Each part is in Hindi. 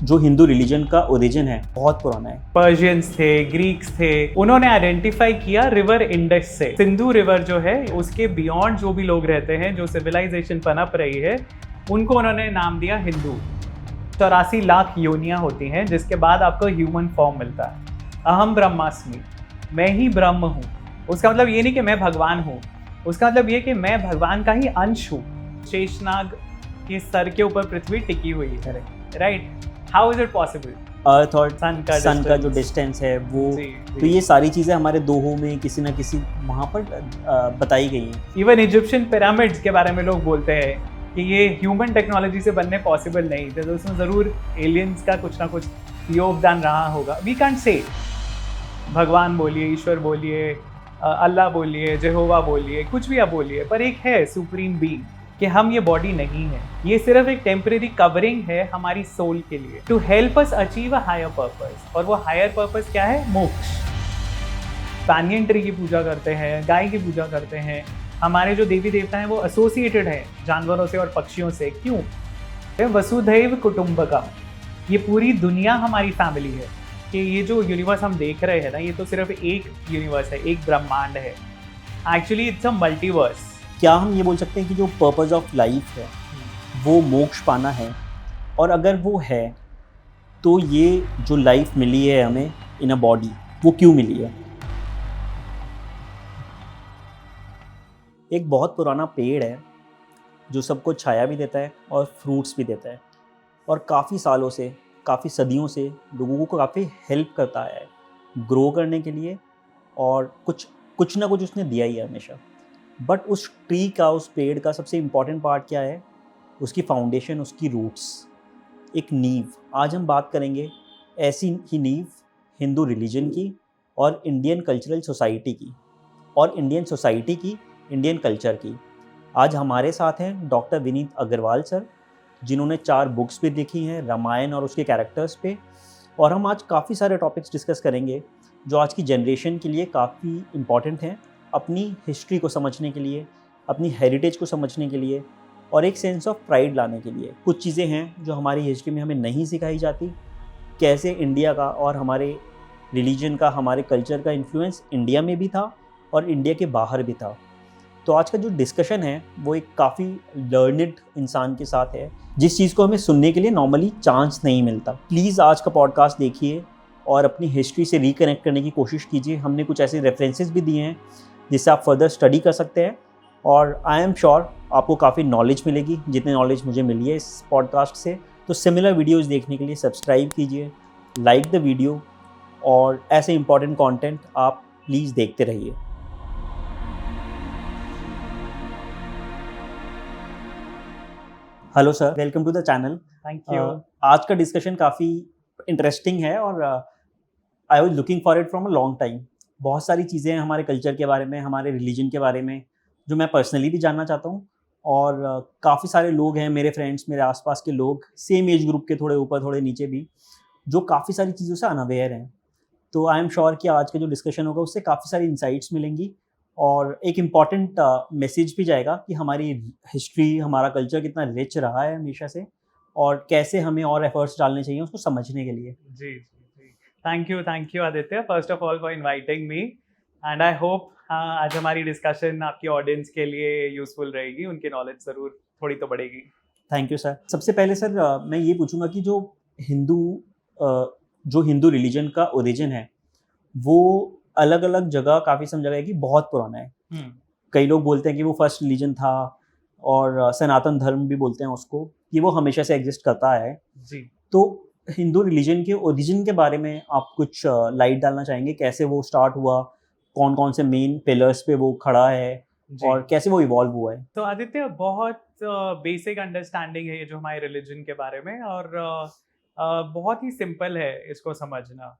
जो हिंदू रिलीजन का ओरिजिन है बहुत पुराना है। पर्शियंस थे, ग्रीक्स थे, उन्होंने आइडेंटिफाई किया रिवर इंडस से। सिंधु रिवर जो है उसके बियॉन्ड जो भी लोग रहते हैं, जो सिविलाइजेशन पनप रही है, उनको उन्होंने नाम दिया हिंदू। 84 लाख योनियां होती हैं जिसके बाद आपको ह्यूमन फॉर्म मिलता है। अहम ब्रह्मास्मि, मैं ही ब्रह्म हूँ। उसका मतलब ये नहीं कि मैं भगवान हूँ, उसका मतलब ये कि मैं भगवान का ही अंश हूँ। शेषनाग के सर के ऊपर पृथ्वी टिकी हुई है, right? How is it possible? Earth और सन का जो डिस्टेंस है वो जी। तो ये सारी चीज़ें हमारे दोहों में किसी ना किसी वहाँ पर बताई गई हैं। इवन इजिप्शियन पिरामिड्स के बारे में लोग बोलते हैं कि ये ह्यूमन टेक्नोलॉजी से बनने पॉसिबल नहीं थे, तो उसमें ज़रूर एलियंस का कुछ ना कुछ योगदान रहा होगा। वी कांट से भगवान बोलिए, ईश्वर बोलिए, अल्लाह बोलिए, जेहोवा बोलिए, कुछ भी आप बोलिए, पर एक है सुप्रीम बीइंग कि हम ये बॉडी नहीं है, ये सिर्फ एक टेम्परेरी कवरिंग है हमारी सोल के लिए, to help us achieve a higher purpose. और वो हायर पर्पस क्या है? मोक्ष। पैनियन ट्री की पूजा करते हैं, गाय की पूजा करते हैं। हमारे जो देवी देवता हैं वो एसोसिएटेड हैं जानवरों से और पक्षियों से। क्यों? वसुधैव कुटुंबकम, ये पूरी दुनिया हमारी फैमिली है। कि ये जो यूनिवर्स हम देख रहे हैं ना, ये तो सिर्फ एक यूनिवर्स है, एक ब्रह्मांड है। Actually it's a multiverse. क्या हम ये बोल सकते हैं कि जो पर्पस ऑफ लाइफ है वो मोक्ष पाना है? और अगर वो है तो ये जो लाइफ मिली है हमें इन अ बॉडी, वो क्यों मिली है? एक बहुत पुराना पेड़ है जो सबको छाया भी देता है और फ्रूट्स भी देता है, और काफ़ी सालों से, काफ़ी सदियों से लोगों को काफ़ी हेल्प करता है ग्रो करने के लिए, और कुछ ना कुछ उसने दिया ही है हमेशा। बट उस ट्री का, उस पेड़ का सबसे इम्पॉर्टेंट पार्ट क्या है? उसकी फाउंडेशन, उसकी रूट्स, एक नींव। आज हम बात करेंगे ऐसी ही नींव हिंदू रिलीजन की और इंडियन कल्चरल सोसाइटी की, और इंडियन सोसाइटी की, इंडियन कल्चर की। आज हमारे साथ हैं डॉक्टर विनीत अग्रवाल सर, जिन्होंने 4 बुक्स भी लिखी हैं रामायण और उसके कैरेक्टर्स पे। और हम आज काफ़ी सारे टॉपिक्स डिस्कस करेंगे जो आज की जनरेशन के लिए काफ़ी इम्पॉर्टेंट हैं, अपनी हिस्ट्री को समझने के लिए, अपनी हेरिटेज को समझने के लिए, और एक सेंस ऑफ प्राइड लाने के लिए। कुछ चीज़ें हैं जो हमारी हिस्ट्री में हमें नहीं सिखाई जाती, कैसे इंडिया का और हमारे रिलीजन का, हमारे कल्चर का इन्फ्लुएंस इंडिया में भी था और इंडिया के बाहर भी था। तो आज का जो डिस्कशन है वो एक काफ़ी लर्निड इंसान के साथ है, जिस चीज़ को हमें सुनने के लिए नॉर्मली चांस नहीं मिलता। प्लीज़ आज का पॉडकास्ट देखिए और अपनी हिस्ट्री से रिकनेक्ट करने की कोशिश कीजिए। हमने कुछ ऐसे रेफरेंसेस भी दिए हैं जिससे आप फर्दर स्टडी कर सकते हैं, और आई एम श्योर आपको काफ़ी नॉलेज मिलेगी, जितनी नॉलेज मुझे मिली है इस पॉडकास्ट से। तो सिमिलर वीडियोस देखने के लिए सब्सक्राइब कीजिए, लाइक द वीडियो, और ऐसे इंपॉर्टेंट कंटेंट आप प्लीज़ देखते रहिए। Hello sir, welcome to the channel. Thank you. आज का डिस्कशन काफ़ी इंटरेस्टिंग है और I was looking for it from a long time. बहुत सारी चीज़ें हैं हमारे कल्चर के बारे में, हमारे रिलीजन के बारे में, जो मैं पर्सनली भी जानना चाहता हूँ। और काफ़ी सारे लोग हैं, मेरे फ्रेंड्स, मेरे आसपास के लोग, सेम एज ग्रुप के, थोड़े ऊपर थोड़े नीचे भी, जो काफ़ी सारी चीज़ों से अनअवेयर हैं। तो आई एम श्योर कि आज का जो डिस्कशन होगा उससे काफ़ी सारी इंसाइट्स मिलेंगी, और एक इम्पॉर्टेंट मैसेज भी जाएगा कि हमारी हिस्ट्री, हमारा कल्चर कितना रिच रहा है हमेशा से, और कैसे हमें और एफर्ट्स डालने चाहिए उसको समझने के लिए। जी जी जी, thank you Aditya, first of all for inviting me, and I hope आज हमारी डिस्कशन आपकी ऑडियंस के लिए यूजफुल रहेगी, उनकी नॉलेज ज़रूर थोड़ी तो बढ़ेगी। Thank you sir. सबसे पहले सर मैं ये पूछूंगा कि हिंदू जो हिंदू रिलीजन का ओरिजिन है वो अलग अलग जगह, काफ़ी सब जगह है कि बहुत पुराना है। कई लोग बोलते हैं कि वो फर्स्ट रिलीजन था, और सनातन धर्म भी बोलते हैं उसको, कि वो हमेशा से एग्जिस्ट करता है। जी। तो हिंदू रिलीजन के ओरिजिन के बारे में आप कुछ लाइट डालना चाहेंगे? कैसे वो स्टार्ट हुआ, कौन कौन से मेन पिलर्स पे वो खड़ा है, और कैसे वो इवॉल्व हुआ है? तो आदित्य, बहुत बेसिक अंडरस्टैंडिंग है ये जो हमारे रिलीजन के बारे में, और बहुत ही सिंपल है इसको समझना।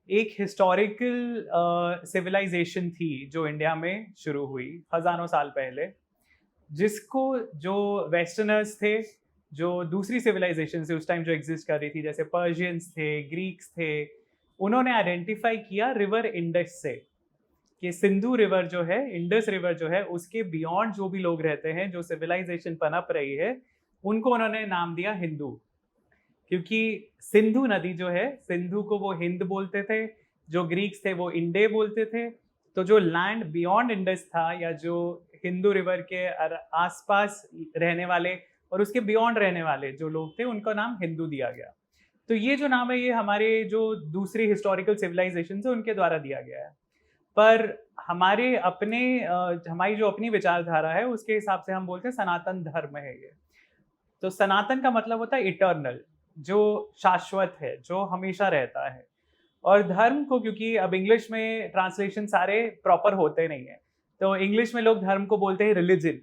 एक हिस्टोरिकल सिविलाइजेशन थी जो इंडिया में शुरू हुई हजारों साल पहले, जिसको जो वेस्टर्नर्स थे, जो दूसरी सिविलाइजेशन से उस टाइम जो एग्जिस्ट कर रही थी, जैसे पर्शियंस थे, ग्रीक्स थे, उन्होंने आइडेंटिफाई किया रिवर इंडस से कि सिंधु रिवर जो है, इंडस रिवर जो है, उसके बियॉन्ड जो भी लोग रहते हैं, जो सिविलाइजेशन पनप रही है, उनको उन्होंने नाम दिया हिंदू। क्योंकि सिंधु नदी जो है, सिंधु को वो हिंद बोलते थे, जो ग्रीक्स थे वो इंडे बोलते थे। तो जो लैंड बियॉन्ड इंडस था, या जो हिंदू रिवर के आसपास रहने वाले और उसके बियॉन्ड रहने वाले जो लोग थे, उनका नाम हिंदू दिया गया। तो ये जो नाम है, ये हमारे जो दूसरी हिस्टोरिकल सिविलाइजेशन है उनके द्वारा दिया गया है। पर हमारे अपने हमारी जो अपनी विचारधारा है उसके हिसाब से हम बोलते हैं सनातन धर्म है ये। तो सनातन का मतलब होता है इटर्नल, जो शाश्वत है, जो हमेशा रहता है। और धर्म को, क्योंकि अब इंग्लिश में ट्रांसलेशन सारे प्रॉपर होते नहीं है, तो इंग्लिश में लोग धर्म को बोलते हैं रिलीजन,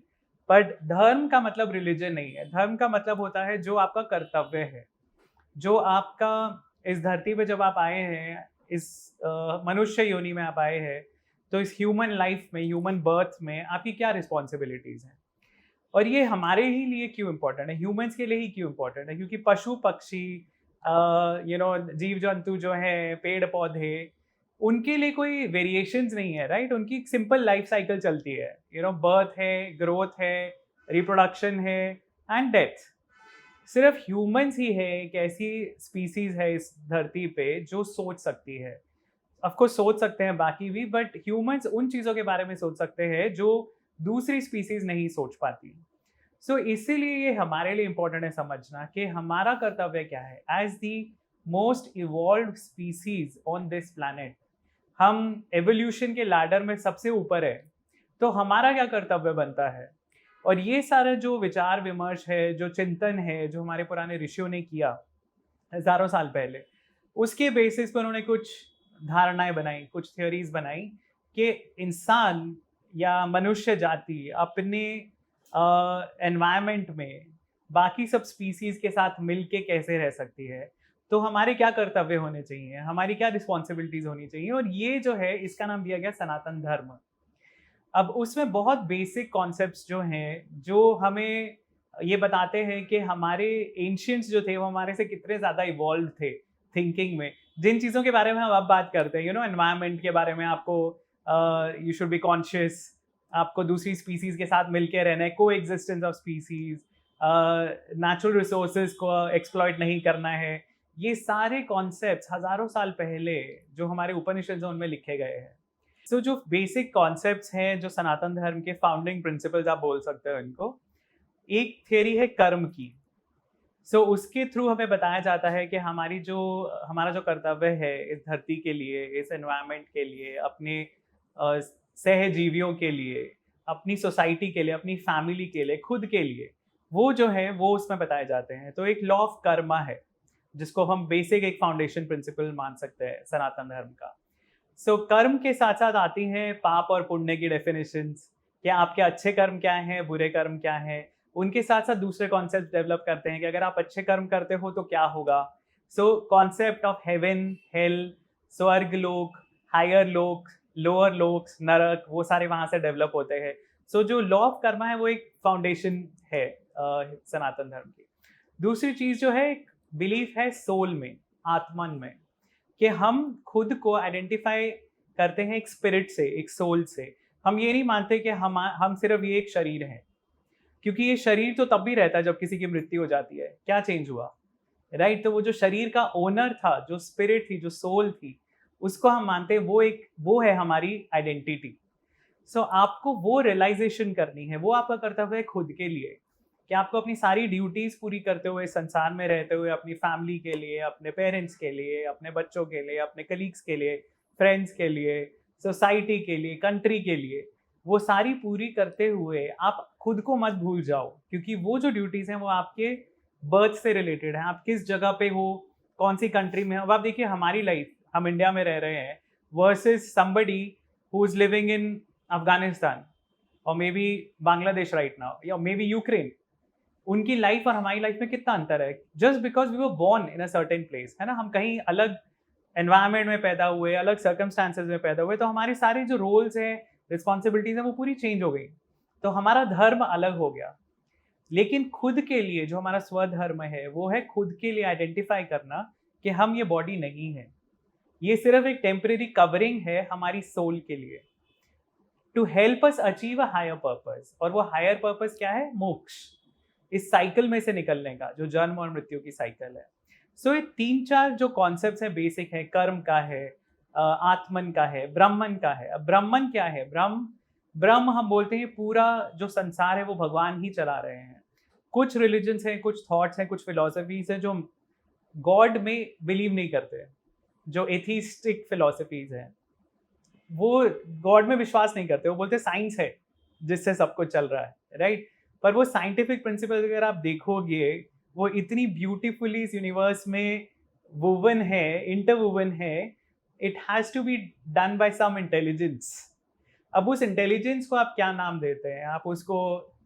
बट धर्म का मतलब रिलीजन नहीं है। धर्म का मतलब होता है जो आपका कर्तव्य है, जो आपका इस धरती पे जब आप आए हैं, इस मनुष्य योनि में आप आए हैं, तो इस ह्यूमन लाइफ में, ह्यूमन बर्थ में आपकी क्या रिस्पॉन्सिबिलिटीज हैं। और ये हमारे ही लिए क्यों इम्पोर्टेंट है, ह्यूमंस के लिए ही क्यों इम्पोर्टेंट है, क्योंकि पशु पक्षी जीव जंतु जो है, पेड़ पौधे, उनके लिए कोई वेरिएशंस नहीं है, राइट। उनकी सिंपल लाइफ साइकिल चलती है, बर्थ है, ग्रोथ है, रिप्रोडक्शन है एंड डेथ। सिर्फ ह्यूमंस ही है एक ऐसी स्पीसीज है इस धरती पे जो सोच सकती है। ऑफ कोर्स सोच सकते हैं बाकी भी, बट ह्यूमंस उन चीज़ों के बारे में सोच सकते हैं जो दूसरी स्पीसीज नहीं सोच पाती। सो इसीलिए ये हमारे लिए इम्पोर्टेंट है समझना कि हमारा कर्तव्य क्या है as the most evolve species on this planet. हम एवोल्यूशन के लैडर में सबसे ऊपर है, तो हमारा क्या कर्तव्य बनता है। और ये सारा जो विचार विमर्श है, जो चिंतन है, जो हमारे पुराने ऋषियों ने किया हजारों साल पहले, उसके बेसिस पर उन्होंने कुछ धारणाएं बनाई, कुछ थ्योरीज बनाई कि इंसान या मनुष्य जाति अपने एनवायरनमेंट में बाकी सब स्पीसीज के साथ मिलके कैसे रह सकती है। तो हमारे क्या कर्तव्य होने चाहिए, हमारी क्या रिस्पॉन्सिबिलिटीज होनी चाहिए, और ये जो है इसका नाम दिया गया सनातन धर्म। अब उसमें बहुत बेसिक कॉन्सेप्ट्स जो हैं, जो हमें ये बताते हैं कि हमारे एंशियंट्स जो थे वो हमारे से कितने ज़्यादा इवॉल्व थे थिंकिंग में। जिन चीज़ों के बारे में हम अब बात करते हैं, एनवायरनमेंट के बारे में, आपको यू शुड बी कॉन्शियस, आपको दूसरी स्पीसीज के साथ मिलकर रहना है, को existence of species, natural resources को एक्सप्लॉइट नहीं करना है। ये सारे कॉन्सेप्ट्स हजारों साल पहले जो हमारे उपनिषद उनमें लिखे गए हैं। सो जो बेसिक कॉन्सेप्ट्स हैं, जो सनातन धर्म के फाउंडिंग प्रिंसिपल्स आप बोल सकते हो इनको, एक थियरी है कर्म की। सो उसके थ्रू हमें बताया जाता है कि हमारा जो कर्तव्य है इस धरती के लिए, इस एनवायरनमेंट के लिए, अपने सहजीवियों के लिए, अपनी सोसाइटी के लिए, अपनी फैमिली के लिए, खुद के लिए, वो जो है वो उसमें बताए जाते हैं। तो एक लॉ ऑफ कर्मा है जिसको हम बेसिक एक फाउंडेशन प्रिंसिपल मान सकते हैं सनातन धर्म का। सो कर्म के साथ साथ आती हैं पाप और पुण्य की डेफिनेशंस, कि आपके अच्छे कर्म क्या हैं, बुरे कर्म क्या हैं। उनके साथ साथ दूसरे कॉन्सेप्ट डेवलप करते हैं कि अगर आप अच्छे कर्म करते हो तो क्या होगा। So concept of haven, hello, स्वर्ग लोक, हायर लोक, लोअर लोक्स, नरक, वो सारे वहाँ से डेवलप होते हैं। सो जो लॉ ऑफ कर्मा है वो एक फाउंडेशन है सनातन धर्म की। दूसरी चीज़ जो है, बिलीफ है सोल में, आत्मन में, कि हम खुद को आइडेंटिफाई करते हैं एक स्पिरिट से, एक सोल से। हम ये नहीं मानते कि हम सिर्फ ये एक शरीर हैं, क्योंकि ये शरीर तो तब भी रहता है जब किसी की मृत्यु हो जाती है। क्या चेंज हुआ, राइट। तो वो जो शरीर का ओनर था, जो स्पिरिट थी, जो सोल थी, उसको हम मानते हैं वो है हमारी आइडेंटिटी। सो आपको वो रियलाइजेशन करनी है, वो आपका कर्तव्य है खुद के लिए, कि आपको अपनी सारी ड्यूटीज पूरी करते हुए, संसार में रहते हुए, अपनी फैमिली के लिए, अपने पेरेंट्स के लिए, अपने बच्चों के लिए, अपने कलीग्स के लिए, फ्रेंड्स के लिए, सोसाइटी के लिए, कंट्री के लिए, वो सारी पूरी करते हुए आप खुद को मत भूल जाओ, क्योंकि वो जो ड्यूटीज हैं वो आपके बर्थ से रिलेटेड है। आप किस जगह पे हो, कौन सी कंट्री में हो। अब आप देखिए हमारी लाइफ, हम इंडिया में रह रहे हैं versus somebody who is living in Afghanistan और may be Bangladesh right now, या मे बी यूक्रेन। उनकी लाइफ और हमारी लाइफ में कितना अंतर है, just because we were born in a certain place, है ना। हम कहीं अलग एनवायरनमेंट में पैदा हुए, अलग सर्कमस्टांसेस में पैदा हुए, तो हमारे सारे जो रोल्स हैं, रिस्पॉन्सिबिलिटीज हैं, वो पूरी चेंज हो गई। तो हमारा धर्म अलग हो गया। लेकिन खुद के लिए जो हमारा स्वधर्म है, वो है खुद के लिए आइडेंटिफाई करना कि हम ये बॉडी नहीं है, ये सिर्फ एक टेम्परेरी कवरिंग है हमारी सोल के लिए, to help us achieve a higher purpose. और वो हायर पर्पस क्या है, मोक्ष, इस साइकिल में से निकलने का, जो जन्म और मृत्यु की साइकिल है। सो ये 3-4 जो कॉन्सेप्ट्स हैं बेसिक है, कर्म का है, आत्मन का है, ब्रह्मन का है। अब ब्रह्मन क्या है? ब्रह्म हम बोलते हैं पूरा जो संसार है वो भगवान ही चला रहे हैं। कुछ रिलीजन्स हैं, कुछ थॉट्स हैं, कुछ फिलोसफीज हैं जो गॉड में बिलीव नहीं करते, जो एथिस्टिक फिलोसफीज हैं, वो गॉड में विश्वास नहीं करते। वो बोलते साइंस है जिससे सब कुछ चल रहा है, राइट? पर वो साइंटिफिक प्रिंसिपल अगर आप देखोगे, वो इतनी ब्यूटीफुली इस यूनिवर्स में वुवन है, इंटरवुवन है, it has to be done by some intelligence. अब उस इंटेलिजेंस को आप क्या नाम देते हैं? आप उसको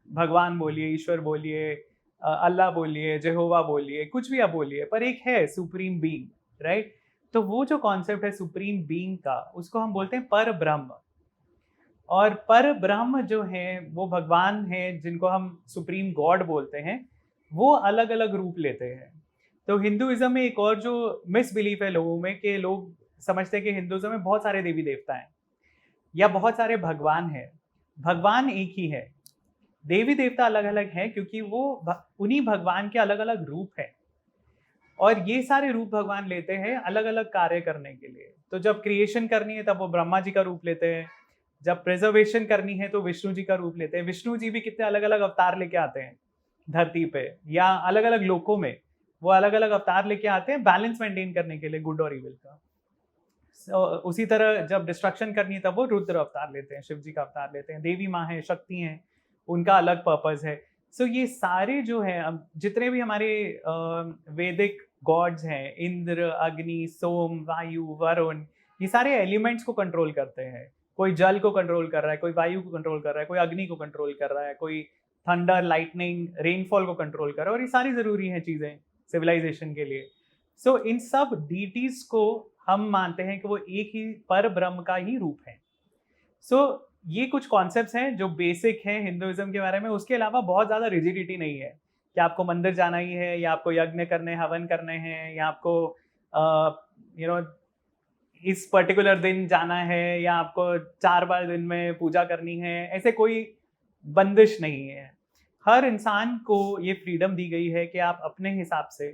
भगवान बोलिए, ईश्वर बोलिए, अल्लाह बोलिए, जेहोवा बोलिए, कुछ भी आप बोलिए, पर एक है सुप्रीम बीइंग, राइट? तो वो जो कॉन्सेप्ट है सुप्रीम बीइंग का, उसको हम बोलते हैं पर ब्रह्म। और पर ब्रह्म जो है वो भगवान है, जिनको हम सुप्रीम गॉड बोलते हैं, वो अलग अलग रूप लेते हैं। तो हिंदुइज्म में एक और जो मिसबिलीफ है लोगों में, कि लोग समझते हैं कि हिंदुइज्म में बहुत सारे देवी देवता हैं या बहुत सारे भगवान हैं। भगवान एक ही है, देवी देवता अलग अलग हैं, क्योंकि वो उन्हीं भगवान के अलग अलग रूप हैं। और ये सारे रूप भगवान लेते हैं अलग अलग कार्य करने के लिए। तो जब क्रिएशन करनी है तब वो ब्रह्मा जी का रूप लेते हैं, जब प्रिजर्वेशन करनी है तो विष्णु जी का रूप लेते हैं। विष्णु जी भी कितने अलग अलग अवतार लेके आते हैं धरती पे, या अलग अलग लोकों में वो अलग अलग अवतार लेके आते हैं बैलेंस मेंटेन करने के लिए, गुड और इविल का। उसी तरह जब डिस्ट्रक्शन करनी है तब वो रुद्र अवतार लेते हैं, शिव जी का अवतार लेते हैं। देवी माँ है, शक्ति हैं, उनका अलग पर्पस है। सो ये सारे जो है, अब जितने भी हमारे वैदिक गॉड्स हैं, इंद्र, अग्नि, सोम, वायु, वरुण, ये सारे एलिमेंट्स को कंट्रोल करते हैं। कोई जल को कंट्रोल कर रहा है, कोई वायु को कंट्रोल कर रहा है, कोई अग्नि को कंट्रोल कर रहा है, कोई थंडर, लाइटनिंग, रेनफॉल को कंट्रोल कर रहा है। और ये सारी ज़रूरी हैं चीज़ें सिविलाइजेशन के लिए। सो इन सब डीटीज को हम मानते हैं कि वो एक ही पर ब्रह्म का ही रूप है। सो ये कुछ कॉन्सेप्ट्स हैं जो बेसिक हैं हिंदुइज्म के बारे में। उसके अलावा बहुत ज़्यादा रिजिडिटी नहीं है कि आपको मंदिर जाना ही है, या आपको यज्ञ करने, हवन करने हैं, या आपको इस पर्टिकुलर दिन जाना है, या आपको 4 बार दिन में पूजा करनी है। ऐसे कोई बंदिश नहीं है। हर इंसान को ये फ्रीडम दी गई है कि आप अपने हिसाब से,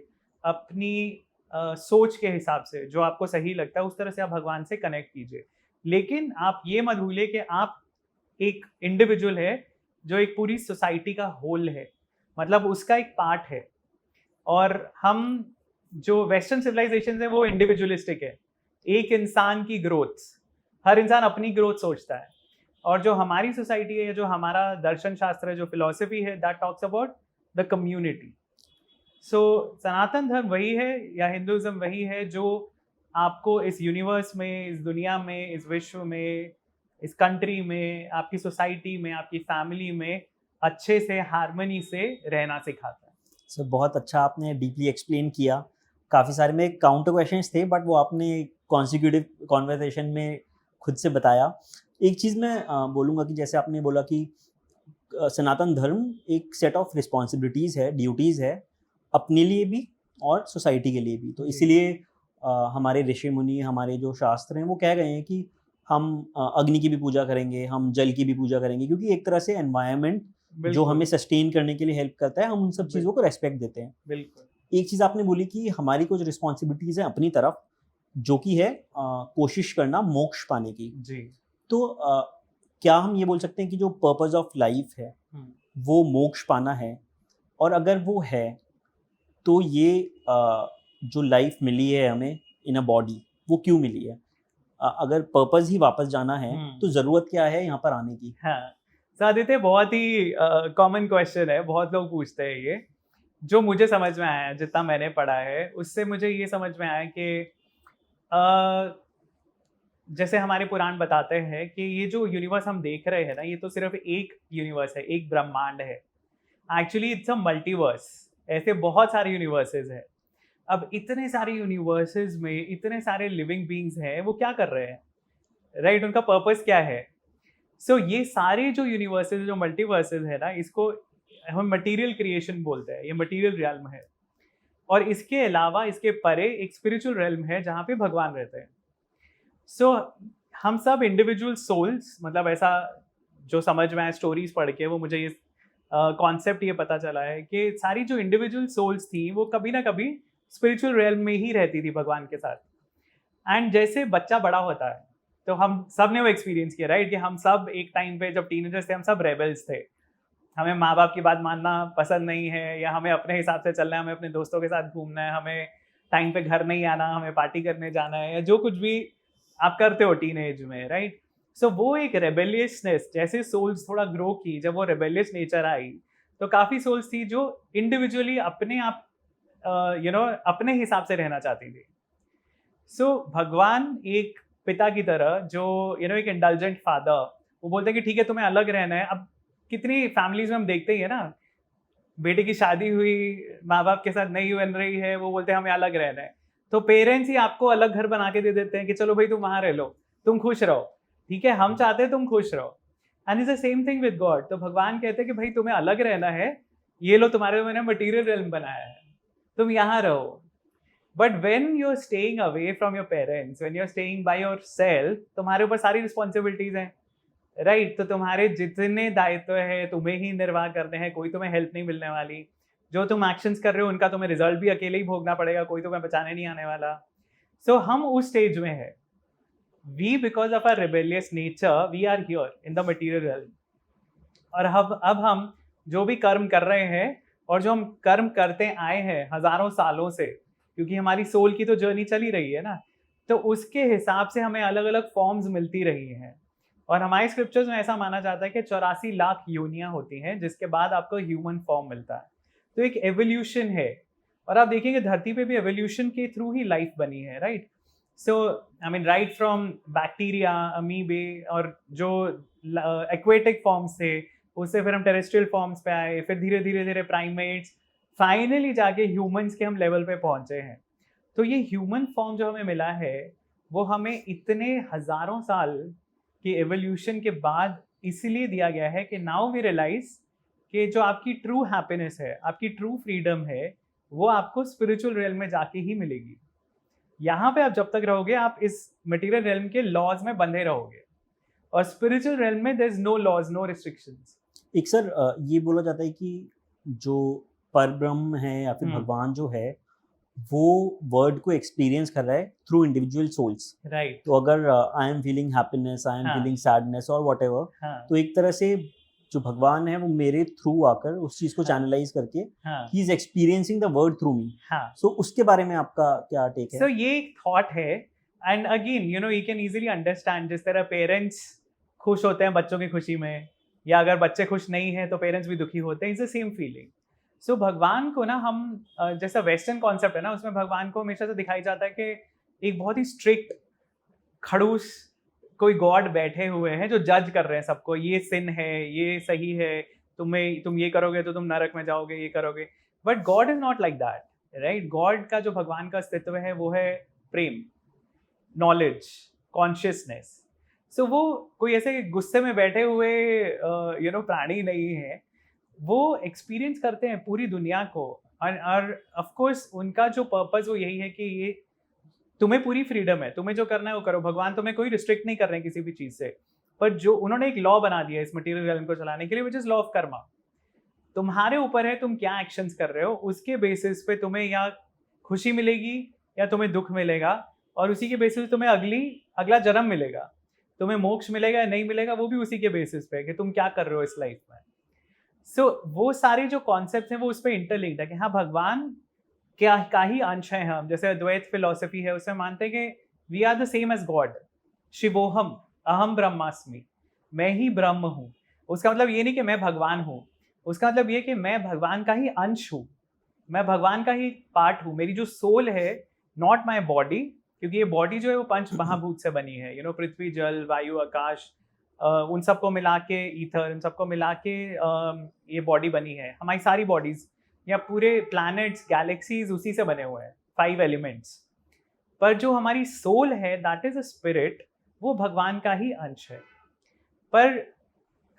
अपनी सोच के हिसाब से, जो आपको सही लगता है उस तरह से आप भगवान से कनेक्ट कीजिए। लेकिन आप ये मत भूलिए कि आप एक इंडिविजुअल है जो एक पूरी सोसाइटी का होल है, मतलब उसका एक पार्ट है। और हम जो वेस्टर्न सिविलाइजेशन है वो इंडिविजुअलिस्टिक है, एक इंसान की ग्रोथ, हर इंसान अपनी ग्रोथ सोचता है। और जो हमारी सोसाइटी है, जो हमारा दर्शन शास्त्र है, जो फिलॉसफी है, that talks about the community. So Sanatan Dharma वही है, या हिंदुइज्म वही है, जो आपको इस यूनिवर्स में, इस दुनिया में, इस विश्व में, इस कंट्री में, आपकी सोसाइटी में, आपकी फैमिली में अच्छे से हार्मनी से रहना सिखाता है। सर बहुत अच्छा आपने डीपली एक्सप्लेन किया। काफ़ी सारे में काउंटर क्वेश्चंस थे, बट वो आपने कॉन्सिक्यूटिव कॉन्वर्सेशन में खुद से बताया। एक चीज़ मैं बोलूँगा कि जैसे आपने बोला कि सनातन धर्म एक सेट ऑफ रिस्पॉन्सिबिलिटीज़ है, ड्यूटीज़ है, अपने लिए भी और सोसाइटी के लिए भी। तो इसीलिए हमारे ऋषि मुनि, हमारे जो शास्त्र हैं, वो कह गए हैं कि हम अग्नि की भी पूजा करेंगे, हम जल की भी पूजा करेंगे, क्योंकि एक तरह से एनवायरनमेंट जो हमें सस्टेन करने के लिए हेल्प करता है, हम उन सब चीज़ों को रेस्पेक्ट देते हैं। बिल्कुल। एक चीज़ आपने बोली कि हमारी कुछ रिस्पॉन्सिबिलिटीज़ हैं अपनी तरफ, जो कि है कोशिश करना मोक्ष पाने की। जी। तो क्या हम ये बोल सकते हैं कि जो पर्पस ऑफ लाइफ है वो मोक्ष पाना है? और अगर वो है तो ये जो लाइफ मिली है हमें इन अ बॉडी, वो क्यों मिली है? अगर पर्पस ही वापस जाना है तो ज़रूरत क्या है यहाँ पर आने की? हाँ, आदित्य, बहुत ही कॉमन क्वेश्चन है, बहुत लोग पूछते हैं ये। जो मुझे समझ में आया, जितना मैंने पढ़ा है, उससे मुझे ये समझ में आया कि जैसे हमारे पुराण बताते हैं कि ये जो यूनिवर्स हम देख रहे हैं ना, ये तो सिर्फ एक यूनिवर्स है, एक ब्रह्मांड है। एक्चुअली इट्स अ मल्टीवर्स, ऐसे बहुत सारे यूनिवर्सेस हैं। अब इतने सारे यूनिवर्सेस में इतने सारे लिविंग बीइंग्स हैं, वो क्या कर रहे हैं, राइट? उनका पर्पस क्या है? सो ये सारे जो यूनिवर्सेस, जो मल्टीवर्सेस है ना, इसको हम मटेरियल क्रिएशन बोलते हैं, ये मटेरियल रियल्म है। और इसके अलावा, इसके परे एक स्पिरिचुअल रियल्म है जहाँ पे भगवान रहते हैं। सो हम सब इंडिविजुअल सोल्स, मतलब ऐसा जो समझ में आया स्टोरीज पढ़ के, वो मुझे ये कॉन्सेप्ट ये पता चला है कि सारी जो इंडिविजुअल सोल्स थी वो कभी ना कभी स्पिरिचुअल रियल्म में ही रहती थी भगवान के साथ। एंड जैसे बच्चा बड़ा होता है तो हम सब ने वो एक्सपीरियंस किया राइट, कि हम सब एक टाइम पे जब टीनेजर्स थे हम सब रेबल्स थे, हमें माँ बाप की बात मानना पसंद नहीं है, या हमें अपने हिसाब से चलना है, हमें अपने दोस्तों के साथ घूमना है, हमें टाइम पे घर नहीं आना, हमें पार्टी करने जाना है, या जो कुछ भी आप करते हो टीन एज में राइट। सो वो एक रेबेलियसनेस, जैसे सोल्स थोड़ा ग्रो की, जब वो रेबेलियस नेचर आई तो काफ़ी सोल्स थी जो इंडिविजुअली अपने आप अपने हिसाब से रहना चाहती थी। सो भगवान एक पिता की तरह जो एक इंडल्जेंट फादर, वो बोलते हैं कि ठीक है तुम्हें अलग रहना है। अब कितनी फैमिलीज में हम देखते ही है ना, बेटे की शादी हुई, माँ बाप के साथ नहीं बन रही है, वो बोलते हैं हमें अलग रहना है, तो पेरेंट्स ही आपको अलग घर बना के दे देते हैं कि चलो भाई तुम वहां रह लो, तुम खुश रहो, ठीक है हम चाहते हैं तुम खुश रहो। And is the same thing with God. तो भगवान कहते हैं कि भाई तुम्हें अलग रहना है, ये लो तुम्हारे मैंने मटीरियल रेल्म बनाया है, तुम यहाँ रहो। But when you are staying away from your parents, when you are staying by yourself, तुम्हारे ऊपर सारी रिस्पॉन्सिबिलिटीज हैं राइट। तो तुम्हारे जितने दायित्व है तुम्हें ही निर्वाह करने हैं, कोई तुम्हें हेल्प नहीं मिलने वाली, जो तुम एक्शंस कर रहे हो उनका तुम्हें रिजल्ट भी अकेले ही भोगना पड़ेगा, कोई तुम्हें बचाने नहीं आने वाला। सो हम उस स्टेज में है, we because of our rebellious nature we are here in the material realm. और अब हम जो भी कर्म कर रहे हैं और जो हम कर्म करते आए हैं हजारों सालों से, क्योंकि हमारी सोल की तो जर्नी चली रही है ना, तो उसके हिसाब से हमें अलग अलग फॉर्म्स मिलती रही हैं। और हमारे स्क्रिप्चर्स में ऐसा माना जाता है कि 84 लाख योनियां होती हैं जिसके बाद आपको ह्यूमन फॉर्म मिलता है। तो एक एवोल्यूशन है, और आप देखेंगे धरती पे भी एवोल्यूशन के थ्रू ही लाइफ बनी है right. So I mean right from bacteria, amoebae, और जो एक्वेटिक फॉर्म्स थे उससे फिर हम टेरेस्ट्रियल फॉर्म्स पे आए, फिर धीरे धीरे धीरे प्राइमेट्स, फाइनली जाके ह्यूमंस के हम लेवल पे पहुंचे हैं। तो ये ह्यूमन फॉर्म जो हमें मिला है वो हमें इतने हजारों साल कि एवोल्यूशन के बाद इसलिए दिया गया है कि नाउ वी रियलाइज कि जो आपकी ट्रू हैप्पीनेस है, आपकी ट्रू फ्रीडम है, वो आपको स्पिरिचुअल रियल्म में जाके ही मिलेगी। यहाँ पे आप जब तक रहोगे आप इस मटेरियल रियल्म के लॉज में बंधे रहोगे, और स्पिरिचुअल रियल्म में there is no laws, no restrictions. एक सर ये बोला जाता है कि जो परब्रह्म है या फिर भगवान जो है वो वर्ड को एक्सपीरियंस कर रहा है थ्रू इंडिविजुअल सोल्स राइट। तो अगर I am feeling happiness, I am feeling sadness और व्हाटएवर, तो एक तरह से जो भगवान है वो मेरे थ्रू आकर उस चीज को चैनलाइज करके ही is experiencing the world through me. So उसके बारे में आपका क्या टेक है? सो ये एक थॉट है, and again you can easily understand, जिस तरह पेरेंट्स खुश होते हैं बच्चों की खुशी में, या अगर बच्चे खुश नहीं हैं तो पेरेंट्स भी दुखी होते हैं, इट्स द सेम फीलिंग। सो भगवान को ना हम जैसा वेस्टर्न कॉन्सेप्ट है ना, उसमें भगवान को हमेशा से दिखाई जाता है कि एक बहुत ही स्ट्रिक्ट खड़ूस कोई गॉड बैठे हुए हैं जो जज कर रहे हैं सबको, ये सिन है, ये सही है, तुम ये करोगे तो तुम नरक में जाओगे, ये करोगे। But God is not like that right. God का जो भगवान का अस्तित्व है वो है प्रेम, नॉलेज, कॉन्शियसनेस। सो वो कोई ऐसे गुस्से में बैठे हुए प्राणी नहीं है, वो एक्सपीरियंस करते हैं पूरी दुनिया को। और ऑफ कोर्स उनका जो पर्पस वो यही है कि ये तुम्हें पूरी फ्रीडम है, तुम्हें जो करना है वो करो। भगवान तुम्हें कोई रिस्ट्रिक्ट नहीं कर रहे हैं किसी भी चीज से, पर जो उन्होंने एक लॉ बना दिया है इस मटेरियल रियल्म को चलाने के लिए, which is law of Karma. तुम्हारे ऊपर है तुम क्या एक्शंस कर रहे हो, उसके बेसिस पे तुम्हें या खुशी मिलेगी या तुम्हें दुख मिलेगा, और उसी के बेसिस पे तुम्हें अगला जन्म मिलेगा, तुम्हें मोक्ष मिलेगा या नहीं मिलेगा वो भी उसी के बेसिस पे कि तुम क्या कर रहे हो इस लाइफ में। सो वो सारे जो कॉन्सेप्ट हैं वो उस पर इंटरलिंक्ड है कि हाँ भगवान क्या का ही अंश है हम। जैसे अद्वैत फिलोसफी है उसमें मानते हैं कि we are the same as god, शिवोहम अहम ब्रह्मास्मि, मैं ही ब्रह्म हूँ। उसका मतलब ये नहीं कि मैं भगवान हूँ, उसका मतलब ये कि मैं भगवान का ही अंश हूँ, मैं भगवान का ही पार्ट हूँ। मेरी जो सोल है, नॉट माई बॉडी, क्योंकि ये बॉडी जो है वो पंच महाभूत से बनी है, पृथ्वी, जल, वायु, आकाश, उन सबको मिला के, ईथर, उन सबको मिला के ये बॉडी बनी है। हमारी सारी बॉडीज या पूरे प्लैनेट्स, गैलेक्सीज उसी से बने हुए हैं, 5 एलिमेंट्स। पर जो हमारी सोल है, दैट इज अ स्पिरिट, वो भगवान का ही अंश है। पर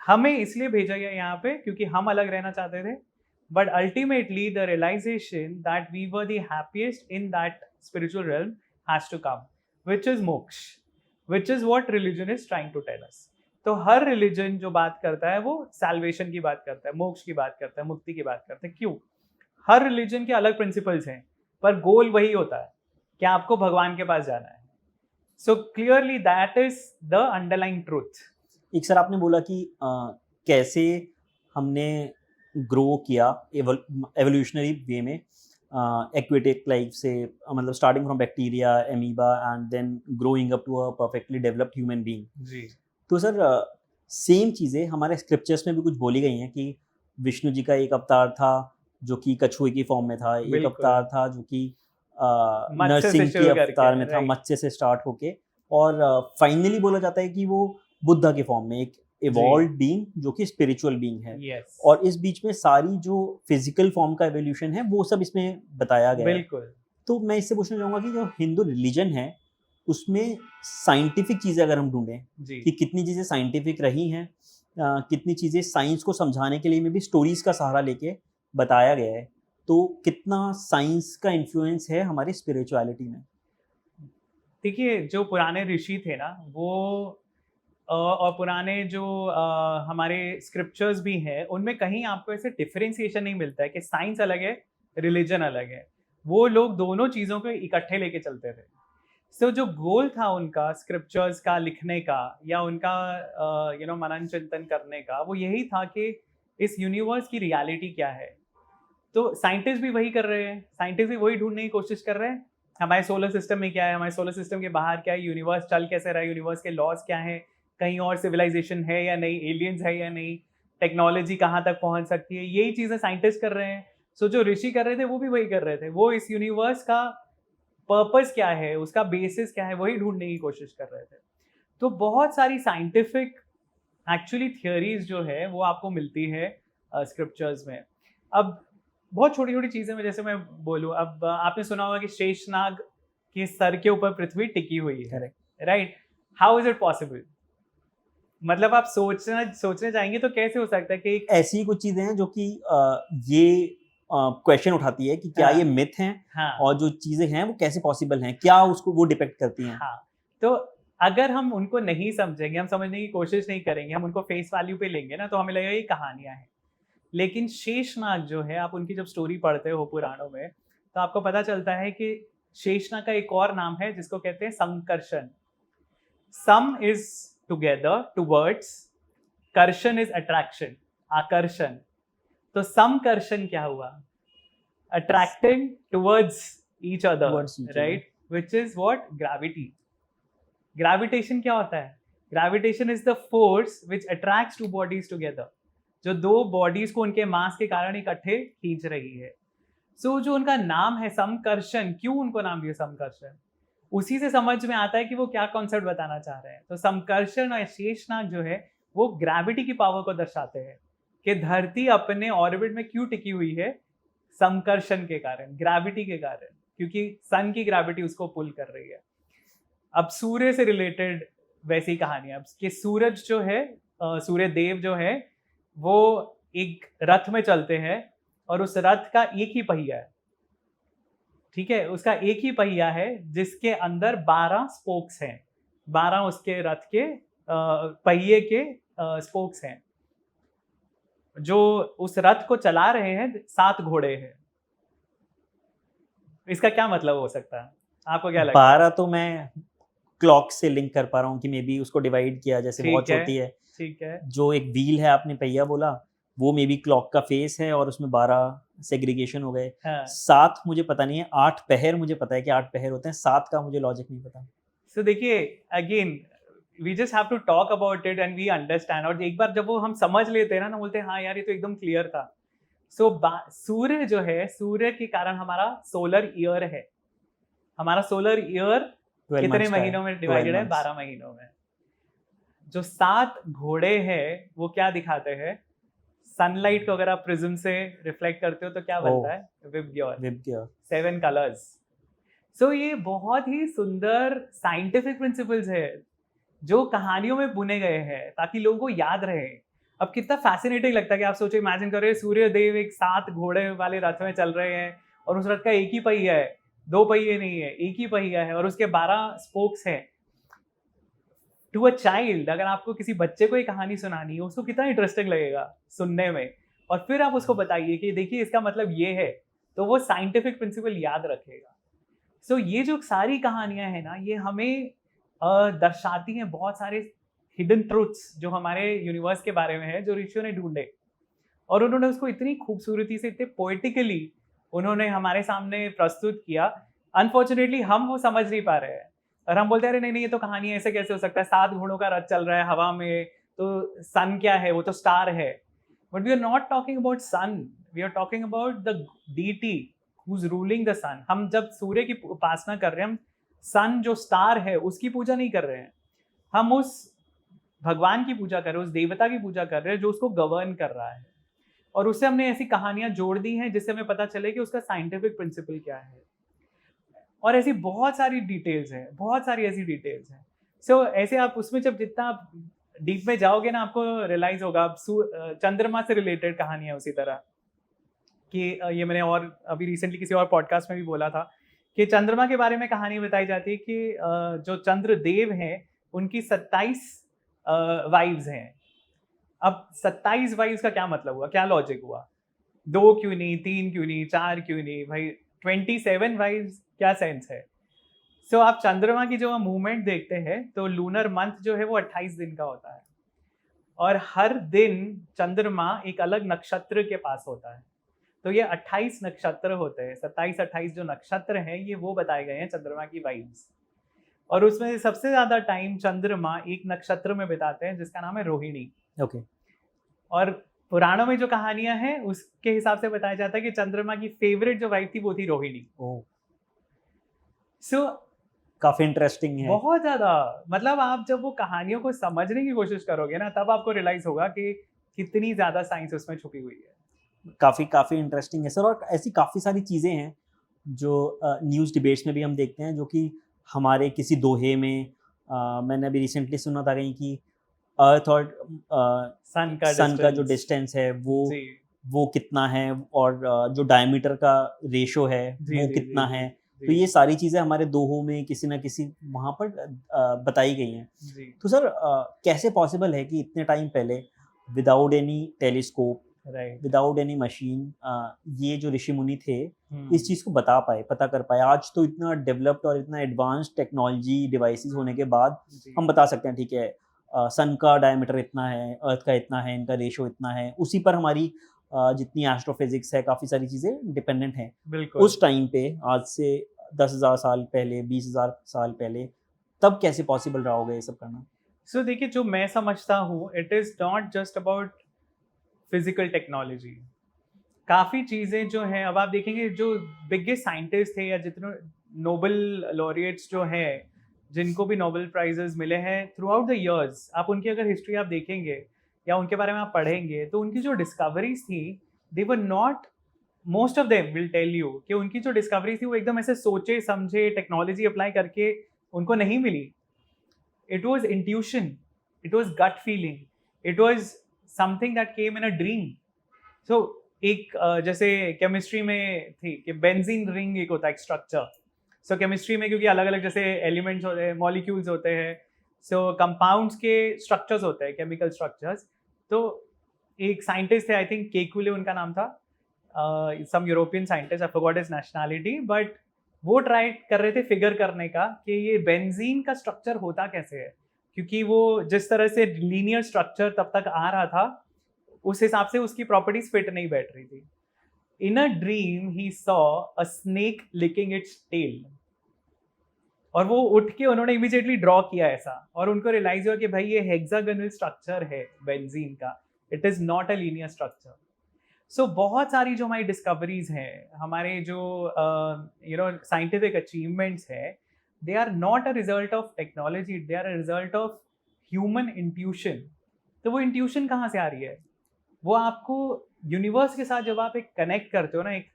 हमें इसलिए भेजा गया यहाँ पे क्योंकि हम अलग रहना चाहते थे, but ultimately the realization that we were the happiest in that spiritual realm has to come, which is मोक्ष, which is what religion is trying to tell us. तो हर रिलीजन जो बात करता है वो सैल्वेशन की बात करता है, मोक्ष की बात करता है, मुक्ति की बात करता है। क्यों? हर रिलीजन के अलग प्रिंसिपल्स हैं, पर गोल वही होता है कि आपको भगवान के पास जाना है. So clearly that is the underlying truth. एक सर आपने बोला कि कैसे हमने ग्रो किया एवोल्यूशनरी वे में एक्वेटिक लाइफ से, मतलब starting from bacteria, amoeba and then growing up to a perfectly developed human being. जी. तो सर सेम चीज़ें हमारे स्क्रिप्चर्स में भी कुछ बोली गई हैं कि विष्णु जी का एक अवतार था जो कि कछुए की फॉर्म में था, एक बिल्कुल. अवतार था जो कि मत्स्य से नरसिंह के शुरू करके, अवतार में था, right. मत्स्य से स्टार्ट होके, और फाइनली बोला जाता है कि वो बुद्धा के फॉर्म में एक इवॉल्व्ड बीइंग जो कि स्पिरिचुअल बीइंग है. Yes. और इस बीच में सारी जो फिजिकल फॉर्म का एवोल्यूशन है वो सब इसमें बताया गया है. बिल्कुल. तो मैं इससे पूछना चाहूँगा कि जो हिंदू रिलीजन है उसमें साइंटिफिक चीज़ें अगर हम ढूंढें जी. कि कितनी चीज़ें साइंटिफिक रही हैं, कितनी चीज़ें साइंस को समझाने के लिए में भी स्टोरीज का सहारा लेके बताया गया है, तो कितना साइंस का इन्फ्लुएंस है हमारी स्पिरिचुअलिटी में? देखिए, जो पुराने ऋषि थे ना, वो और पुराने जो हमारे स्क्रिप्चर्स भी हैं, उनमें कहीं आपको ऐसे डिफरेंशिएशन नहीं मिलता है कि साइंस अलग है, रिलीजन अलग है. वो लोग दोनों चीज़ों को इकट्ठे लेके चलते थे. सो जो गोल था उनका स्क्रिप्चर्स का लिखने का या उनका मनन चिंतन करने का, वो यही था कि इस यूनिवर्स की रियलिटी क्या है. तो साइंटिस्ट भी वही कर रहे हैं, साइंटिस्ट भी वही ढूंढने की कोशिश कर रहे हैं. हमारे सोलर सिस्टम में क्या है, हमारे सोलर सिस्टम के बाहर क्या है, यूनिवर्स चल कैसे रहा है, यूनिवर्स के लॉज क्या हैं, कहीं और सिविलाइजेशन है या नहीं, एलियंस है या नहीं, टेक्नोलॉजी कहाँ तक पहुँच सकती है, यही चीज़ें साइंटिस्ट कर रहे हैं. सो जो ऋषि कर रहे थे वो भी वही कर रहे थे. वो इस यूनिवर्स का पर्पस क्या है, उसका बेसिस क्या है, वही ढूंढने की कोशिश कर रहे थे. तो बहुत सारी साइंटिफिक एक्चुअली थियोरीज जो है वो आपको मिलती है स्क्रिप्चर्स में. अब बहुत छोटी छोटी चीज़ें में, जैसे मैं बोलूँ, अब आपने सुना होगा कि शेषनाग के सर के ऊपर पृथ्वी टिकी हुई है, right. How is it possible? मतलब आप सोचने जाएंगे तो कैसे हो सकता है कि ऐसी कुछ चीज़ें हैं जो कि ये क्वेश्चन उठाती है कि क्या हाँ. ये मिथ हैं, हाँ. और जो चीज़ें हैं वो कैसे पॉसिबल हैं, क्या उसको वो डिपेक्ट करती हैं. हाँ. तो अगर हम उनको नहीं समझेंगे, हम समझने की कोशिश नहीं करेंगे, हम उनको फेस वैल्यू पे लेंगे ना, तो हमें लगेगा ये कहानियां हैं. लेकिन शेषनाग जो है, आप उनकी जब स्टोरी पढ़ते हो पुराणों में, तो आपको पता चलता है कि शेषनाग का एक और नाम है जिसको कहते हैं संकर्षण. सम इज टुगेदर, टुवर्ड्स, कर्षण इज अट्रैक्शन, आकर्षण. तो समकर्षण क्या हुआ? Attracting towards each other, right, which is what? Gravity. Gravitation क्या होता है? Gravitation is the force which attracts two bodies together, जो दो बॉडीज को उनके मास के कारण इकट्ठे खींच रही है. सो जो उनका नाम है समकर्षण, क्यों उनको नाम दिया समकर्षण, उसी से समझ में आता है कि वो क्या कॉन्सेप्ट बताना चाह रहे हैं. तो समकर्षण और शेषनाग जो है वो ग्रेविटी की पावर को दर्शाते हैं कि धरती अपने ऑर्बिट में क्यों टिकी हुई है, समकर्षण के कारण, ग्रेविटी के कारण, क्योंकि सन की ग्रेविटी उसको पुल कर रही है. अब सूर्य से रिलेटेड वैसी कहानियां कि सूरज जो है, सूर्य देव जो है, वो एक रथ में चलते हैं और उस रथ का एक ही पहिया है, ठीक है, उसका एक ही पहिया है जिसके अंदर 12 स्पोक्स हैं, 12 उसके रथ के पहिए के स्पोक्स हैं. जो उस रथ को चला रहे हैं 7 घोड़े हैं. इसका क्या मतलब हो सकता है, आपको क्या लगता है? 12 तो मैं क्लॉक से लिंक कर पा रहा हूँ कि मे बी उसको डिवाइड किया, जैसे बहुत छोटी है. ठीक है. जो एक व्हील है, आपने पहिया बोला, वो मे बी क्लॉक का फेस है और उसमें 12 सेग्रीगेशन हो गए. हाँ. 7 मुझे पता नहीं है, 8 पहर मुझे पता है कि 8 पहर होते हैं, 7 का मुझे लॉजिक नहीं पता. So देखिए, again we just have to talk about it and we understand. और एक बार जब वो हम समझ लेते हैं ना, बोलते हैं हाँ यार ये तो एकदम क्लियर था. सो सूर्य जो है, सूर्य के कारण हमारा सोलर ईयर है. हमारा सोलर ईयर कितने महीनों में डिवाइडेड है? 12 महीनों में. जो 7 घोड़े हैं वो क्या दिखाते हैं? सनलाइट को अगर आप प्रिज्म से रिफ्लेक्ट करते हो तो क्या बनता है? विबग्योर. 7 कलर्स. सो ये बहुत ही सुंदर साइंटिफिक प्रिंसिपल्स है जो कहानियों में बुने गए हैं ताकि लोगों को याद रहे. अब कितना फैसिनेटिंग लगता है कि आप सोचो, इमेजिन करो सूर्य देव एक 7 घोड़े वाले रथ में चल रहे हैं और उस रथ का एक ही पहिया है, 2 पहिए नहीं है, एक ही पहिया है और उसके 12 स्पोक्स हैं. टू अ चाइल्ड, अगर आपको किसी बच्चे को ये कहानी सुनानी है, उसको कितना इंटरेस्टिंग लगेगा सुनने में. और फिर आप उसको बताइए कि देखिए इसका मतलब ये है, तो वो साइंटिफिक प्रिंसिपल याद रखेगा। सो ये जो सारी कहानियां हैं ना, ये हमें दर्शाती हैं बहुत सारे हिडन ट्रुथ्स जो हमारे यूनिवर्स के बारे में है, जो ऋषियों ने ढूंढे, और उन्होंने उसको इतनी खूबसूरती से, इतने पोएटिकली उन्होंने हमारे सामने प्रस्तुत किया। अनफॉर्चुनेटली हम वो समझ नहीं पा रहे हैं, और हम बोलते हैं अरे नहीं नहीं, ये तो कहानी है, ऐसे कैसे हो सकता है, 7 घोड़ों का रथ चल रहा है हवा में, तो सन क्या है, वो तो स्टार है। But we are not talking about sun, we are talking about the deity who's ruling the sun। हम जब सूर्य की उपासना कर रहे हैं, हम सन जो स्टार है उसकी पूजा नहीं कर रहे हैं, हम उस भगवान की पूजा कर रहे हैं, उस देवता की पूजा कर रहे हैं जो उसको गवर्न कर रहा है। और उससे हमने ऐसी कहानियां जोड़ दी हैं जिससे हमें पता चले कि उसका साइंटिफिक प्रिंसिपल क्या है। और ऐसी बहुत सारी डिटेल्स हैं, बहुत सारी ऐसी डिटेल्स हैं। सो ऐसे आप उसमें जब जितना आप डीप में जाओगे ना, आपको रियलाइज होगा। चंद्रमा से रिलेटेड कहानी है उसी तरह कि ये मैंने और अभी रिसेंटली किसी और पॉडकास्ट में भी बोला था कि चंद्रमा के बारे में कहानी बताई जाती है कि जो चंद्रदेव हैं उनकी 27 वाइव्स हैं। अब 27 वाइव्स का क्या मतलब हुआ, क्या लॉजिक हुआ? 2 क्यों नहीं, 3 क्यों नहीं, 4 क्यों नहीं भाई? 27 वाइव्स क्या सेंस है? सो आप चंद्रमा की जो मूवमेंट देखते हैं तो लूनर मंथ जो है वो 28 दिन का होता है, और हर दिन चंद्रमा एक अलग नक्षत्र के पास होता है। तो ये 28 नक्षत्र होते हैं, 27-28 जो नक्षत्र हैं ये वो बताए गए हैं चंद्रमा की वाइब्स। और उसमें सबसे ज्यादा टाइम चंद्रमा एक नक्षत्र में बिताते हैं जिसका नाम है रोहिणी। ओके। और पुराणों में जो कहानियां हैं उसके हिसाब से बताया जाता है कि चंद्रमा की फेवरेट जो वाइफ थी वो थी रोहिणी। सो काफी इंटरेस्टिंग है। बहुत ज्यादा, मतलब आप जब वो कहानियों को समझने की कोशिश करोगे ना, तब आपको रियलाइज होगा कि कितनी ज्यादा साइंस उसमें छुपी हुई है। काफ़ी इंटरेस्टिंग है सर। और ऐसी काफ़ी सारी चीज़ें हैं जो न्यूज़ डिबेट्स में भी हम देखते हैं, जो कि हमारे किसी दोहे में मैंने अभी रिसेंटली सुना था कहीं कि अर्थ और सन का जो डिस्टेंस है वो कितना है, और जो डायमीटर का रेशो है वो कितना है। तो ये सारी चीज़ें हमारे दोहों में किसी ना किसी वहाँ पर बताई गई हैं। तो सर कैसे पॉसिबल है कि इतने टाइम पहले without any telescope, without any machine, ये जो ऋषि मुनि थे इस चीज़ को पता कर पाए? आज तो इतना डेवलप्ड और इतना एडवांस टेक्नोलॉजी डिवाइसेस होने के बाद हम बता सकते हैं ठीक है सन का डायमीटर इतना है, अर्थ का इतना है, इनका रेशो इतना है, उसी पर हमारी जितनी एस्ट्रोफिजिक्स है काफ़ी सारी चीज़ें डिपेंडेंट हैं। बिल्कुल। उस टाइम पे आज से 10,000 साल पहले, 20,000 साल पहले, तब कैसे पॉसिबल रहा होगा ये सब करना? सो देखिए, जो मैं समझता हूँ, it is not just about physical technology. काफ़ी चीज़ें जो हैं, अब आप देखेंगे जो बिगेस्ट साइंटिस्ट थे या जितने नोबेल लॉरिएट्स जो हैं, जिनको भी नोबेल प्राइजेस मिले हैं थ्रू आउट द ईयर्स, आप उनकी अगर हिस्ट्री आप देखेंगे या उनके बारे में आप पढ़ेंगे तो उनकी जो डिस्कवरीज थी, they were not, most of them will tell you कि उनकी जो डिस्कवरी थी वो एकदम ऐसे सोचे समझे टेक्नोलॉजी अप्लाई करके उनको नहीं मिली। It was intuition, it was gut feeling, it was something that came in a dream. So एक जैसे केमिस्ट्री में थी कि बेंजीन रिंग एक होता है, एक स्ट्रक्चर। सो केमिस्ट्री में क्योंकि अलग अलग जैसे एलिमेंट्स होते हैं, मॉलिक्यूल्स होते हैं, सो कंपाउंड्स के स्ट्रक्चर्स होते हैं, केमिकल स्ट्रक्चर्स। तो एक साइंटिस्ट थे, आई थिंक केकुले उनका नाम था, some European scientist, I forgot his nationality, but वो ट्राई कर रहे थे फिगर करने का कि ये बेंजीन का स्ट्रक्चर होता कैसे है, क्योंकि वो जिस तरह से लीनियर स्ट्रक्चर तब तक आ रहा था उस हिसाब से उसकी प्रॉपर्टीज फिट नहीं बैठ रही थी। In a dream he saw a snake licking its tail, और वो उठ के उन्होंने इमीडिएटली ड्रॉ किया ऐसा, और उनको रियलाइज हुआ कि भाई ये हेक्सागोनल स्ट्रक्चर है बेंजीन का, it is not a linear structure. So बहुत सारी जो हमारी डिस्कवरीज हैं, हमारे जो साइंटिफिक अचीवमेंट्स हैं, they are not a result of technology, they are a result of human intuition. तो वो इंट्यूशन कहाँ से आ रही है? वो आपको यूनिवर्स के साथ जब आप एक कनेक्ट करते हो ना, एक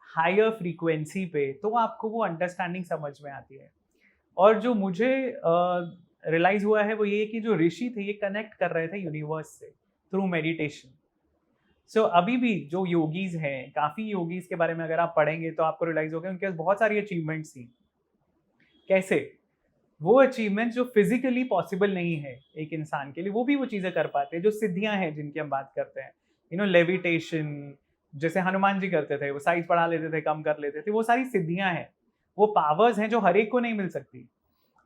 हायर फ्रीक्वेंसी पे, तो आपको वो अंडरस्टैंडिंग समझ में आती है। और जो मुझे रियलाइज हुआ है वो ये कि जो ऋषि थे ये कनेक्ट कर रहे थे यूनिवर्स से थ्रू मेडिटेशन। सो अभी भी जो योगीज हैं, काफ़ी योगीज के बारे में अगर आप पढ़ेंगे तो आपको रियलाइज होगा उनके पास बहुत सारी अचीवमेंट्स थी। कैसे? वो अचीवमेंट्स जो फिजिकली पॉसिबल नहीं है एक इंसान के लिए, वो भी वो चीज़ें कर पाते हैं, जो सिद्धियां हैं जिनकी हम बात करते हैं, लेविटेशन, जैसे हनुमान जी करते थे, वो साइज बढ़ा लेते थे, कम कर लेते थे, वो सारी सिद्धियां हैं, वो पावर्स हैं जो हर एक को नहीं मिल सकती।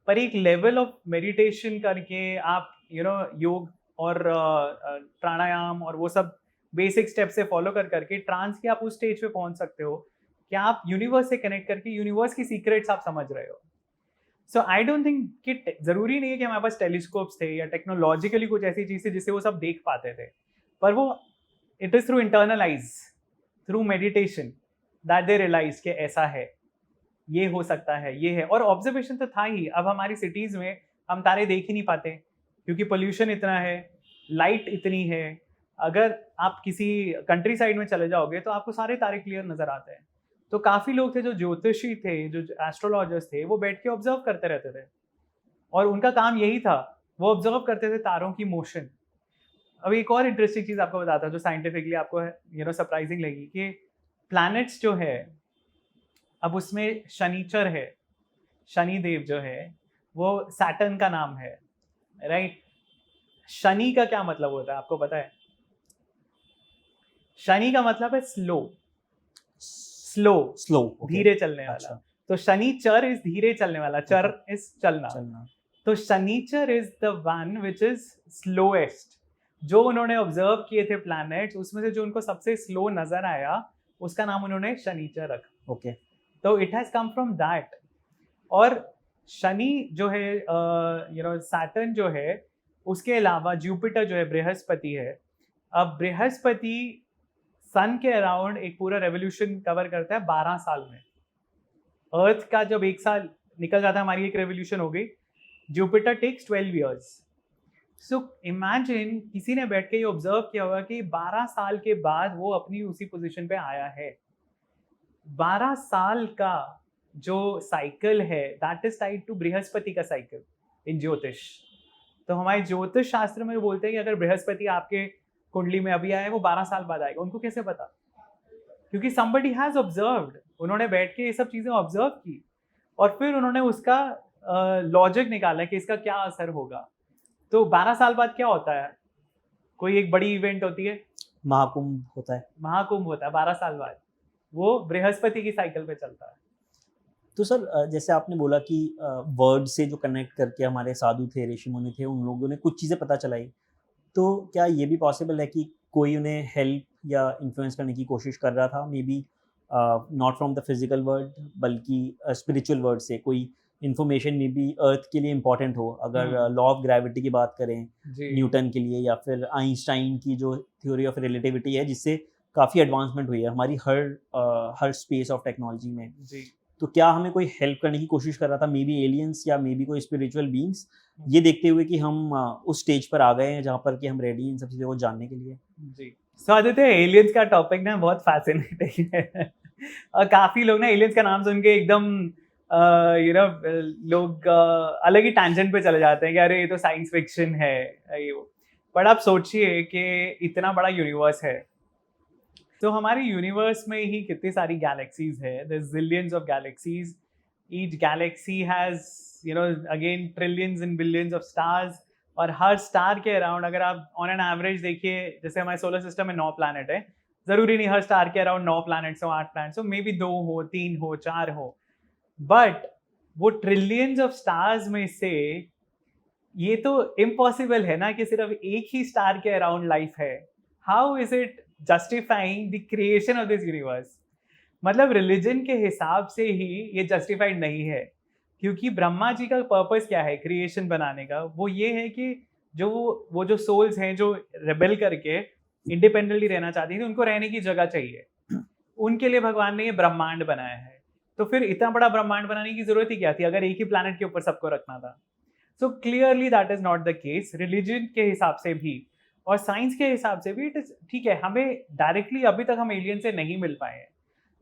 पर एक लेवल ऑफ मेडिटेशन करके आप योग और प्राणायाम और वो सब बेसिक स्टेप से फॉलो करके ट्रांस के आप उस स्टेज पे पहुंच सकते हो कि आप यूनिवर्स से कनेक्ट करके यूनिवर्स की सीक्रेट्स आप समझ रहे हो। सो आई डोंट थिंक कि जरूरी नहीं है कि हमारे पास टेलीस्कोप्स थे या टेक्नोलॉजिकली कुछ ऐसी चीज थी जिससे वो सब देख पाते थे, पर वो it is through internalize, through meditation that they realize कि ऐसा है, ये हो सकता है, ये है। और ऑब्जर्वेशन तो था ही। अब हमारी सिटीज में हम तारे देख ही नहीं पाते क्योंकि पोल्यूशन इतना है, लाइट इतनी है। अगर आप किसी कंट्री साइड में चले जाओगे तो आपको सारे तारे क्लियर नजर आते हैं। तो काफी लोग थे जो ज्योतिषी थे, जो एस्ट्रोलॉजर्स थे, वो बैठ के ऑब्जर्व करते रहते थे और उनका काम यही था, वो ऑब्जर्व करते थे तारों की मोशन। अब एक और इंटरेस्टिंग चीज आपको बताता हूँ जो साइंटिफिकली आपको सरप्राइजिंग लगी कि प्लैनेट्स जो है, अब उसमें शनिचर है, शनिदेव जो है वो सैटर्न का नाम है, राइट। शनि का क्या मतलब होता है आपको पता है? शनि का मतलब है स्लो, स्लो स्लो, धीरे चलने वाला। अच्छा। तो शनिचर इज धीरे चलने वाला, चर इज चलना। तो Shanichar is the one which is slowest. जो उन्होंने ऑब्जर्व किए थे प्लैनेट्स, उसमें से जो उनको सबसे स्लो नजर आया उसका नाम उन्होंने शनिचर रखा। ओके। तो it has come from that. और शनि जो है सैटर्न जो है, उसके अलावा जुपिटर जो है बृहस्पति है। अब बृहस्पति सन के अराउंड एक पूरा रेवोल्यूशन कवर करता है 12 साल में। अर्थ का जब एक साल निकल जाता है, हमारी एक रेवोल्यूशन हो गई। Jupiter takes 12 years। So imagine किसी ने बैठ के ये ऑब्जर्व किया होगा कि 12 साल के बाद वो अपनी उसी पोजीशन पे आया है। 12 साल का जो साइकिल है that is tied to Brihaspati का साइकिल इन ज्योतिष। तो हमारे ज्योतिष शास्त्र में बोलते हैं कि अगर बृहस्पति आपके कुंडली में अभी आया है, वो 12 साल बाद आएगा। उनको कैसे पता? क्योंकि somebody has observed, उन्होंने बैठ के ये सब चीजें ऑब्जर्व की और फिर उन्होंने उसका लॉजिक निकाला कि इसका क्या असर होगा। तो 12 साल बाद क्या होता है? कोई एक बड़ी इवेंट होती है, महाकुंभ होता है। महाकुंभ होता है 12 साल बाद, वो बृहस्पति की साइकिल पे चलता है। तो सर जैसे आपने बोला कि वर्ड से जो कनेक्ट करके हमारे साधु थे, ऋषि मुनि थे, उन लोगों ने कुछ चीज़ें पता चलाई, तो क्या ये भी पॉसिबल है कि कोई उन्हें हेल्प या इन्फ्लुएंस करने की कोशिश कर रहा था, may be not from the physical world बल्कि स्पिरिचुअल वर्ल्ड से कोई इन्फॉर्मेशन मे बी अर्थ के लिए इम्पॉर्टेंट हो? अगर लॉ ऑफ ग्रेविटी की बात करें न्यूटन के लिए, या फिर आइंस्टाइन की जो थ्योरी ऑफ रिलेटिविटी है जिससे काफ़ी एडवांसमेंट हुई है हमारी हर स्पेस ऑफ टेक्नोलॉजी में जी। तो क्या हमें कोई हेल्प करने की कोशिश कर रहा था, मे बी एलियंस या मे बी कोई स्पिरिचुअल बीइंग्स, ये देखते हुए कि हम उस स्टेज पर आ गए हैं जहाँ पर कि हम रेडी इन सब चीज़ों को जानने के लिए? जी। सो आदित्य, एलियंस का टॉपिक ना बहुत फैसिनेटिंग है और काफ़ी लोग ना एलियंस का नाम सुन के एकदम लोग अलग ही टैंजेंट पे चले जाते हैं कि अरे ये तो साइंस फिक्शन है ये वो। बट आप सोचिए कि इतना बड़ा यूनिवर्स है, तो हमारे यूनिवर्स में ही कितनी सारी गैलेक्सीज है। There zillions of galaxies, each galaxy has again trillions and billions of stars. और हर स्टार के अराउंड अगर आप ऑन एन एवरेज देखिए, जैसे हमारे सोलर सिस्टम में 9 प्लैनेट है, जरूरी नहीं हर स्टार के अराउंड 9 प्लैनेट्स हो, 8 प्लैनेट्स हो, मे बी 2 हो, 3 हो, 4 हो। बट वो ट्रिलियंस ऑफ स्टार्स में से ये तो इम्पॉसिबल है ना कि सिर्फ एक ही स्टार के अराउंड लाइफ है। How is it justifying the creation of this universe? मतलब रिलीजन के हिसाब से ही ये जस्टिफाइड नहीं है, क्योंकि ब्रह्मा जी का पर्पस क्या है क्रिएशन बनाने का? वो ये है कि वो जो सोल्स हैं जो रेबेल करके इंडिपेंडेंटली रहना चाहती थी, उनको रहने की जगह चाहिए। उनके लिए भगवान ने ये ब्रह्मांड बनाया है। तो फिर इतना बड़ा ब्रह्मांड बनाने की जरूरत ही क्या थी अगर एक ही प्लैनेट के ऊपर सबको रखना था? So clearly that is not the case. Religion के हिसाब से भी और साइंस के हिसाब से भी इट इज ठीक है। हमें डायरेक्टली अभी तक हम एलियन से नहीं मिल पाए हैं,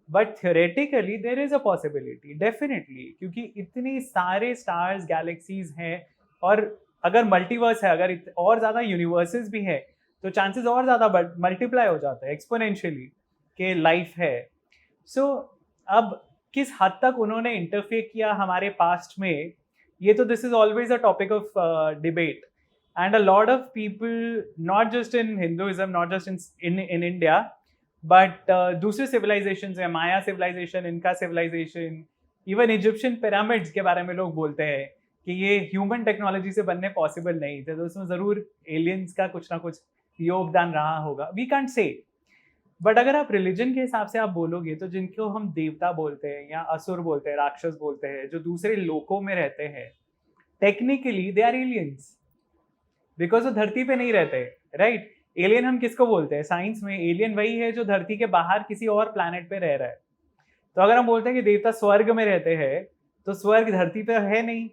but theoretically there is a possibility definitely, क्योंकि इतनी सारे स्टार्स गैलेक्सीज हैं और अगर मल्टीवर्स है, अगर और ज़्यादा यूनिवर्सेस भी है, तो चांसेस और ज़्यादा मल्टीप्लाई हो जाते हैं एक्सपोनेंशियली कि लाइफ है। सो अब किस हद तक उन्होंने इंटरफेयर किया हमारे पास्ट में, ये तो this is always a topic of debate and a lot of people, not just in Hinduism, not just in India, but दूसरे सिविलाइजेशन है, माया सिविलाइजेशन, इनका सिविलाइजेशन, इवन इजिप्शियन पिरामिड्स के बारे में लोग बोलते हैं कि ये ह्यूमन टेक्नोलॉजी से बनने पॉसिबल नहीं थे, तो उसमें ज़रूर एलियंस का कुछ ना कुछ योगदान रहा होगा, वी कांट से। बट अगर आप रिलीजन के हिसाब से आप बोलोगे तो जिनको हम देवता बोलते हैं या असुर बोलते हैं, राक्षस बोलते हैं, जो दूसरे लोकों में रहते हैं, technically they are aliens, because वो धरती पे नहीं रहते, राइट? एलियन हम किसको बोलते हैं साइंस में? एलियन वही है जो धरती के बाहर किसी और प्लैनेट पे रह रहा है। तो अगर हम बोलते हैं कि देवता स्वर्ग में रहते हैं, तो स्वर्ग धरती पे है नहीं,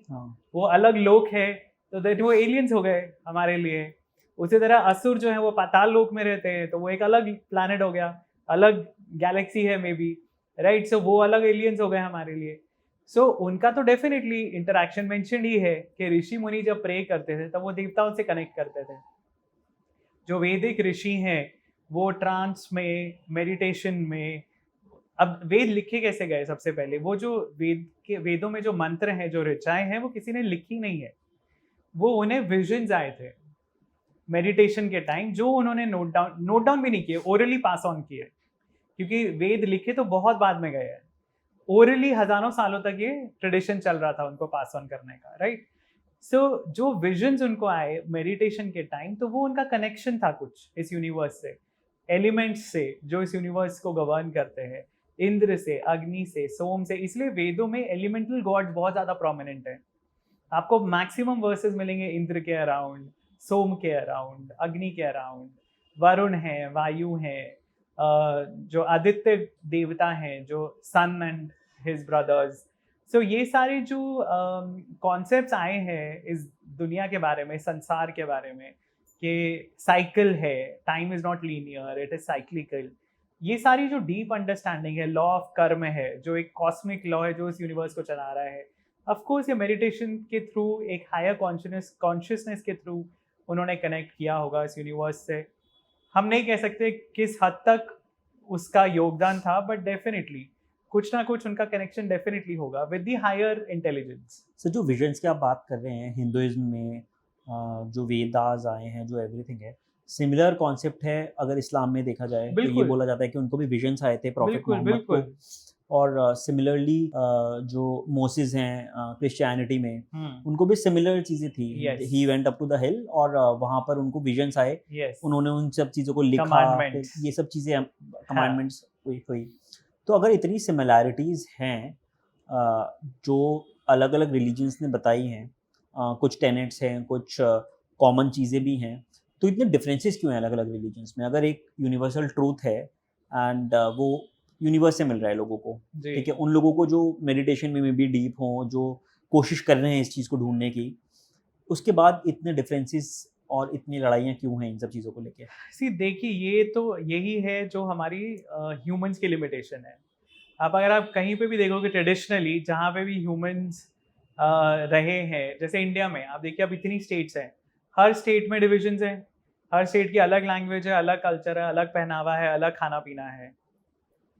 वो अलग लोक है, तो दैट वो एलियंस हो गए हमारे लिए। उसी तरह असुर जो है वो पाताल लोक में रहते हैं, तो वो एक अलग प्लैनेट हो गया, अलग गैलेक्सी है मे बी, राइट? सो वो अलग एलियंस हो गए हमारे लिए। सो उनका तो डेफिनेटली इंटरेक्शन मेंशन ही है कि ऋषि मुनि जब प्रे करते थे तब वो देवताओं से कनेक्ट करते थे। जो वैदिक ऋषि हैं वो ट्रांस में, मेडिटेशन में, अब वेद लिखे कैसे गए? सबसे पहले वो जो वेदों में जो मंत्र हैं, जो ऋचाएं हैं, वो किसी ने लिखी नहीं है, वो उन्हें विजन्स आए थे मेडिटेशन के टाइम, जो उन्होंने नोट डाउन भी नहीं किए, ओरली पास ऑन किए, क्योंकि वेद लिखे तो बहुत बाद में गए हैं, ओरली हजारों सालों तक ये ट्रेडिशन चल रहा था उनको पास ऑन करने का, राइट? सो जो विजन्स उनको आए मेडिटेशन के टाइम, तो वो उनका कनेक्शन था कुछ इस यूनिवर्स से, एलिमेंट्स से जो इस यूनिवर्स को गवर्न करते हैं, इंद्र से, अग्नि से, सोम से। इसलिए वेदों में एलिमेंटल गॉड्स बहुत ज्यादा प्रोमिनेंट है। आपको मैक्सिमम वर्सेस मिलेंगे इंद्र के अराउंड, सोम के अराउंड, अग्नि के अराउंड, वरुण है, वायु है, जो आदित्य देवता हैं, जो सन एंड हिज ब्रदर्स। सो ये सारे जो कॉन्सेप्ट्स आए हैं इस दुनिया के बारे में, संसार के बारे में, कि साइकिल है, time is not linear, it is cyclical, ये सारी जो डीप अंडरस्टैंडिंग है, लॉ ऑफ कर्म है, जो एक कॉस्मिक लॉ है जो इस यूनिवर्स को चला रहा है, ऑफ कोर्स ये मेडिटेशन के थ्रू, एक हायर कॉन्शियसनेस के थ्रू उन्होंने कनेक्ट किया होगा इस यूनिवर्स से। हम नहीं कह सकते किस हद तक उसका योगदान था, बट डेफिनेटली कुछ ना कुछ उनका कनेक्शन डेफिनेटली होगा विद द हायर इंटेलिजेंस। सो जो विजन्स की आप बात कर रहे हैं, हिंदुइज्म में जो वेदास आए हैं, जो एवरीथिंग है, सिमिलर कॉन्सेप्ट है अगर इस्लाम में देखा जाए तो ये बोला जाता है कि उनको भी विजन्स आए थे प्रॉफिट मोहम्मद को। और सिमिलरली जो मोसेस हैं क्रिश्चियनिटी में, उनको भी सिमिलर चीजें थी। He went up to the hill और वहां पर उनको विजन्स आए, उन्होंने उन सब चीजों को लिखा, ये सब चीजें कमांडमेंट्स हुई। तो अगर इतनी सिमिलैरिटीज हैं जो अलग अलग रिलीजन्स ने बताई हैं, कुछ टेनेट्स हैं, कुछ कॉमन चीज़ें भी हैं, तो इतने डिफरेंसेस क्यों हैं अलग अलग रिलीजन्स में? अगर एक यूनिवर्सल ट्रूथ है एंड वो यूनिवर्स से मिल रहा है लोगों को, ठीक है, उन लोगों को जो मेडिटेशन में भी डीप हों, जो कोशिश कर रहे हैं इस चीज़ को ढूंढने की, उसके बाद इतने डिफरेंसेस और इतनी लड़ाइयाँ क्यों हैं इन सब चीज़ों को लेके? सी देखिए, ये तो यही है जो हमारी ह्यूमंस की लिमिटेशन है। अब अगर आप कहीं पे भी देखोगे ट्रेडिशनली, जहाँ पे भी ह्यूमंस रहे हैं, जैसे इंडिया में आप देखिए, अब इतनी स्टेट्स हैं, हर स्टेट में डिविजन्स हैं, हर स्टेट की अलग लैंग्वेज है, अलग कल्चर है, अलग पहनावा है, अलग खाना पीना है।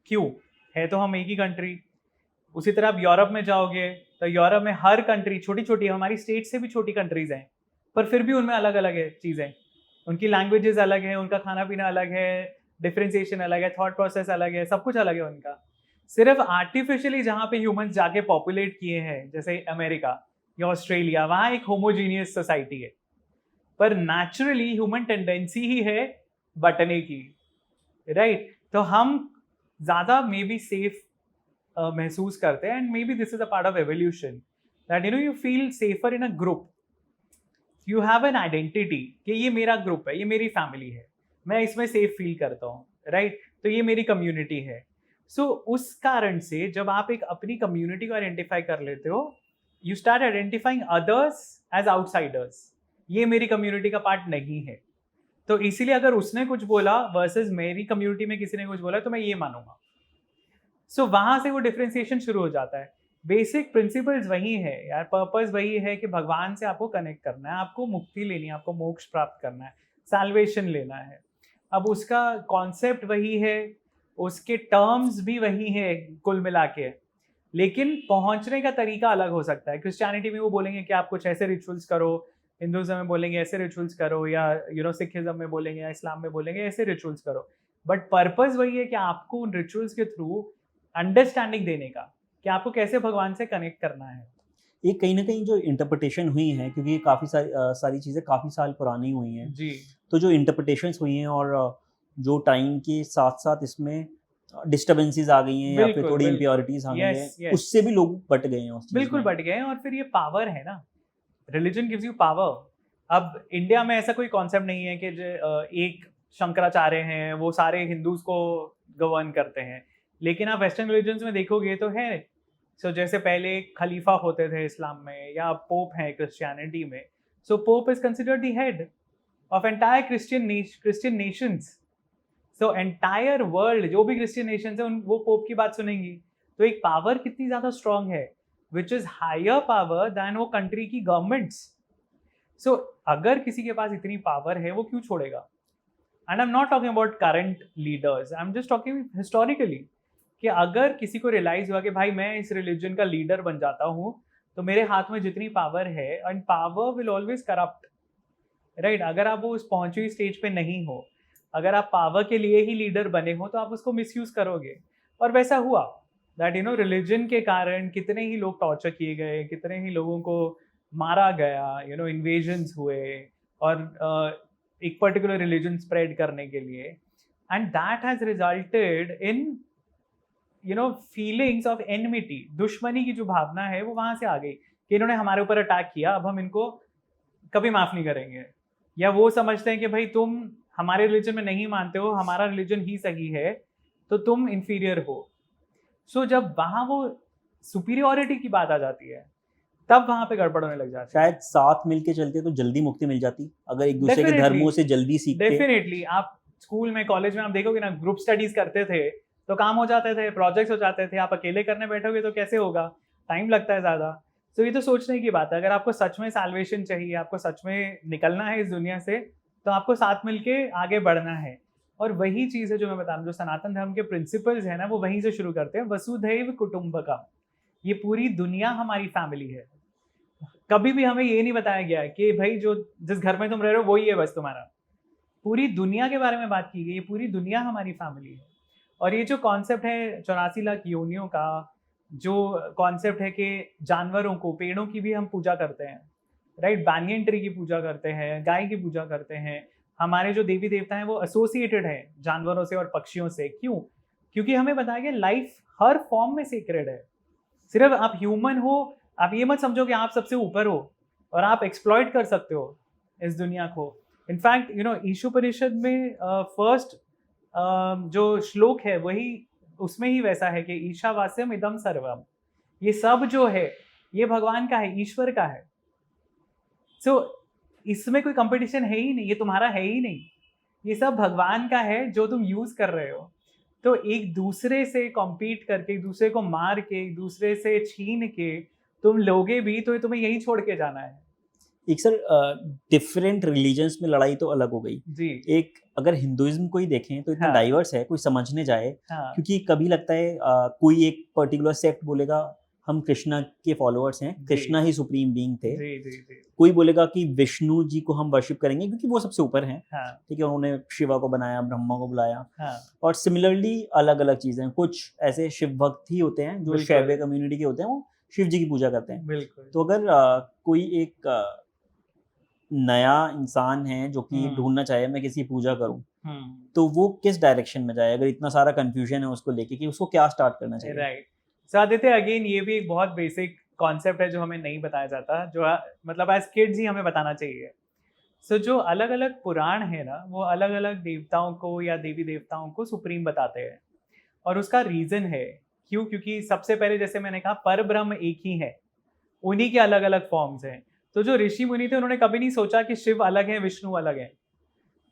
क्यों है? तो हम एक ही कंट्री। उसी तरह आप यूरोप में जाओगे तो यूरोप में हर कंट्री छोटी छोटी, हमारी स्टेट से भी छोटी कंट्रीज हैं, पर फिर भी उनमें अलग अलग है चीज़ें, उनकी लैंग्वेजेस अलग है, उनका खाना पीना अलग है, डिफ्रेंसिएशन अलग है, थॉट प्रोसेस अलग है, सब कुछ अलग है उनका। सिर्फ आर्टिफिशियली जहाँ पे ह्यूमंस जाके पॉपुलेट किए हैं, जैसे अमेरिका या ऑस्ट्रेलिया, वहाँ एक होमोजीनियस सोसाइटी है, पर नेचुरली ह्यूमन टेंडेंसी ही है बटने की, राइट? तो हम ज़्यादा मे बी सेफ महसूस करते हैं, and may be this is a part of evolution, that you feel safer in a group, you have an identity कि ये मेरा ग्रुप है, ये मेरी फैमिली है, मैं इसमें सेफ फील करता हूँ, राइट? तो ये मेरी कम्युनिटी है। सो उस कारण से जब आप एक अपनी कम्युनिटी को आइडेंटिफाई कर लेते हो, you start identifying others as outsiders, ये मेरी कम्युनिटी का पार्ट नहीं है। तो इसीलिए अगर उसने कुछ बोला वर्सेस मेरी कम्युनिटी में किसी ने कुछ बोला तो मैं ये मानूंगा। सो वहां से वो डिफ्रेंसिएशन शुरू हो जाता है। बेसिक प्रिंसिपल्स वही है यार, पर्पस वही है कि भगवान से आपको कनेक्ट करना है, आपको मुक्ति लेनी है, आपको मोक्ष प्राप्त करना है, सैल्वेशन लेना है। अब उसका कॉन्सेप्ट वही है, उसके टर्म्स भी वही है कुल मिला के, लेकिन पहुंचने का तरीका अलग हो सकता है। क्रिश्चियनिटी में वो बोलेंगे कि आप कुछ ऐसे रिचुअल्स करो, हिंदुइज्म में बोलेंगे ऐसे रिचुअल्स करो, या सिखिज्म में बोलेंगे या इस्लाम में बोलेंगे ऐसे रिचुअल्स करो। बट पर्पस वही है कि आपको उन रिचुअल्स के थ्रू अंडरस्टैंडिंग देने का कि आपको कैसे भगवान से कनेक्ट करना है। ये कहीं ना कहीं जो इंटरप्रिटेशन हुई है, क्योंकि ये काफ़ी सारी चीज़ें काफ़ी साल पुरानी हुई हैं, जी तो जो इंटरप्रिटेशंस हुई हैं और जो टाइम के साथ साथ इसमें डिस्टर्बेंसेस आ गई हैं या फिर बिल्कुल थोड़ी बिल्कुल, इम्प्योरिटीज आ गई हैं, यस यस, उससे भी लोग बट गए हैं उस चीज़ बिल्कुल में। बढ़ गए हैं। और फिर ये पावर है ना, रिलीजन गिव्स यू पावर। अब इंडिया में ऐसा कोई कॉन्सेप्ट नहीं है कि एक शंकराचार्य हैं वो सारे हिंदूज को गवर्न करते हैं, लेकिन आप वेस्टर्न रिलीजन्स में देखोगे तो है। सो जैसे पहले खलीफा होते थे इस्लाम में, या पोप है क्रिश्चियनिटी में। So pope is considered the head of entire Christian nations. So entire world जो भी क्रिश्चियन नेशंस है वो पोप की बात सुनेंगी। तो एक पावर कितनी ज्यादा स्ट्रांग है, which is higher power than वो कंट्री की गवर्नमेंट्स। सो अगर किसी के पास इतनी पावर है वो क्यों छोड़ेगा? And I am not talking about current leaders, I am just talking historically कि अगर किसी को रियलाइज हुआ कि भाई मैं इस रिलीजन का लीडर बन जाता हूँ तो मेरे हाथ में जितनी पावर है, and power will always corrupt, right? अगर आप वो उस पहुंची हुई स्टेज पे नहीं हो, अगर आप पावर के लिए ही लीडर बने हो तो आप उसको मिसयूज करोगे। और वैसा हुआ दैट रिलीजन के कारण कितने ही लोग टॉर्चर किए गए, कितने ही लोगों को मारा गया, इन्वेजन्स हुए और एक पर्टिकुलर रिलीजन स्प्रेड करने के लिए। And that has resulted in feelings of enmity, दुश्मनी की जो भावना है वो वहां से आ गई कि इन्होंने हमारे ऊपर अटैक किया, अब हम इनको कभी माफ नहीं करेंगे। या वो समझते हैं कि भाई तुम हमारे रिलीजन में नहीं मानते हो, हमारा रिलीजन ही सही है, तो तुम इंफीरियर हो। सो जब वहां वो सुपीरियोरिटी की बात आ जाती है तब वहां पे गड़बड़ होने लग जाती है। शायद साथ मिलके चलते तो जल्दी मुक्ति मिल जाती, अगर एक दूसरे के Definitely. धर्मों से जल्दी सीखते। डेफिनेटली आप स्कूल में कॉलेज में आप देखोगे ना, ग्रुप स्टडीज करते थे तो काम हो जाते थे, प्रोजेक्ट्स हो जाते थे। आप अकेले करने बैठोगे तो कैसे होगा, टाइम लगता है ज़्यादा। तो ये तो सोचने की बात है। अगर आपको सच में सैल्वेशन चाहिए, आपको सच में निकलना है इस दुनिया से, तो आपको साथ मिलके आगे बढ़ना है। और वही चीज़ है जो मैं बता रहा हूँ, जो सनातन धर्म के प्रिंसिपल्स है ना, वो वहीं से शुरू करते हैं। वसुधैव कुटुंबकम, ये पूरी दुनिया हमारी फैमिली है। कभी भी हमें ये नहीं बताया गया है कि भाई जो जिस घर में तुम रह रहे हो वही है बस तुम्हारा। पूरी दुनिया के बारे में बात की गई है, पूरी दुनिया हमारी फैमिली है। और ये जो कॉन्सेप्ट है 84 लाख योनियों का, जो कॉन्सेप्ट है कि जानवरों को, पेड़ों की भी हम पूजा करते हैं, राइट? बैनियन ट्री की पूजा करते हैं, गाय की पूजा करते हैं। हमारे जो देवी देवता हैं वो एसोसिएटेड है जानवरों से और पक्षियों से। क्यों? क्योंकि हमें बताया गया लाइफ हर फॉर्म में सेक्रेड है। सिर्फ आप ह्यूमन हो, आप ये मत समझो कि आप सबसे ऊपर हो और आप एक्सप्लॉइट कर सकते हो इस दुनिया को। इनफैक्ट ईशोपनिषद में फर्स्ट जो श्लोक है वही उसमें ही वैसा है कि ईशावास्यम इदम सर्वम, ये सब जो है ये भगवान का है, ईश्वर का है। सो इसमें कोई कंपटीशन है ही नहीं, ये तुम्हारा है ही नहीं, ये सब भगवान का है जो तुम यूज कर रहे हो। तो एक दूसरे से कॉम्पीट करके, एक दूसरे को मार के, एक दूसरे से छीन के तुम लोगे भी तो ये तुम्हें यही छोड़ के जाना है। एक सर, डिफरेंट रिलीजन्स में लड़ाई तो अलग हो गई जी एक, अगर हिंदुइज्म को ही देखें तो इतना हाँ। डाइवर्स है, कोई समझने जाए। हाँ क्योंकि कभी लगता है कोई एक पर्टिकुलर सेक्ट बोलेगा हम कृष्णा के फॉलोअर्स हैं, कृष्णा ही सुप्रीम बीइंग थे। जी जी जी कोई बोलेगा कि विष्णु जी को हम वर्शिप करेंगे क्योंकि वो सबसे ऊपर हैं, हाँ ठीक है, उन्होंने शिवा को बनाया, ब्रह्मा को बुलाया। हाँ और सिमिलरली अलग अलग चीज़ें, कुछ ऐसे शिव भक्त ही होते हैं जो बिल्कुल। शैव कम्युनिटी के होते हैं, वो शिव जी की पूजा करते हैं। बिल्कुल। तो अगर कोई एक नया इंसान है जो कि ढूंढना चाहे मैं किसी पूजा करूं, तो वो किस डायरेक्शन में जाए, अगर इतना सारा कंफ्यूजन है उसको लेके कि उसको क्या स्टार्ट करना चाहिए? राइट। सो आदित्य, अगेन ये भी एक बहुत बेसिक कॉन्सेप्ट है जो हमें नहीं बताया जाता, जो मतलब एज किड्स ही हमें बताना चाहिए। सो जो अलग अलग पुराण है ना, वो अलग अलग देवताओं को या देवी देवताओं को सुप्रीम बताते हैं। और उसका रीजन है क्यों? क्योंकि सबसे पहले जैसे मैंने कहा, पर ब्रह्म एक ही है, उन्हीं के अलग अलग फॉर्म्स हैं। तो जो ऋषि मुनि थे उन्होंने कभी नहीं सोचा कि शिव अलग है, विष्णु अलग है।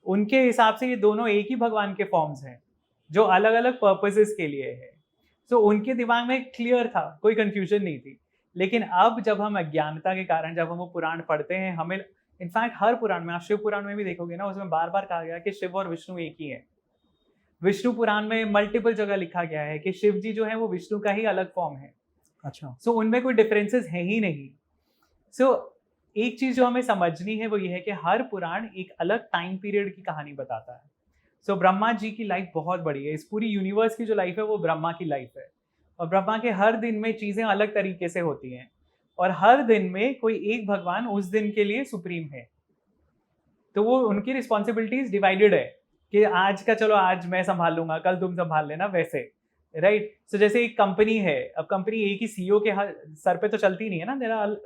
उनके हिसाब से ये दोनों एक ही भगवान के फॉर्म्स हैं जो अलग अलग पर्पसेस के लिए है। सो उनके दिमाग में क्लियर था, कोई कंफ्यूजन नहीं थी। लेकिन अब जब हम अज्ञानता के कारण जब हम वो पुराण पढ़ते हैं, हमें इनफैक्ट हर पुराण में, आप शिव पुराण में भी देखोगे ना, उसमें बार बार कहा गया कि शिव और विष्णु एक ही है। विष्णु पुराण में मल्टीपल जगह लिखा गया है कि शिव जी जो है वो विष्णु का ही अलग फॉर्म है। अच्छा। सो उनमें कोई डिफरेंसेस है ही नहीं। सो एक चीज जो हमें समझनी है वो ये है कि हर पुराण एक अलग टाइम पीरियड की कहानी बताता है। सो ब्रह्मा जी की लाइफ बहुत बड़ी है, इस पूरी यूनिवर्स की जो लाइफ है वो ब्रह्मा की लाइफ है, और ब्रह्मा के हर दिन में चीज़ें अलग तरीके से होती हैं, और हर दिन में कोई एक भगवान उस दिन के लिए सुप्रीम है। तो वो उनकी रिस्पॉन्सिबिलिटीज डिवाइडेड है कि आज का चलो आज मैं संभाल लूंगा, कल तुम संभाल लेना, वैसे राइट। सो जैसे एक कंपनी है, अब कंपनी एक ही सीईओ के सर पे तो चलती नहीं है ना, there are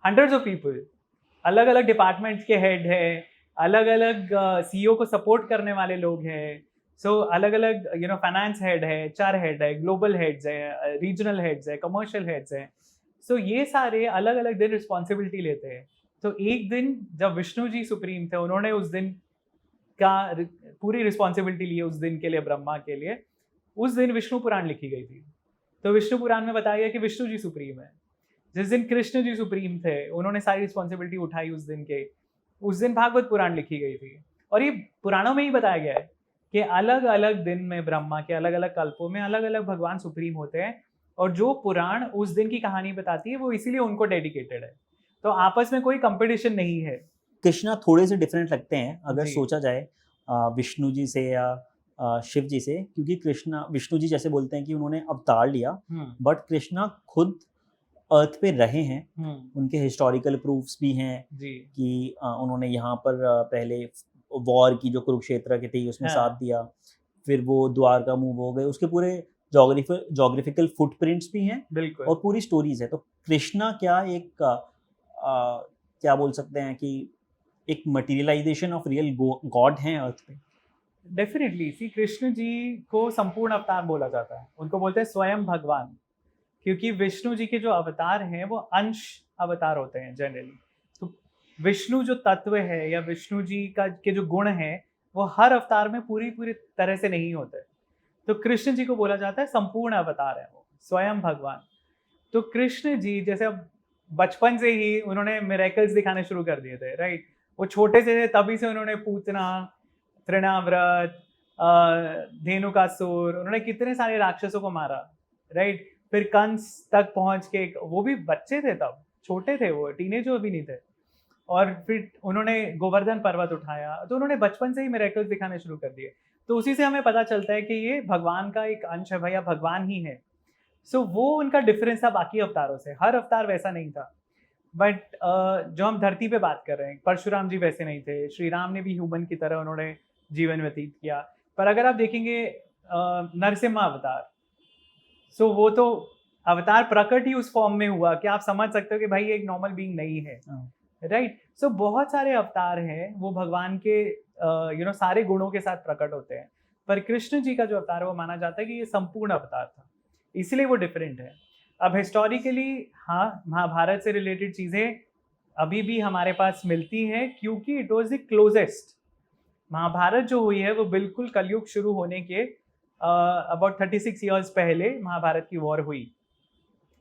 hundreds of people, अलग अलग डिपार्टमेंट्स के हेड है, अलग अलग सीईओ को सपोर्ट करने वाले लोग हैं। सो अलग अलग फाइनेंस हेड है, एचआर हेड है, ग्लोबल हेड्स है, रीजनल हेड्स है, कमर्शियल हेड्स है। सो ये सारे अलग अलग दिन रिस्पॉन्सिबिलिटी लेते हैं। तो एक दिन जब विष्णु जी सुप्रीम थे, उन्होंने उस दिन का पूरी रिस्पॉन्सिबिलिटी ली उस दिन के लिए, ब्रह्मा के लिए। उस दिन विष्णु पुराण लिखी गई थी। तो विष्णु पुराण में बताया गया कि विष्णु जी सुप्रीम है। जिस दिन कृष्ण जी सुप्रीम थे, उन्होंने सारी रिस्पॉन्सिबिलिटी उठाई उस दिन के, उस दिन भागवत पुराण लिखी गई थी। और ये पुराणों में ही बताया गया है कि अलग अलग दिन में ब्रह्मा के अलग अलग कल्पों में अलग अलग भगवान सुप्रीम होते हैं, और जो पुराण उस दिन की कहानी बताती है वो इसीलिए उनको डेडिकेटेड है। तो आपस में कोई कंपटीशन नहीं है। कृष्णा थोड़े से डिफरेंट लगते हैं अगर जी। सोचा जाए विष्णु जी से या शिव जी से, क्योंकि कृष्णा, विष्णु जी जैसे बोलते हैं कि उन्होंने अवतार लिया, बट कृष्णा खुद अर्थ पे रहे हैं। उनके हिस्टोरिकल प्रूफ्स भी हैं जी। कि उन्होंने यहाँ पर पहले वॉर की जो कुरुक्षेत्र की थी उसमें हाँ। साथ दिया, फिर वो द्वारका मूव हो गए, उसके पूरे जोग्राफिकल फुटप्रिंट्स भी हैं बिल्कुल। और पूरी स्टोरीज है। तो कृष्णा क्या एक क्या बोल सकते हैं कि एक मटेरियलाइजेशन ऑफ रियल गॉड हैं अर्थ पे? डेफिनेटली सी, कृष्ण जी को संपूर्ण अवतार बोला जाता है, उनको बोलते हैं स्वयं भगवान, क्योंकि विष्णु जी के जो अवतार हैं वो अंश अवतार होते हैं जनरली। तो विष्णु जो तत्व है या विष्णु जी का के जो गुण हैं वो हर अवतार में पूरी पूरी तरह से नहीं होते। तो कृष्ण जी को बोला जाता है संपूर्ण अवतार है, वो स्वयं भगवान। तो कृष्ण जी जैसे अब बचपन से ही उन्होंने मिरेकल्स दिखाने शुरू कर दिए थे, राइट। वो छोटे से थे तभी से उन्होंने पूतना, तृणाव्रत, धेनुकासुर, उन्होंने कितने सारे राक्षसों को मारा, राइट। फिर कंस तक पहुंच के, वो भी बच्चे थे तब, छोटे थे वो, टीनेज अभी नहीं थे। और फिर उन्होंने गोवर्धन पर्वत उठाया। तो उन्होंने बचपन से ही मिरेकल्स दिखाने शुरू कर दिए। तो उसी से हमें पता चलता है कि ये भगवान का एक अंश है भैया, भगवान ही है। सो वो उनका डिफरेंस था बाकी अवतारों से, हर अवतार वैसा नहीं था। बट जो हम धरती पे बात कर रहे हैं, परशुराम जी वैसे नहीं थे, श्री राम ने भी ह्यूमन की तरह उन्होंने जीवन व्यतीत किया। पर अगर आप देखेंगे नरसिम्हा अवतार, सो वो तो अवतार प्रकट ही उस फॉर्म में हुआ कि आप समझ सकते हो कि भाई एक नॉर्मल बीइंग नहीं है, राइट। सो बहुत सारे अवतार हैं, वो भगवान के सारे गुणों के साथ प्रकट होते हैं। पर कृष्ण जी का जो अवतार है वो माना जाता है कि ये संपूर्ण अवतार था, इसलिए वो डिफरेंट है। अब हिस्टोरिकली हाँ, महाभारत से रिलेटेड चीज़ें अभी भी हमारे पास मिलती हैं, क्योंकि it was the closest. Mahabharata जो हुई है वो बिल्कुल कलयुग शुरू होने के अबाउट 36 ईयर्स पहले महाभारत की वॉर हुई,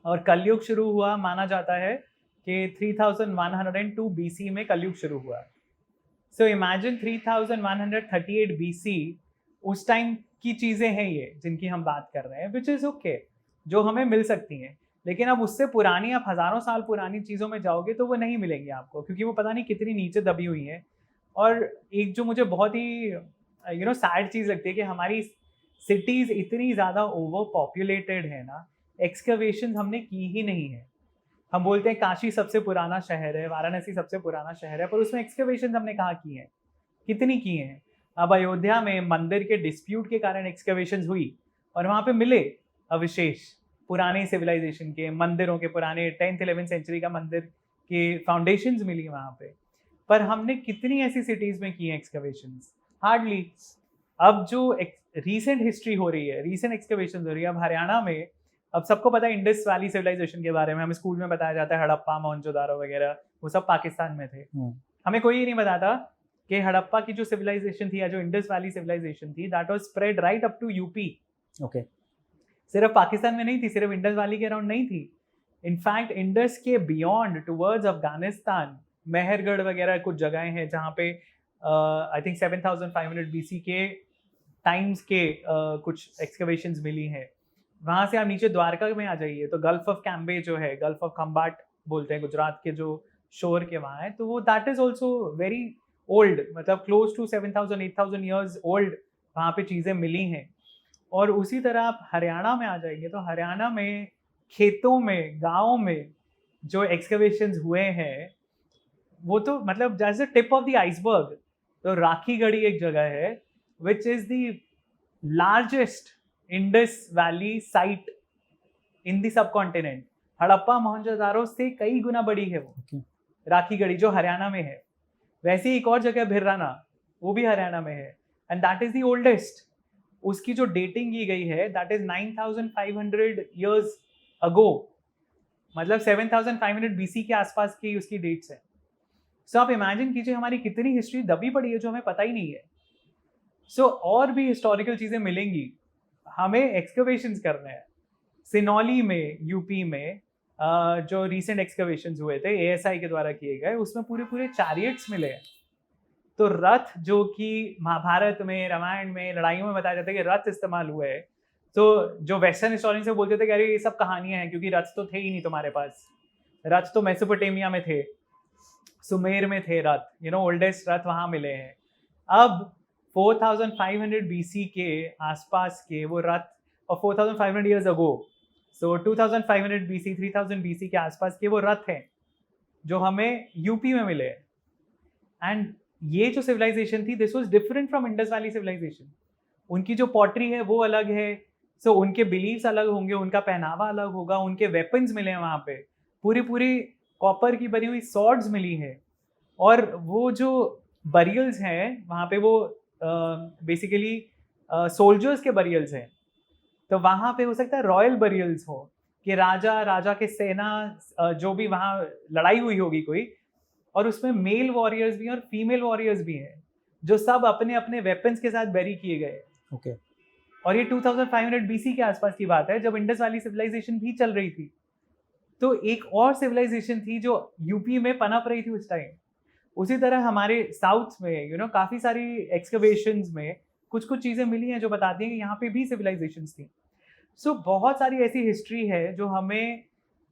और कलयुग शुरू हुआ माना जाता है कि 3102 BC में कलयुग शुरू हुआ। सो इमेजिन 3138 BC, उस टाइम की चीज़ें हैं ये जिनकी हम बात कर रहे हैं, विच इज़ ओके, जो हमें मिल सकती हैं। लेकिन अब उससे पुरानी, आप हज़ारों साल पुरानी चीज़ों में जाओगे तो वो नहीं मिलेंगी आपको, क्योंकि वो पता नहीं कितनी नीचे दबी हुई हैं। और एक जो मुझे बहुत ही सैड चीज़ लगती है कि हमारी सिटीज़ इतनी ज़्यादा ओवर पॉपुलेटेड है ना, एक्सकवेशन हमने की ही नहीं है। हम बोलते हैं काशी सबसे पुराना शहर है, वाराणसी सबसे पुराना शहर है, पर उसमें एक्सकवेशन हमने कहाँ की हैं, कितनी की हैं। अब अयोध्या में मंदिर के डिस्प्यूट के कारण एक्सकवेशन हुई, और वहाँ पे मिले अवशेष पुराने सिविलाइजेशन के, मंदिरों के, पुराने 10th 11th सेंचुरी का मंदिर के फाउंडेशंस मिली वहाँ पे। पर हमने कितनी ऐसी सिटीज़ में की हैं एक्सकवेशंस? हार्डली। अब जो रीसेंट हिस्ट्री हो रही है, रीसेंट एक्सकवेशन हो रही है, अब हरियाणा में, अब सबको पता है इंडस वैली सिविलाइजेशन के बारे में, हमें स्कूल में बताया जाता है हड़प्पा, मोहनजोदारो वगैरह, वो सब पाकिस्तान में थे। हमें कोई नहीं बताता कि हड़प्पा की जो सिविलाइजेशन थी या जो इंडस वैली सिविलाइजेशन थी, that was spread right up to UP. Okay. सिर्फ पाकिस्तान में नहीं थी, सिर्फ इंडस वैली के अराउंड नहीं थी। इनफैक्ट इंडस के बियॉन्ड टुवर्ड्स अफगानिस्तान, मेहरगढ़ वगैरह कुछ जगहें हैं जहाँ पे आई थिंक 7500 BC के टाइम्स के कुछ एक्सकवेशंस मिली हैं। वहाँ से आप नीचे द्वारका में आ जाइए तो गल्फ ऑफ कैम्बे जो है, गल्फ ऑफ खम्बाट बोलते हैं गुजरात के जो शोर के वहाँ है, तो वो that is also very old, मतलब क्लोज टू 7,000 8,000 ईयर्स ओल्ड वहाँ पे चीज़ें मिली हैं। और उसी तरह आप हरियाणा में आ जाइए तो हरियाणा में खेतों में, गाँव में जो एक्सकवेशंस हुए हैं वो तो मतलब जैसे टिप ऑफ द आइसबर्ग। तो राखीगढ़ी एक जगह है which is the largest Indus valley site in the sub continent. Harappa Mohenjodaro से कई गुना बड़ी है वो राखीगढ़ी, जो हरियाणा में है। वैसे ही एक और जगह भिर्राना, वो भी हरियाणा में है, and that is the oldest. उसकी जो डेटिंग की गई है दैट इज 9,500 ईयर्स अगो, मतलब 7,500 बीसी के आसपास की उसकी डेट्स है। सो आप इमेजिन कीजिए हमारी कितनी हिस्ट्री दबी पड़ी है जो हमें पता ही नहीं है। सो और भी हिस्टोरिकल चीजें मिलेंगी, हमें एक्सकवेशंस करने हैं। सिनौली में, यूपी में जो रिसेंट एक्सकवेशंस हुए थे एएसआई के द्वारा किए गए, उसमें पूरे पूरे चैरियट्स मिले हैं। तो रथ, जो कि महाभारत में, रामायण में, लड़ाइयों में बताया जाता है कि रथ इस्तेमाल हुए हैं, तो जो वेस्टर्न हिस्टोरियन से बोलते थे कि अरे ये सब कहानियां हैं क्योंकि रथ तो थे ही नहीं तुम्हारे पास। रथ तो मेसोपोटामिया में थे, सुमेर में थे रथ, ओल्डेस्ट रथ वहां मिले हैं। अब 4,500 बीसी के आसपास के वो रथ, और 4,500 ईयर्स अगो, सो 2,500 बीसी 3,000 बीसी के आसपास के वो रथ हैं जो हमें यूपी में मिले। एंड ये जो सिविलाइजेशन थी this was different from Indus valley civilization. उनकी जो पॉटरी है वो अलग है, सो उनके बिलीव्स अलग होंगे, उनका पहनावा अलग होगा, उनके वेपन्स मिले हैं वहाँ पे, पूरी पूरी कॉपर की बनी हुई सॉर्ड्स मिली है। और वो जो बरियल्स हैं वहाँ पे वो बेसिकली सोल्जर्स के बरियल्स हैं। तो वहाँ पे हो सकता है रॉयल बरियल्स हो कि राजा के सेना जो भी वहाँ लड़ाई हुई होगी कोई, और उसमें मेल वॉरियर्स भी हैं और फीमेल वॉरियर्स भी हैं जो सब अपने अपने वेपन्स के साथ बैरी किए गए। ओके। और ये 2,500 बीसी के आसपास की बात है जब इंडस वैली सिविलाइजेशन भी चल रही थी। तो एक और सिविलाइजेशन थी जो यूपी में पनप रही थी उस टाइम। उसी तरह हमारे साउथ में काफ़ी सारी एक्सकवेशंस में कुछ कुछ चीज़ें मिली हैं जो बताती हैं कि यहाँ पे भी सिविलाइजेशंस थी। सो बहुत सारी ऐसी हिस्ट्री है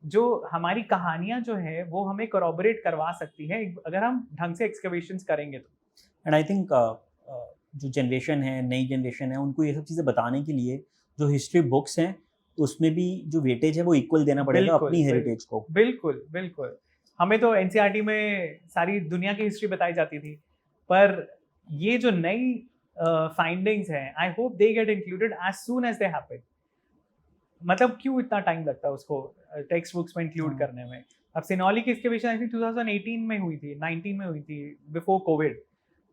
जो हमारी कहानियाँ जो है वो हमें corroborate करवा सकती है अगर हम ढंग से एक्सकवेशंस करेंगे तो। एंड आई थिंक जो जनरेशन है, नई जनरेशन है, उनको ये सब चीज़ें बताने के लिए जो हिस्ट्री बुक्स हैं उसमें भी जो वेटेज है वो इक्वल देना पड़ेगा बिल्कुल, अपनी हेरिटेज को। बिल्कुल बिल्कुल। हमें तो एनसीईआरटी में सारी दुनिया की हिस्ट्री बताई जाती थी, पर ये जो नई फाइंडिंग्स हैं I hope they get included as soon as they happen. मतलब क्यों इतना टाइम लगता है उसको टेक्स्ट बुक्स में इंक्लूड करने में। अब सिनौली की एक्सकवेशन आई थिंक 2018 में हुई थी, 19 में हुई थी, बिफोर कोविड।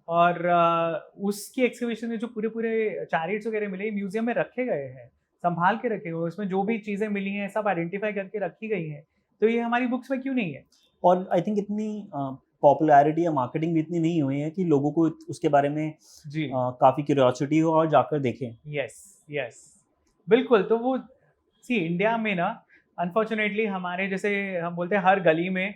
और उसकी एक्सकवेशन में जो पूरे पूरे चैरियट्स वगैरह मिले म्यूजियम में रखे गए हैं, संभाल के रखे हुए, उसमें जो भी चीज़ें मिली हैं सब आइडेंटिफाई करके रखी गई हैं। तो ये हमारी बुक्स में क्यों नहीं है? और आई थिंक इतनी पॉपुलैरिटी या मार्केटिंग भी इतनी नहीं हुई है कि लोगों को उसके बारे में जी काफ़ी क्यूरियोसिटी हो और जाकर देखें। यस यस बिल्कुल। तो वो सी इंडिया में ना अनफॉर्चुनेटली हमारे जैसे हम बोलते हैं हर गली में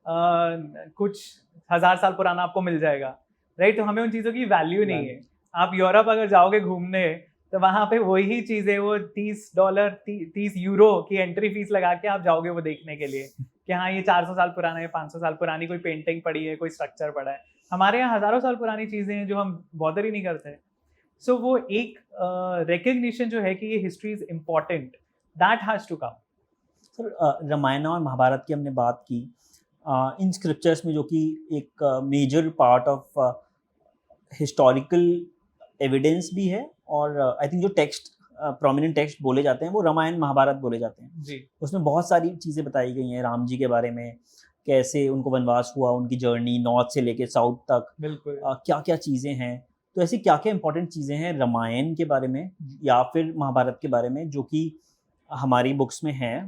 कुछ 1,000 साल पुराना आपको मिल जाएगा, राइट? तो हमें उन चीज़ों की वैल्यू नहीं है। आप यूरोप अगर जाओगे घूमने तो वहाँ पे वही चीज़ें, वो $30 30 यूरो की एंट्री फीस लगा के आप जाओगे वो देखने के लिए कि हाँ ये 400 साल पुराना है, 500 साल पुरानी कोई पेंटिंग पड़ी है, कोई स्ट्रक्चर पड़ा है। हमारे यहाँ हज़ारों साल पुरानी चीज़ें हैं जो हम बॉदर ही नहीं करते। सो वो एक रिकग्निशन जो है कि ये history is important, that has to come. Sir Ramayana और महाभारत की हमने बात की, इन स्क्रिप्चर्स में जो कि एक major part of historical evidence भी है, और आई थिंक जो टेक्स्ट प्रोमिनेंट टेक्स्ट बोले जाते हैं वो रामायण महाभारत बोले जाते हैं जी। उसमें बहुत सारी चीज़ें बताई गई हैं राम जी के बारे में, कैसे उनको वनवास हुआ, उनकी जर्नी नॉर्थ से लेके साउथ तक, बिल्कुल। क्या क्या चीज़ें हैं। तो ऐसी क्या क्या इंपॉर्टेंट चीज़ें हैं रामायण के बारे में या फिर महाभारत के बारे में जो कि हमारी बुक्स में हैं,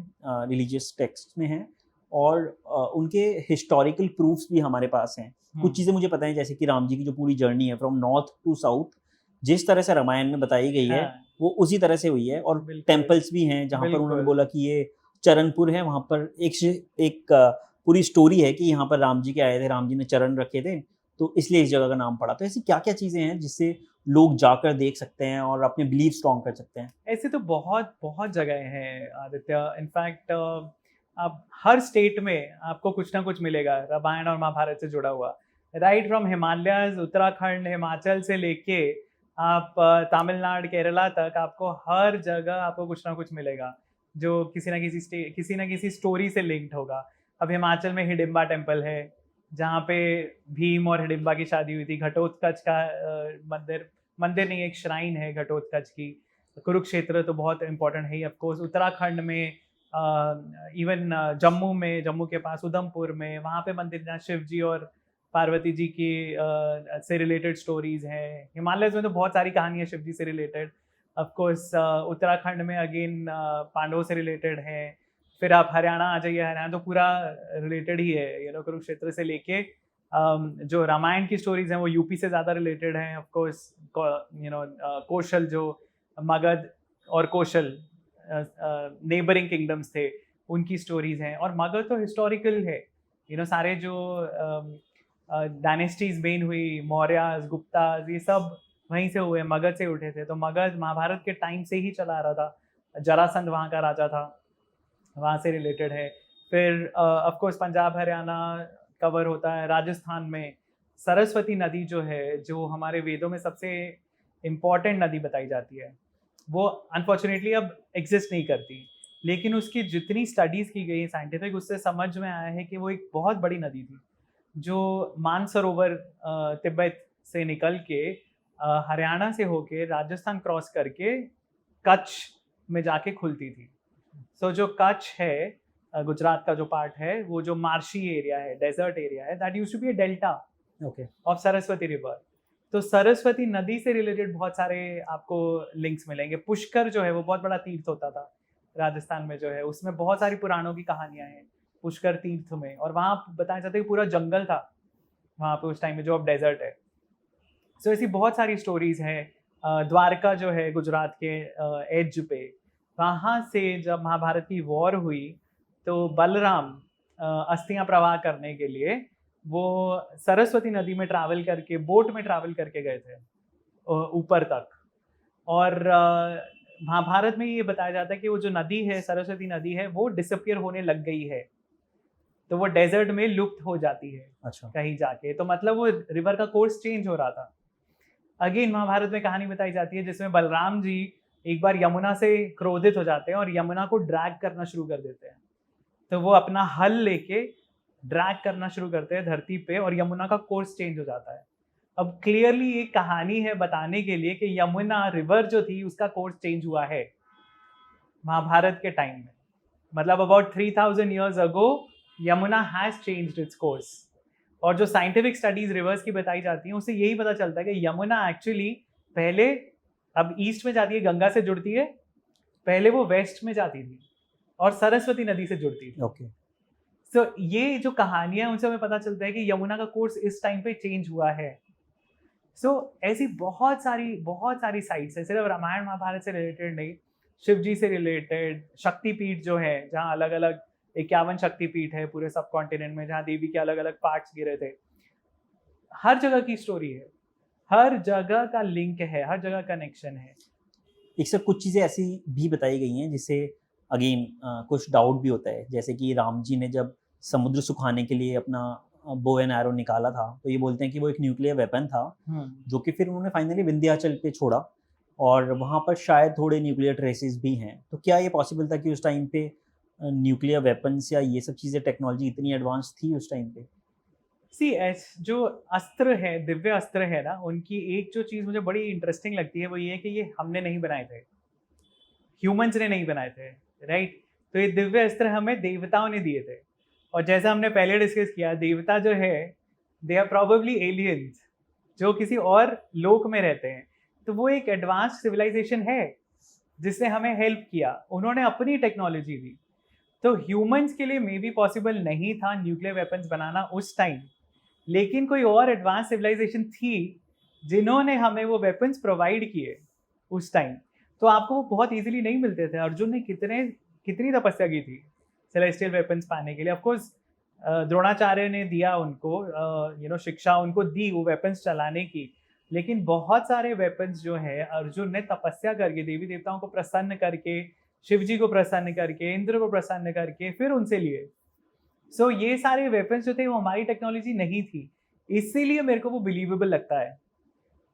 रिलीजियस टेक्स्ट में हैं, और उनके हिस्टोरिकल प्रूफ्स भी हमारे पास हैं। कुछ चीज़ें मुझे पता है जैसे कि राम जी की जो पूरी जर्नी है फ्रॉम नॉर्थ टू साउथ, जिस तरह से रामायण में बताई गई है वो उसी तरह से हुई है। और टेम्पल्स भी हैं जहाँ पर उन्होंने बोला कि ये चरणपुर है, वहाँ पर एक पूरी स्टोरी है कि यहाँ पर राम जी के आए थे, राम जी ने चरण रखे थे, तो इसलिए इस जगह का नाम पड़ा। तो ऐसी क्या क्या चीज़ें हैं जिससे लोग जाकर देख सकते हैं और अपने बिलीफ स्ट्रॉन्ग कर सकते हैं? ऐसे तो बहुत बहुत जगह हैं आदित्य। इनफैक्ट अब हर स्टेट में आपको कुछ ना कुछ मिलेगा रामायण और महाभारत से जुड़ा हुआ। Right from Himalayas, Uttarakhand, Himachal से लेके आप तमिलनाडु, केरला तक आपको हर जगह आपको कुछ ना कुछ मिलेगा जो किसी ना किसी स्टोरी से लिंक्ड होगा। अब हिमाचल में हिडिंबा टेम्पल है जहाँ पे भीम और हिडिंबा की शादी हुई थी। घटोत्कच का मंदिर नहीं, एक श्राइन है घटोत्कच की। कुरुक्षेत्र तो बहुत इंपॉर्टेंट है ही ऑफ कोर्स। उत्तराखंड में इवन जम्मू के पास उधमपुर में वहाँ पे मंदिर जहाँ शिव जी और पार्वती जी की से रिलेटेड स्टोरीज हैं। हिमालयस में तो बहुत सारी कहानियाँ शिव जी से रिलेटेड। ऑफ कोर्स उत्तराखंड में अगेन पांडवों से रिलेटेड है। फिर आप हरियाणा आ जाइए, हरियाणा तो पूरा रिलेटेड ही है, कुरुक्षेत्र से लेके जो रामायण की स्टोरीज हैं वो यूपी से ज़्यादा रिलेटेड हैं। ऑफ कोर्स कौशल, जो मगध और कौशल नेबरिंग किंगडम्स थे, उनकी स्टोरीज हैं। और मगध तो हिस्टोरिकल है, सारे जो डायनेस्टीज मेन हुई, मौर्याज, गुप्ताज, ये सब वहीं से हुए, मगध से उठे थे। तो मगध महाभारत के टाइम से ही चला आ रहा था। जरासंध वहाँ का राजा था, वहाँ से रिलेटेड है। फिर of course Punjab Haryana cover होता है। राजस्थान में सरस्वती नदी जो है, जो हमारे वेदों में सबसे इम्पॉर्टेंट नदी बताई जाती है, वो अनफॉर्चुनेटली अब एग्जिस्ट नहीं करती, लेकिन उसकी जितनी स्टडीज़ की गई साइंटिफिक, उससे समझ में आया है कि वो एक बहुत बड़ी नदी थी जो मानसरोवर तिब्बत से निकल के हरियाणा से होके राजस्थान क्रॉस करके कच्छ में जाके खुलती थी। सो जो कच्छ है, गुजरात का जो पार्ट है, वो जो मार्शी एरिया है, डेजर्ट एरिया है, that used to be a delta of Saraswati river. तो सरस्वती नदी से रिलेटेड बहुत सारे आपको लिंक्स मिलेंगे। पुष्कर जो है वो बहुत बड़ा तीर्थ होता था राजस्थान में, जो है उसमें बहुत सारी पुराणों की कहानियां हैं पुष्कर तीर्थ में। और वहाँ बताया जाता है कि पूरा जंगल था वहाँ पे उस टाइम में, जो अब डेजर्ट है। सो ऐसी बहुत सारी स्टोरीज हैं। द्वारका जो है गुजरात के एज पे, वहाँ से जब महाभारत की वॉर हुई तो बलराम अस्थियां प्रवाह करने के लिए वो सरस्वती नदी में ट्रैवल करके, बोट में ट्रैवल करके गए थे ऊपर तक। और महाभारत में ये बताया जाता है कि वो जो नदी है, सरस्वती नदी है, वो डिसअपियर होने लग गई है, तो वो डेजर्ट में लुप्त हो जाती है। अच्छा। कहीं जाके, तो मतलब वो रिवर का कोर्स चेंज हो रहा था। अगेन महाभारत में कहानी बताई जाती है जिसमें बलराम जी एक बार यमुना से क्रोधित हो जाते हैं और यमुना को ड्रैग करना शुरू कर देते हैं। तो वो अपना हल लेके ड्रैग करना शुरू करते हैं धरती पे, और यमुना का कोर्स चेंज हो जाता है। अब क्लियरली एक कहानी है बताने के लिए कि यमुना रिवर जो थी उसका कोर्स चेंज हुआ है महाभारत के टाइम में। मतलब about 3000 years ago Yamuna has changed its course. और जो साइंटिफिक स्टडीज रिवर्स की बताई जाती हैं, उससे यही पता चलता है कि यमुना एक्चुअली पहले, अब ईस्ट में जाती है, गंगा से जुड़ती है, पहले वो वेस्ट में जाती थी और सरस्वती नदी से जुड़ती थी। ओके। सो ये जो कहानियां, उनसे हमें पता चलता है कि यमुना का कोर्स इस टाइम पे चेंज हुआ है। सो ऐसी बहुत सारी साइट्स है, सिर्फ रामायण महाभारत से रिलेटेड नहीं, शिव जी से रिलेटेड शक्तिपीठ जो है, जहाँ अलग अलग 51 शक्तिपीठ है पूरे सब कॉन्टिनेंट में, जहाँ देवी के अलग अलग पार्ट्स गिरे थे। हर जगह की स्टोरी है, हर जगह का लिंक है, हर जगह कनेक्शन है। एक सर कुछ चीज़ें ऐसी भी बताई गई हैं जिससे अगेन कुछ डाउट भी होता है, जैसे कि राम जी ने जब समुद्र सुखाने के लिए अपना बो एंड एरो निकाला था, तो ये बोलते हैं कि वो एक न्यूक्लियर वेपन था जो कि फिर उन्होंने फाइनली विंध्याचल पे छोड़ा, और वहाँ पर शायद थोड़े न्यूक्लियर ट्रेसेस भी हैं। तो क्या ये पॉसिबल था कि उस टाइम पे न्यूक्लियर वेपन्स या ये सब चीज़ें, टेक्नोलॉजी इतनी एडवांस थी उस टाइम पे? जो अस्त्र है, दिव्य अस्त्र है ना, उनकी एक जो चीज़ मुझे बड़ी इंटरेस्टिंग लगती है वो ये है कि ये हमने नहीं बनाए थे, ह्यूमंस ने नहीं बनाए थे, राइट। तो ये दिव्य अस्त्र हमें देवताओं ने दिए थे। और जैसा हमने पहले डिस्कस किया, देवता जो है, दे आर प्रोबेबली एलियंस जो किसी और लोक में रहते हैं। तो वो एक एडवांस सिविलाइजेशन है जिसने हमें हेल्प किया, उन्होंने अपनी टेक्नोलॉजी दी। तो ह्यूमंस के लिए मे बी पॉसिबल नहीं था न्यूक्लियर वेपन्स बनाना उस टाइम, लेकिन कोई और एडवांस सिविलाइजेशन थी जिन्होंने हमें वो वेपन्स प्रोवाइड किए उस टाइम। तो आपको वो बहुत इजीली नहीं मिलते थे। अर्जुन ने कितनी तपस्या की थी सेलेस्टियल वेपन्स पाने के लिए। ऑफकोर्स द्रोणाचार्य ने दिया उनको शिक्षा उनको दी वो वेपन्स चलाने की, लेकिन बहुत सारे वेपन्स जो है अर्जुन ने तपस्या करके, देवी देवताओं को प्रसन्न करके, शिव जी को प्रसन्न करके, इंद्र को प्रसन्न करके फिर उनसे लिए। सो ये सारे वेपन्स जो थे वो हमारी टेक्नोलॉजी नहीं थी, इसीलिए मेरे को वो बिलीवेबल लगता है,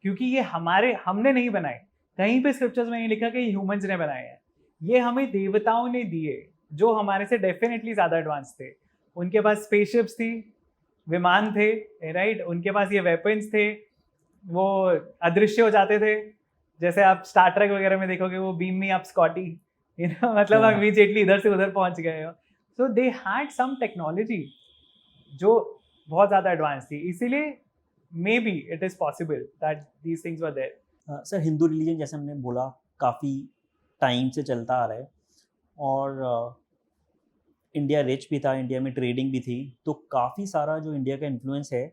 क्योंकि ये हमने नहीं बनाए। कहीं पे स्क्रिप्चर्स में ये लिखा कि ह्यूमंस ने बनाए हैं, ये हमें देवताओं ने दिए जो हमारे से डेफिनेटली ज़्यादा एडवांस थे। उनके पास स्पेसशिप्स थी, विमान थे, राइट, उनके पास ये वेपन्स थे, वो अदृश्य हो जाते थे। जैसे आप स्टार ट्रेक वगैरह में देखोगे, वो बीम मी अप स्कॉटी, मतलब हाँ। इमीडिएटली इधर से उधर पहुंच गए हो। सो दे हैड सम टेक्नोलॉजी जो बहुत ज़्यादा एडवांस थी, इसीलिए maybe it is possible that these things were there. Sir Hindu religion जैसे हमने बोला काफ़ी टाइम से चलता आ रहा है, और इंडिया रिच भी था, इंडिया में ट्रेडिंग भी थी, तो काफ़ी सारा जो इंडिया का इन्फ्लुएंस है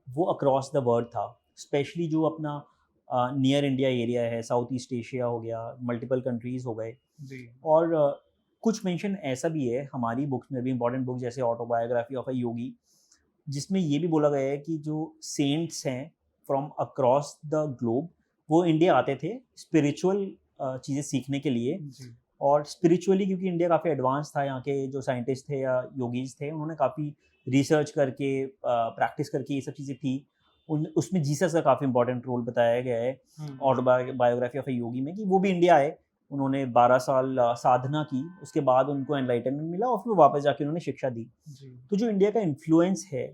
वो अक्रॉस द वर्ल्ड था। स्पेशली जो अपना नियर इंडिया एरिया है, साउथ ईस्ट एशिया हो गया, मल्टीपल कंट्रीज़ हो गए। जी और कुछ मेंशन ऐसा भी है हमारी बुक्स में भी, इंपॉर्टेंट बुक जैसे ऑटोबायोग्राफी ऑफ अ योगी, जिसमें ये भी बोला गया है कि जो सेंट्स हैं फ्रॉम अक्रॉस द ग्लोब वो इंडिया आते थे स्पिरिचुअल चीज़ें सीखने के लिए। जी और स्पिरिचुअली क्योंकि इंडिया काफ़ी एडवांस था, यहाँ के जो साइंटिस्ट थे या योगीज थे उन्होंने काफ़ी रिसर्च करके प्रैक्टिस करके ये सब चीज़ें थी। उन उसमें जीसस का काफ़ी इंपॉर्टेंट रोल बताया गया है ऑटोबायोग्राफी ऑफ ए योगी में, कि वो भी इंडिया आए, उन्होंने 12 साल साधना की, उसके बाद उनको एनलाइटनमेंट मिला और फिर वापस जाके उन्होंने शिक्षा दी। जी तो जो इंडिया का इन्फ्लुएंस है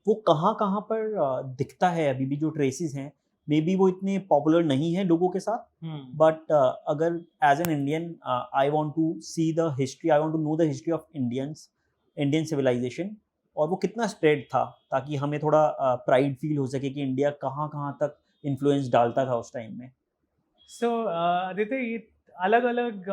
वो कहाँ पर दिखता है अभी भी, जो ट्रेसेस हैं मे बी वो इतने पॉपुलर नहीं है लोगों के साथ, बट अगर as an Indian I want to see the history, I want to know the history of Indian civilization, और वो कितना स्प्रेड था, ताकि हमें थोड़ा प्राइड फील हो सके कि इंडिया कहाँ कहाँ तक इन्फ्लुएंस डालता था उस टाइम में। सो आदित्य, ये अलग अलग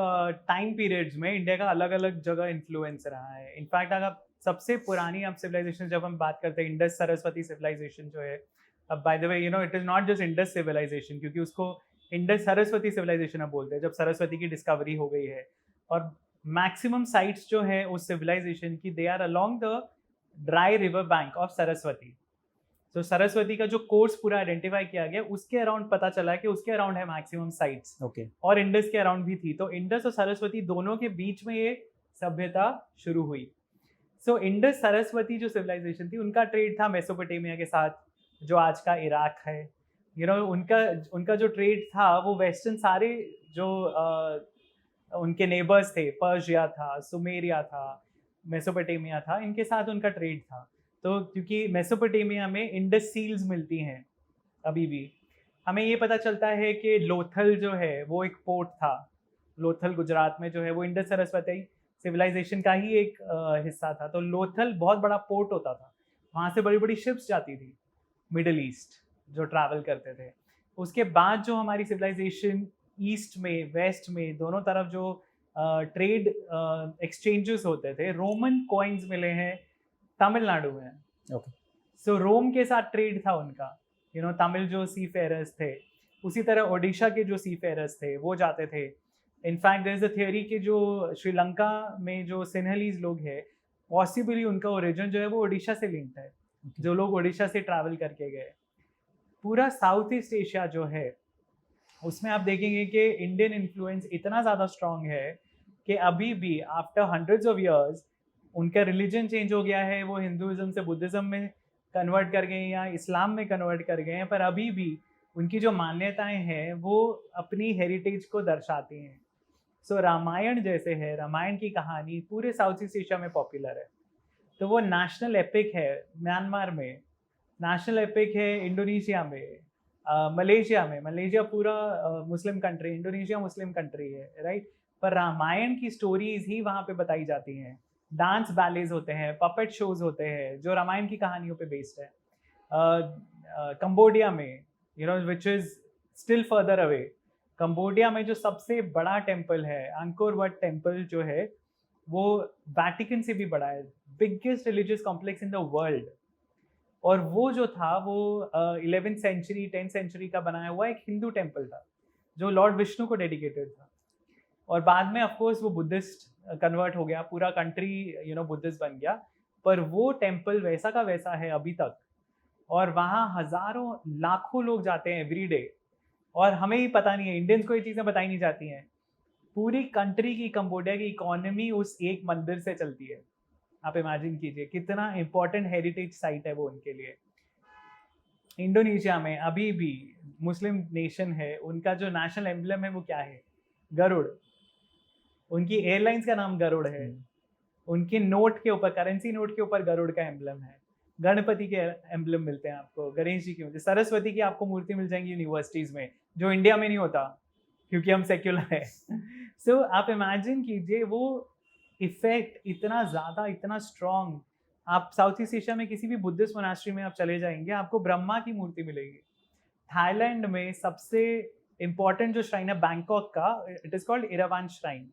टाइम पीरियड्स में इंडिया का अलग अलग जगह इन्फ्लुएंस रहा है। इनफैक्ट अगर सबसे पुरानी आप सिविलाइजेशन जब हम बात करते हैं, इंडस सरस्वती सिविलाइजेशन जो है, अब by the way it is not just Indus civilization, क्योंकि उसको इंडस सरस्वती सिविलाइजेशन अब बोलते हैं, जब सरस्वती की डिस्कवरी हो गई है। और मैक्सिमम साइट्स जो है उस सिविलाइजेशन की, they are along the dry river bank of Saraswati. तो सरस्वती का जो कोर्स पूरा आइडेंटिफाई किया गया, उसके अराउंड पता चला कि उसके अराउंड है मैक्सिमम साइट्स, ओके। और इंडस के अराउंड भी थी। तो इंडस और सरस्वती दोनों के बीच में ये सभ्यता शुरू हुई। सो इंडस सरस्वती जो सिविलाइजेशन थी, उनका ट्रेड था मेसोपोटामिया के साथ, जो आज का इराक है। उनका जो ट्रेड था वो वेस्टर्न सारे जो उनके नेबर्स थे, पर्शिया था, सुमेरिया था, मेसोपोटामिया था, इनके साथ उनका ट्रेड था। तो क्योंकि मेसोपोटामिया में इंडस सील्स मिलती हैं अभी भी, हमें ये पता चलता है कि लोथल जो है वो एक पोर्ट था। लोथल गुजरात में जो है वो इंडस सरस्वती सिविलाइजेशन का ही एक हिस्सा था। तो लोथल बहुत बड़ा पोर्ट होता था, वहाँ से बड़ी बड़ी शिप्स जाती थी मिडल ईस्ट, जो ट्रैवल करते थे। उसके बाद जो हमारी सिविलाइजेशन ईस्ट में वेस्ट में दोनों तरफ जो ट्रेड एक्सचेंजेस होते थे, रोमन कॉइन्स मिले हैं तमिलनाडु में। ओके। सो रोम के साथ ट्रेड था उनका। तमिल जो सी फेरर्स थे, उसी तरह ओडिशा के जो सी फेरर्स थे वो जाते थे। In fact there is a theory कि जो श्रीलंका में जो सिन्हलीज लोग हैं, पॉसिबली उनका ओरिजिन जो है वो ओडिशा से लिंक्ड है। जो लोग ओडिशा से ट्रैवल करके गए, पूरा साउथ ईस्ट एशिया जो है उसमें आप देखेंगे कि इंडियन इन्फ्लुएंस इतना ज़्यादा स्ट्रॉन्ग है कि अभी भी आफ्टर हंड्रेड्स ऑफ इयर्स उनका रिलीजन चेंज हो गया है, वो हिंदुज़म से बुद्धिज़्म में कन्वर्ट कर गए हैं या इस्लाम में कन्वर्ट कर गए हैं, पर अभी भी उनकी जो मान्यताएं हैं वो अपनी हेरिटेज को दर्शाती हैं। सो रामायण जैसे है, रामायण की कहानी पूरे साउथ ईस्ट एशिया में पॉपुलर है। तो वो नेशनल एपिक है म्यांमार में, नेशनल एपिक है इंडोनेशिया में, मलेशिया में। मलेशिया पूरा Muslim country, Indonesia Muslim country है, राइट। पर रामायण की स्टोरीज ही वहाँ पे बताई जाती हैं। डांस बैलेज होते हैं, पपेट शोज होते हैं जो रामायण की कहानियों पे बेस्ड है। कंबोडिया में which is still further away, Cambodia में जो सबसे बड़ा टेम्पल है, अंकोर वट टेम्पल जो है, वो वैटिकन से भी बड़ा है, biggest religious complex in the world. और वो जो था वो 11th सेंचुरी 10th सेंचुरी का बनाया हुआ एक हिंदू टेम्पल था जो लॉर्ड विष्णु को डेडिकेटेड था। और बाद में ऑफ कोर्स वो बुद्धिस्ट कन्वर्ट हो गया, पूरा कंट्री बुद्धिस्ट बन गया। पर वो टेम्पल वैसा का वैसा है अभी तक, और वहाँ हजारों लाखों लोग जाते हैं एवरी डे। और हमें ही पता नहीं है, इंडियंस को ये चीज़ें बताई नहीं जाती हैं। पूरी कंट्री की, कंबोडिया की इकोनॉमी उस एक मंदिर से चलती है। आप इमेजिन कीजिए कितना इंपॉर्टेंट हेरिटेज साइट है वो उनके लिए। इंडोनेशिया में अभी भी मुस्लिम नेशन है, उनका जो नेशनल एम्बलम है वो क्या है? गरुड़। उनकी एयरलाइंस का नाम गरुड़ है। उनके नोट के ऊपर, करेंसी नोट के ऊपर गरुड़ का एम्बलम है। गणपति के एम्बलम मिलते हैं आपको, गणेश जी के मिलते हैं, सरस्वती की आपको मूर्ति मिल जाएंगी यूनिवर्सिटीज में, जो इंडिया में नहीं होता क्योंकि हम सेक्युलर है। सो आप इमेजिन कीजिए वो इफेक्ट इतना ज़्यादा, इतना स्ट्रॉन्ग। आप साउथ ईस्ट एशिया में किसी भी बुद्धिस्ट मोनास्ट्री में आप चले जाएंगे, आपको ब्रह्मा की मूर्ति मिलेगी। थाईलैंड में सबसे इम्पॉर्टेंट जो श्राइन है बैंकॉक का, it is called Iravan shrine,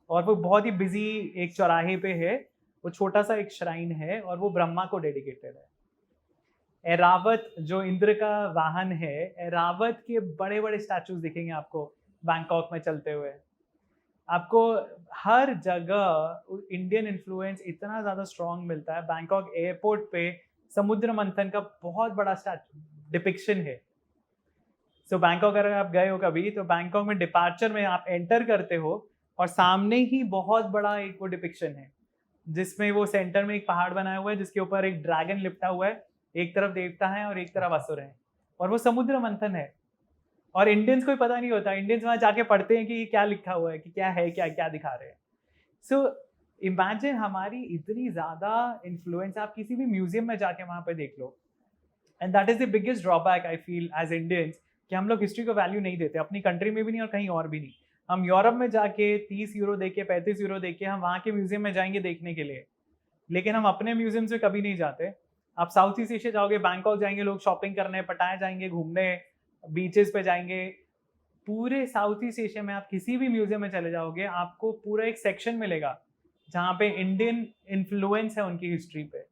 और वो बहुत ही बिजी एक चौराहे पे है। वो छोटा सा एक श्राइन है और वो ब्रह्मा को डेडिकेटेड है। एरावत जो इंद्र का वाहन है, एरावत के बड़े बड़े स्टैचूज दिखेंगे आपको बैंकॉक में चलते हुए। आपको हर जगह इंडियन इन्फ्लुएंस इतना ज़्यादा स्ट्रॉन्ग मिलता है। बैंकॉक एयरपोर्ट पे समुद्र मंथन का बहुत बड़ा डिपिक्शन है। सो बैंकॉक अगर आप गए हो कभी, तो बैंकॉक में डिपार्चर में आप एंटर करते हो और सामने ही बहुत बड़ा एक वो डिपिक्शन है, जिसमें वो सेंटर में एक पहाड़ बनाया हुआ है जिसके ऊपर एक ड्रैगन लिपटा हुआ है, एक तरफ देवता है और एक तरफ असुर है, और वो समुद्र मंथन है। और इंडियंस को पता नहीं होता, इंडियंस वहाँ जाके पढ़ते हैं कि ये क्या लिखा हुआ है, कि क्या है, क्या क्या दिखा रहे हैं। सो इमेजिन हमारी इतनी ज़्यादा इन्फ्लुएंस, आप किसी भी म्यूजियम में जाके वहाँ पे देख लो। And that is the biggest drawback I feel as Indians, कि हम लोग हिस्ट्री को वैल्यू नहीं देते, अपनी कंट्री में भी नहीं और कहीं और भी नहीं। हम यूरोप में जाके 30 यूरो देके, 35 यूरो देके हम वहाँ के म्यूजियम में जाएंगे देखने के लिए, लेकिन हम अपने म्यूजियम्स में कभी नहीं जाते। आप साउथ ईस्ट एशिया जाओगे, बैंकॉक जाएंगे लोग शॉपिंग करने, पटाया जाएंगे घूमने, बीचेस पे जाएंगे। पूरे साउथ ईस्ट एशिया में आप किसी भी म्यूजियम में चले जाओगे, आपको पूरा एक सेक्शन मिलेगा जहाँ पे इंडियन इन्फ्लुएंस है उनकी हिस्ट्री पे।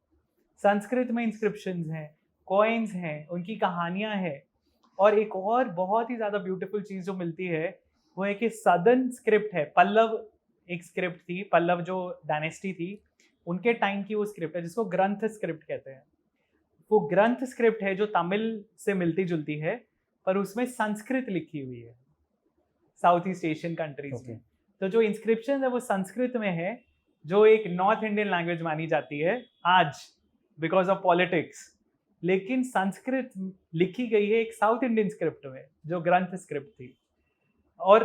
संस्कृत में इंस्क्रिप्शंस हैं, कॉइन्स हैं, उनकी कहानियाँ हैं। और एक और बहुत ही ज़्यादा ब्यूटीफुल चीज़ जो मिलती है वो है कि सदर्न स्क्रिप्ट है। पल्लव एक स्क्रिप्ट थी, पल्लव जो डायनेस्टी थी उनके टाइम की वो स्क्रिप्ट है जिसको ग्रंथ स्क्रिप्ट कहते हैं। वो ग्रंथ स्क्रिप्ट है जो तमिल से मिलती जुलती है, पर उसमें संस्कृत लिखी हुई है साउथ ईस्ट एशियन कंट्रीज में। तो जो इंस्क्रिप्शन है वो संस्कृत में है, जो एक नॉर्थ इंडियन लैंग्वेज मानी जाती है आज बिकॉज ऑफ पॉलिटिक्स, लेकिन संस्कृत लिखी गई है एक साउथ इंडियन स्क्रिप्ट में जो ग्रंथ स्क्रिप्ट थी, और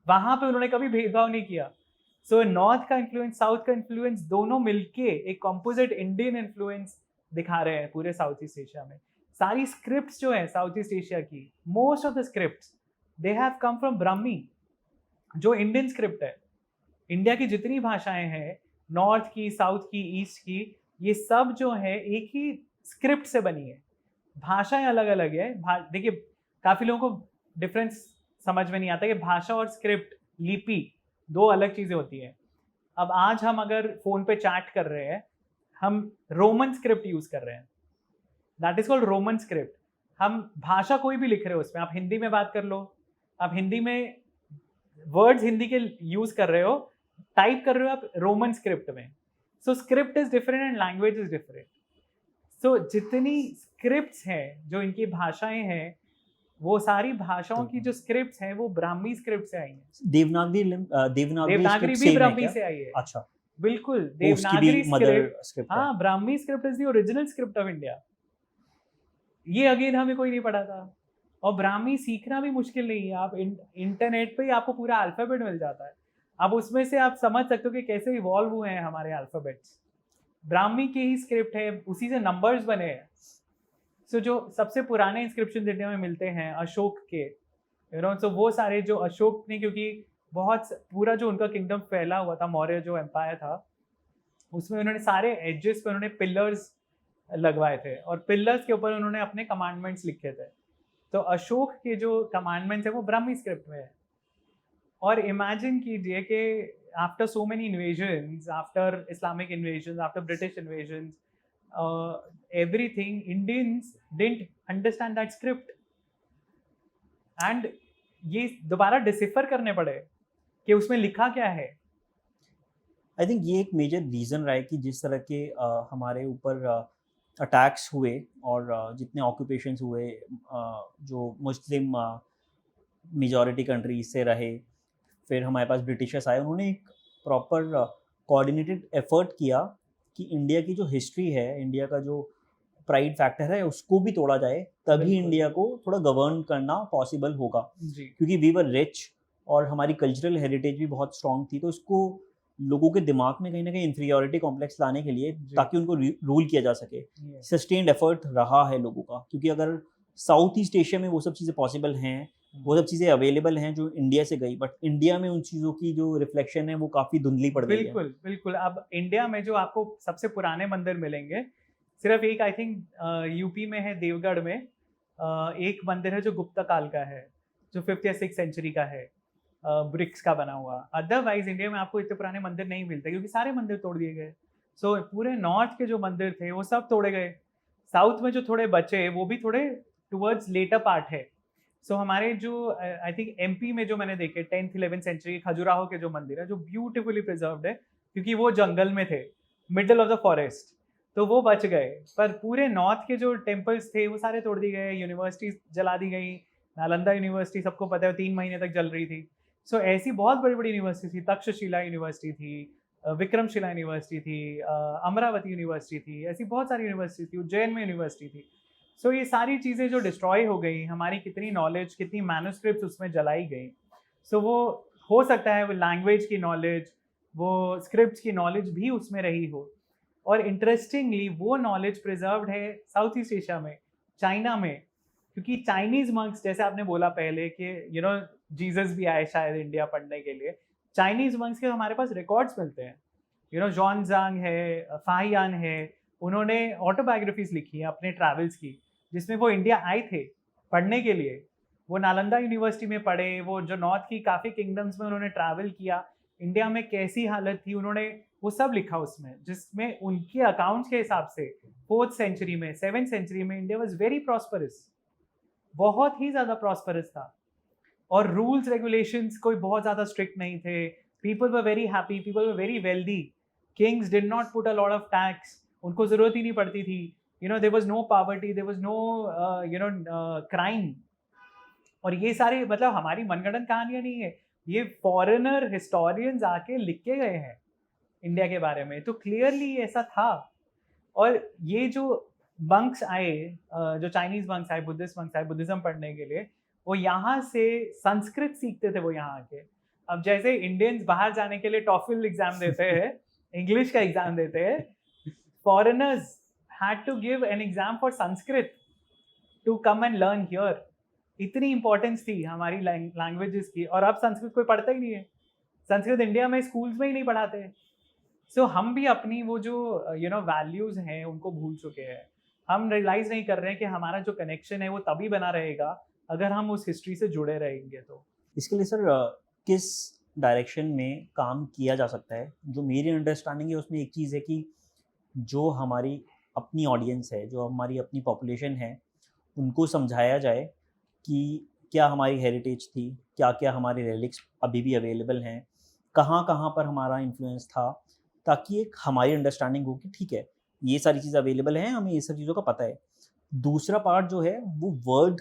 वहां पे उन्होंने कभी भेदभाव नहीं किया। सो नॉर्थ का इन्फ्लुएंस, साउथ का इन्फ्लुएंस दोनों मिलके एक कॉम्पोजिट इंडियन इन्फ्लुएंस दिखा रहे हैं पूरे साउथ ईस्ट एशिया में। सारी स्क्रिप्ट्स जो है साउथ ईस्ट एशिया की, most of the scripts they have come from Brahmi, जो इंडियन स्क्रिप्ट है। इंडिया की जितनी भाषाएं हैं, नॉर्थ की, साउथ की, ईस्ट की, ये सब जो है एक ही स्क्रिप्ट से बनी है। भाषाएं अलग अलग है। देखिए काफ़ी लोगों को डिफरेंस समझ में नहीं आता कि भाषा और स्क्रिप्ट, लिपि दो अलग चीज़ें होती हैं। अब आज हम अगर फ़ोन पे चैट कर रहे हैं, हम रोमन स्क्रिप्ट यूज़ कर रहे हैं, that is called Roman script. हम भाषा कोई भी लिख रहे हो उसमें, आप हिंदी में बात कर लो, आप हिंदी में वर्ड्स हिंदी के यूज़ कर रहे हो, टाइप कर रहे हो आप रोमन स्क्रिप्ट में। So script is different and language is different. So जितनी स्क्रिप्ट्स हैं जो इनकी भाषाएं हैं, वो सारी भाषाओं की जो स्क्रिप्ट्स हैं वो ब्राह्मी स्क्रिप्ट से आई हैं। देवनागरी भी ब्राह्मी से आई है। अच्छा, बिल्कुल, देवनागरी स्क्रिप्ट। हाँ, Brahmi script is the original script of India. ये अगेन हमें कोई नहीं पढ़ा था, और ब्राह्मी सीखना भी मुश्किल नहीं है। आप इंटरनेट पे ही आपको पूरा अल्फाबेट मिल जाता है। अब उसमें से आप समझ सकते हो कि कैसे इवॉल्व हुए हैं हमारे अल्फाबेट्स। ब्राह्मी की ही स्क्रिप्ट है, उसी से नंबर्स बने हैं। सो जो सबसे पुराने इंस्क्रिप्शन इंडिया में मिलते हैं अशोक के, सो वो सारे जो अशोक ने, क्योंकि बहुत पूरा जो उनका किंगडम फैला हुआ था, मौर्य जो एम्पायर था, उसमें उन्होंने सारे एजेस पे उन्होंने पिलर्स लगवाए थे, और पिलर्स के ऊपर उन्होंने अपने कमांडमेंट्स लिखे थे। तो अशोक के जो कमांडमेंट्स है वो ब्राह्मी स्क्रिप्ट में है। और इमेजिन कीजिए कि after so many invasions, after Islamic invasions, after British invasions, everything, Indians didn't understand that script, and ये दोबारा डिसिफर करने पड़े कि उसमें लिखा क्या है। आई थिंक ये एक मेजर रीज़न रहा है कि जिस तरह के हमारे ऊपर अटैक्स हुए और जितने ऑक्यूपेशंस हुए, जो मुस्लिम मेजॉरिटी कंट्रीज से रहे, फिर हमारे पास ब्रिटिशर्स आए, उन्होंने एक प्रॉपर कोऑर्डिनेटेड एफर्ट किया कि इंडिया की जो हिस्ट्री है, इंडिया का जो प्राइड फैक्टर है उसको भी तोड़ा जाए, तभी बिल्कुल। इंडिया को थोड़ा गवर्न करना पॉसिबल होगा, जी, क्योंकि वी वर रिच और हमारी कल्चरल हेरिटेज भी बहुत स्ट्रांग थी, तो इसको लोगों के दिमाग में कहीं ना कहीं इंफीरियोरिटी कॉम्प्लेक्स लाने के लिए, जी। ताकि उनको रूल किया जा सके, यस। सस्टेन्ड एफर्ट रहा है लोगों का। क्योंकि अगर साउथ ईस्ट एशिया में वो सब चीज़ें पॉसिबल हैं, वो सब चीज़ें अवेलेबल हैं जो इंडिया से गई, बट इंडिया में उन चीज़ों की जो रिफ्लेक्शन है वो काफ़ी धुंधली पड़ गई है। बिल्कुल, बिल्कुल। अब इंडिया में जो आपको सबसे पुराने मंदिर मिलेंगे, सिर्फ़ एक आई थिंक यूपी में है देवगढ़ में एक मंदिर है जो गुप्ता काल का है, जो 5th या 6th सेंचुरी का है, ब्रिक्स का बना हुआ। अदरवाइज़ इंडिया में आपको इतने पुराने मंदिर नहीं मिलते क्योंकि सारे मंदिर तोड़ दिए गए। सो पूरे नॉर्थ के जो मंदिर थे वो सब तोड़े गए। साउथ में जो थोड़े बचे वो भी थोड़े टुवर्ड्स लेटर पार्ट है। सो हमारे जो आई थिंक एमपी में जो मैंने देखे 10th 11th सेंचुरी खजुराहो के जो मंदिर है जो ब्यूटीफुली प्रिजर्व्ड है, क्योंकि वो जंगल में थे, मिडल ऑफ द फॉरेस्ट, तो वो बच गए। पर पूरे नॉर्थ के जो टेम्पल्स थे वो सारे तोड़ दिए गए, यूनिवर्सिटीज जला दी गई। नालंदा यूनिवर्सिटी सबको पता है 3 महीने तक जल रही थी। सो ऐसी बहुत बड़ी बड़ी यूनिवर्सिटी थी, तक्षशिला यूनिवर्सिटी थी, विक्रमशिला यूनिवर्सिटी थी, अमरावती यूनिवर्सिटी थी, ऐसी बहुत सारी यूनिवर्सिटी थी, उज्जैन में यूनिवर्सिटी थी। सो ये सारी चीज़ें जो डिस्ट्रॉय हो गई, हमारी कितनी नॉलेज, कितनी मैन्युस्क्रिप्ट्स उसमें जलाई गई। सो वो हो सकता है वो लैंग्वेज की नॉलेज, वो स्क्रिप्ट्स की नॉलेज भी उसमें रही हो। और इंटरेस्टिंगली वो नॉलेज प्रिजर्व्ड है साउथ ईस्ट एशिया में, चाइना में, क्योंकि चाइनीज मंक्स, जैसे आपने बोला पहले कि जीसस भी आए शायद इंडिया पढ़ने के लिए, चाइनीज मंक्स के हमारे पास रिकॉर्ड्स मिलते हैं। जॉनजांग है, फाहियान है, उन्होंने ऑटोबायोग्राफीज लिखी हैं अपने ट्रैवल्स की, जिसमें वो इंडिया आए थे पढ़ने के लिए। वो नालंदा यूनिवर्सिटी में पढ़े, वो जो नॉर्थ की काफ़ी किंगडम्स में उन्होंने ट्रैवल किया, इंडिया में कैसी हालत थी, उन्होंने वो सब लिखा उसमें, जिसमें उनके अकाउंट्स के हिसाब से 4th सेंचुरी में 7th सेंचुरी में इंडिया वॉज वेरी प्रॉस्परस, बहुत ही ज़्यादा प्रॉस्परस था। और रूल्स रेगुलेशंस कोई बहुत ज़्यादा स्ट्रिक्ट नहीं थे, people were very happy, people were very wealthy, kings did not put a lot of tax, उनको ज़रूरत ही नहीं पड़ती थी। There was no poverty, there was no crime. और ये सारी मतलब हमारी मनगढ़ंत कहानियां नहीं है, ये फॉरेनर हिस्टोरियंस आके लिख के गए हैं इंडिया के बारे में, तो क्लियरली ऐसा था। और ये जो मंक्स आए, जो चाइनीज मंक्स आए, बुद्धिस्ट मंक्स आए बुद्धिज्म पढ़ने के लिए, वो यहाँ से संस्कृत सीखते थे वो यहाँ आके। अब जैसे इंडियंस बाहर जाने के लिए टॉफिल एग्जाम देते हैं, इंग्लिश का एग्जाम देते हैं, foreigners had to give an exam for Sanskrit to come and learn here. इतनी इंपॉर्टेंस थी हमारी लैंग्वेजेस की, और अब संस्कृत कोई पढ़ता ही नहीं है। संस्कृत इंडिया में स्कूल्स में ही नहीं पढ़ाते। सो हम भी अपनी वो जो वैल्यूज हैं उनको भूल चुके हैं। हम रियलाइज नहीं कर रहे हैं कि हमारा जो कनेक्शन है वो तभी बना रहेगा अगर हम उस हिस्ट्री से जुड़े रहेंगे। तो इसके लिए सर किस डायरेक्शन में काम किया जा सकता है? जो मेरी अंडरस्टैंडिंग है उसमें एक चीज़ है कि जो हमारी अपनी ऑडियंस है, जो हमारी अपनी पॉपुलेशन है, उनको समझाया जाए कि क्या हमारी हेरिटेज थी, क्या-क्या हमारे रेलिक्स अभी भी अवेलेबल हैं, कहाँ-कहाँ पर हमारा इन्फ्लुएंस था, ताकि एक हमारी अंडरस्टैंडिंग हो कि ठीक है, ये सारी चीज़ें अवेलेबल हैं, हमें ये सब चीज़ों का पता है। दूसरा पार्ट जो है वो वर्ल्ड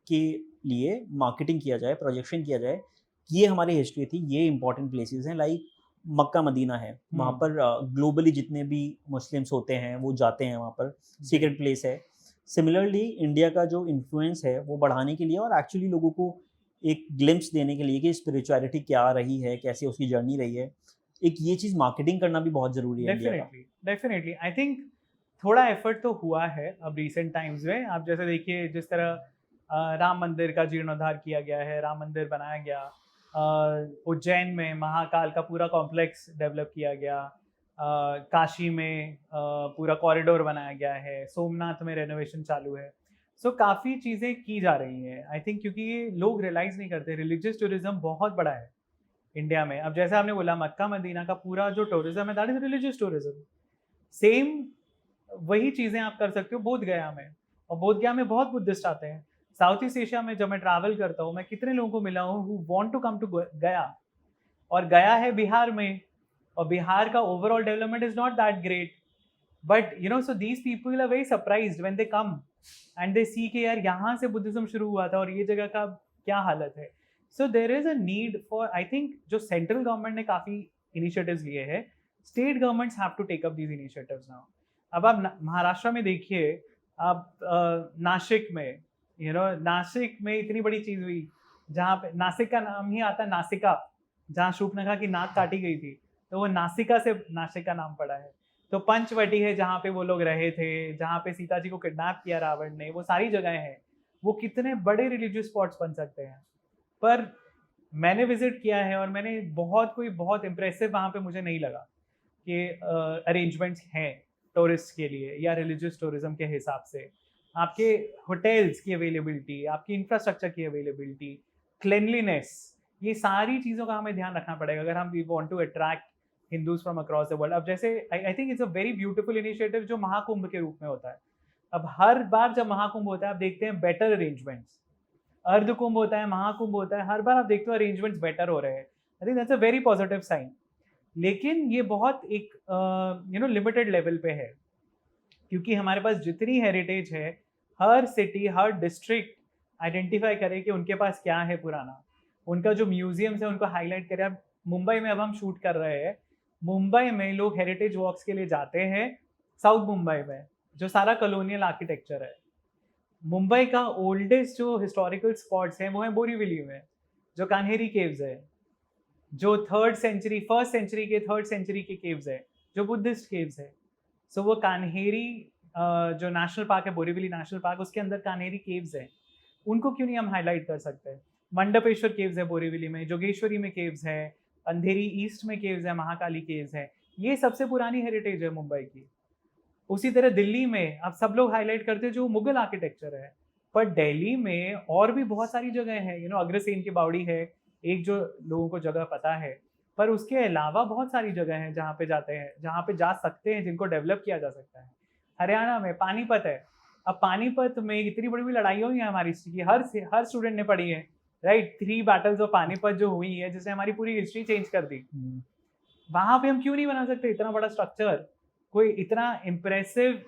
के लिए मार्केटिंग किया जाए, प्रोजेक्शन किया जाए, कि ये हमारी हिस्ट्री थी, ये इंपॉर्टेंट प्लेसेस हैं, लाइक मक्का मदीना है, वहाँ पर ग्लोबली जितने भी मुस्लिम्स होते हैं वो जाते हैं वहाँ पर, सीक्रेट प्लेस है। सिमिलरली इंडिया का जो इन्फ्लुएंस है वो बढ़ाने के लिए और एक्चुअली लोगों को एक ग्लिम्प्स देने के लिए कि स्पिरिचुअलिटी क्या रही है, कैसे उसकी जर्नी रही है, एक ये चीज़ मार्केटिंग करना भी बहुत ज़रूरी है इंडिया का। डेफिनेटली आई थिंक थोड़ा एफर्ट तो हुआ है अब रिसेंट टाइम्स में। आप जैसे देखिए जिस तरह राम मंदिर का जीर्णोद्धार किया गया है, राम मंदिर बनाया गया, उज्जैन में महाकाल का पूरा कॉम्प्लेक्स डेवलप किया गया, काशी में पूरा कॉरिडोर बनाया गया है, सोमनाथ में रेनोवेशन चालू है। सो काफ़ी चीज़ें की जा रही हैं आई थिंक, क्योंकि ये लोग रियलाइज़ नहीं करते, रिलीजियस टूरिज्म बहुत बड़ा है इंडिया में। अब जैसे आपने बोला मक्का मदीना का पूरा जो टूरिज्म है that is religious tourism. Same वही चीज़ें आप कर सकते हो बोध गया में, और बोध गया में बहुत बुद्धिस्ट आते हैं। साउथ ईस्ट एशिया में जब मैं ट्रैवल करता हूँ, मैं कितने लोगों को मिला हूँ who want to come to Gaya, और गया है बिहार में, और बिहार का overall development is not that great, but so these people are very surprised when they come and they see कि यार यहाँ से बुद्धिज्म शुरू हुआ था और ये जगह का क्या हालत है। So there is a need for, I think जो सेंट्रल गवर्नमेंट ने काफ़ी इनिशिएटिव्स लिए हैं, state governments have to take up these initiatives now. अब आप महाराष्ट्र में देखिए, अब नासिक में नासिक में इतनी बड़ी चीज हुई, जहाँ पे नासिक का नाम ही आता है नासिका, जहाँ शूर्पणखा की नाक काटी गई थी, तो वो नासिका से नासिक का नाम पड़ा है। तो पंचवटी है जहाँ पे वो लोग रहे थे, जहाँ पे सीता जी को किडनैप किया रावण ने, वो सारी जगह हैं। वो कितने बड़े रिलीजियस स्पॉट्स बन सकते हैं। पर मैंने विजिट किया है और मैंने बहुत इम्प्रेसिव वहाँ पे मुझे नहीं लगा कि अरेंजमेंट्स हैं टूरिस्ट के लिए या रिलीजियस टूरिज्म के हिसाब से। आपके होटल्स की अवेलेबिलिटी, आपकी इंफ्रास्ट्रक्चर की अवेलेबिलिटी, क्लेनलीनेस, ये सारी चीज़ों का हमें ध्यान रखना पड़ेगा अगर हम we want to attract Hindus from across the world. अब जैसे I think it's a very beautiful initiative जो महाकुंभ के रूप में होता है। अब हर बार जब महाकुंभ होता है आप देखते हैं बेटर अरेंजमेंट्स, अर्ध कुंभ होता है, महाकुंभ होता है, हर बार आप देखते हो अरेंजमेंट्स बेटर हो रहे हैं। I think that's a very positive sign. लेकिन ये बहुत एक लिमिटेड लेवल पे है, क्योंकि हमारे पास जितनी हेरिटेज है, हर सिटी हर डिस्ट्रिक्ट आइडेंटिफाई करे कि उनके पास क्या है पुराना, उनका जो म्यूजियम्स है उनको हाईलाइट करे। अब मुंबई में अब हम शूट कर रहे हैं, मुंबई में लोग हेरिटेज वॉक्स के लिए जाते हैं साउथ मुंबई में, जो सारा कॉलोनियल आर्किटेक्चर है। मुंबई का ओल्डेस्ट जो हिस्टोरिकल स्पॉट्स हैं वो है बोरीवली में, जो कान्हेरी केव्स है, जो फर्स्ट सेंचुरी के थर्ड सेंचुरी के केव्स है, जो बुद्धिस्ट केव्स है। सो वो कान्हेरी जो नेशनल पार्क है, बोरीवली नेशनल पार्क, उसके अंदर कान्हेरी केव्स है, उनको क्यों नहीं हम हाईलाइट कर सकते? मंडपेश्वर केव्स है बोरीवली में, जोगेश्वरी में केव्स है, अंधेरी ईस्ट में केव्स है, महाकाली केव्स है। ये सबसे पुरानी हेरिटेज है मुंबई की। उसी तरह दिल्ली में अब सब लोग हाईलाइट करते हैं जो मुगल आर्किटेक्चर है, पर दिल्ली में और भी बहुत सारी जगह है। अग्रसेन की बावड़ी है एक जो लोगों को जगह पता है, पर उसके अलावा बहुत सारी जगह हैं जहाँ पे जाते हैं, जहाँ पे जा सकते हैं, जिनको डेवलप किया जा सकता है। हरियाणा में पानीपत है। अब पानीपत में इतनी बड़ी बड़ी लड़ाई हुई है हमारी हिस्ट्री की, हर स्टूडेंट ने पढ़ी है, राइट? 3 बैटल्स ऑफ पानीपत जो हुई है, जिसने हमारी पूरी हिस्ट्री चेंज कर दी। वहां पे हम क्यों नहीं बना सकते इतना बड़ा स्ट्रक्चर, कोई इतना impressive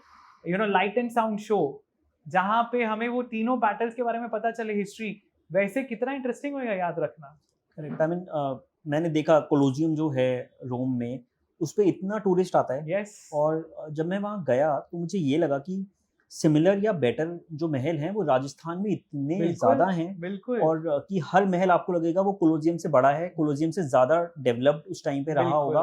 light and sound show, जहाँ पे हमें वो तीनों बैटल्स के बारे में पता चले हिस्ट्री। वैसे कितना इंटरेस्टिंग होगा याद रखना। करेक्ट। आई मीन मैंने देखा कोलोजियम जो है रोम में, उस पर इतना टूरिस्ट आता है। यस। और जब मैं वहाँ गया तो मुझे ये लगा कि सिमिलर या बेटर जो महल हैं वो राजस्थान में इतने ज़्यादा हैं। बिल्कुल। और कि हर महल आपको लगेगा वो कोलोजियम से बड़ा है, कोलोजियम से ज़्यादा डेवलप्ड उस टाइम पे रहा होगा।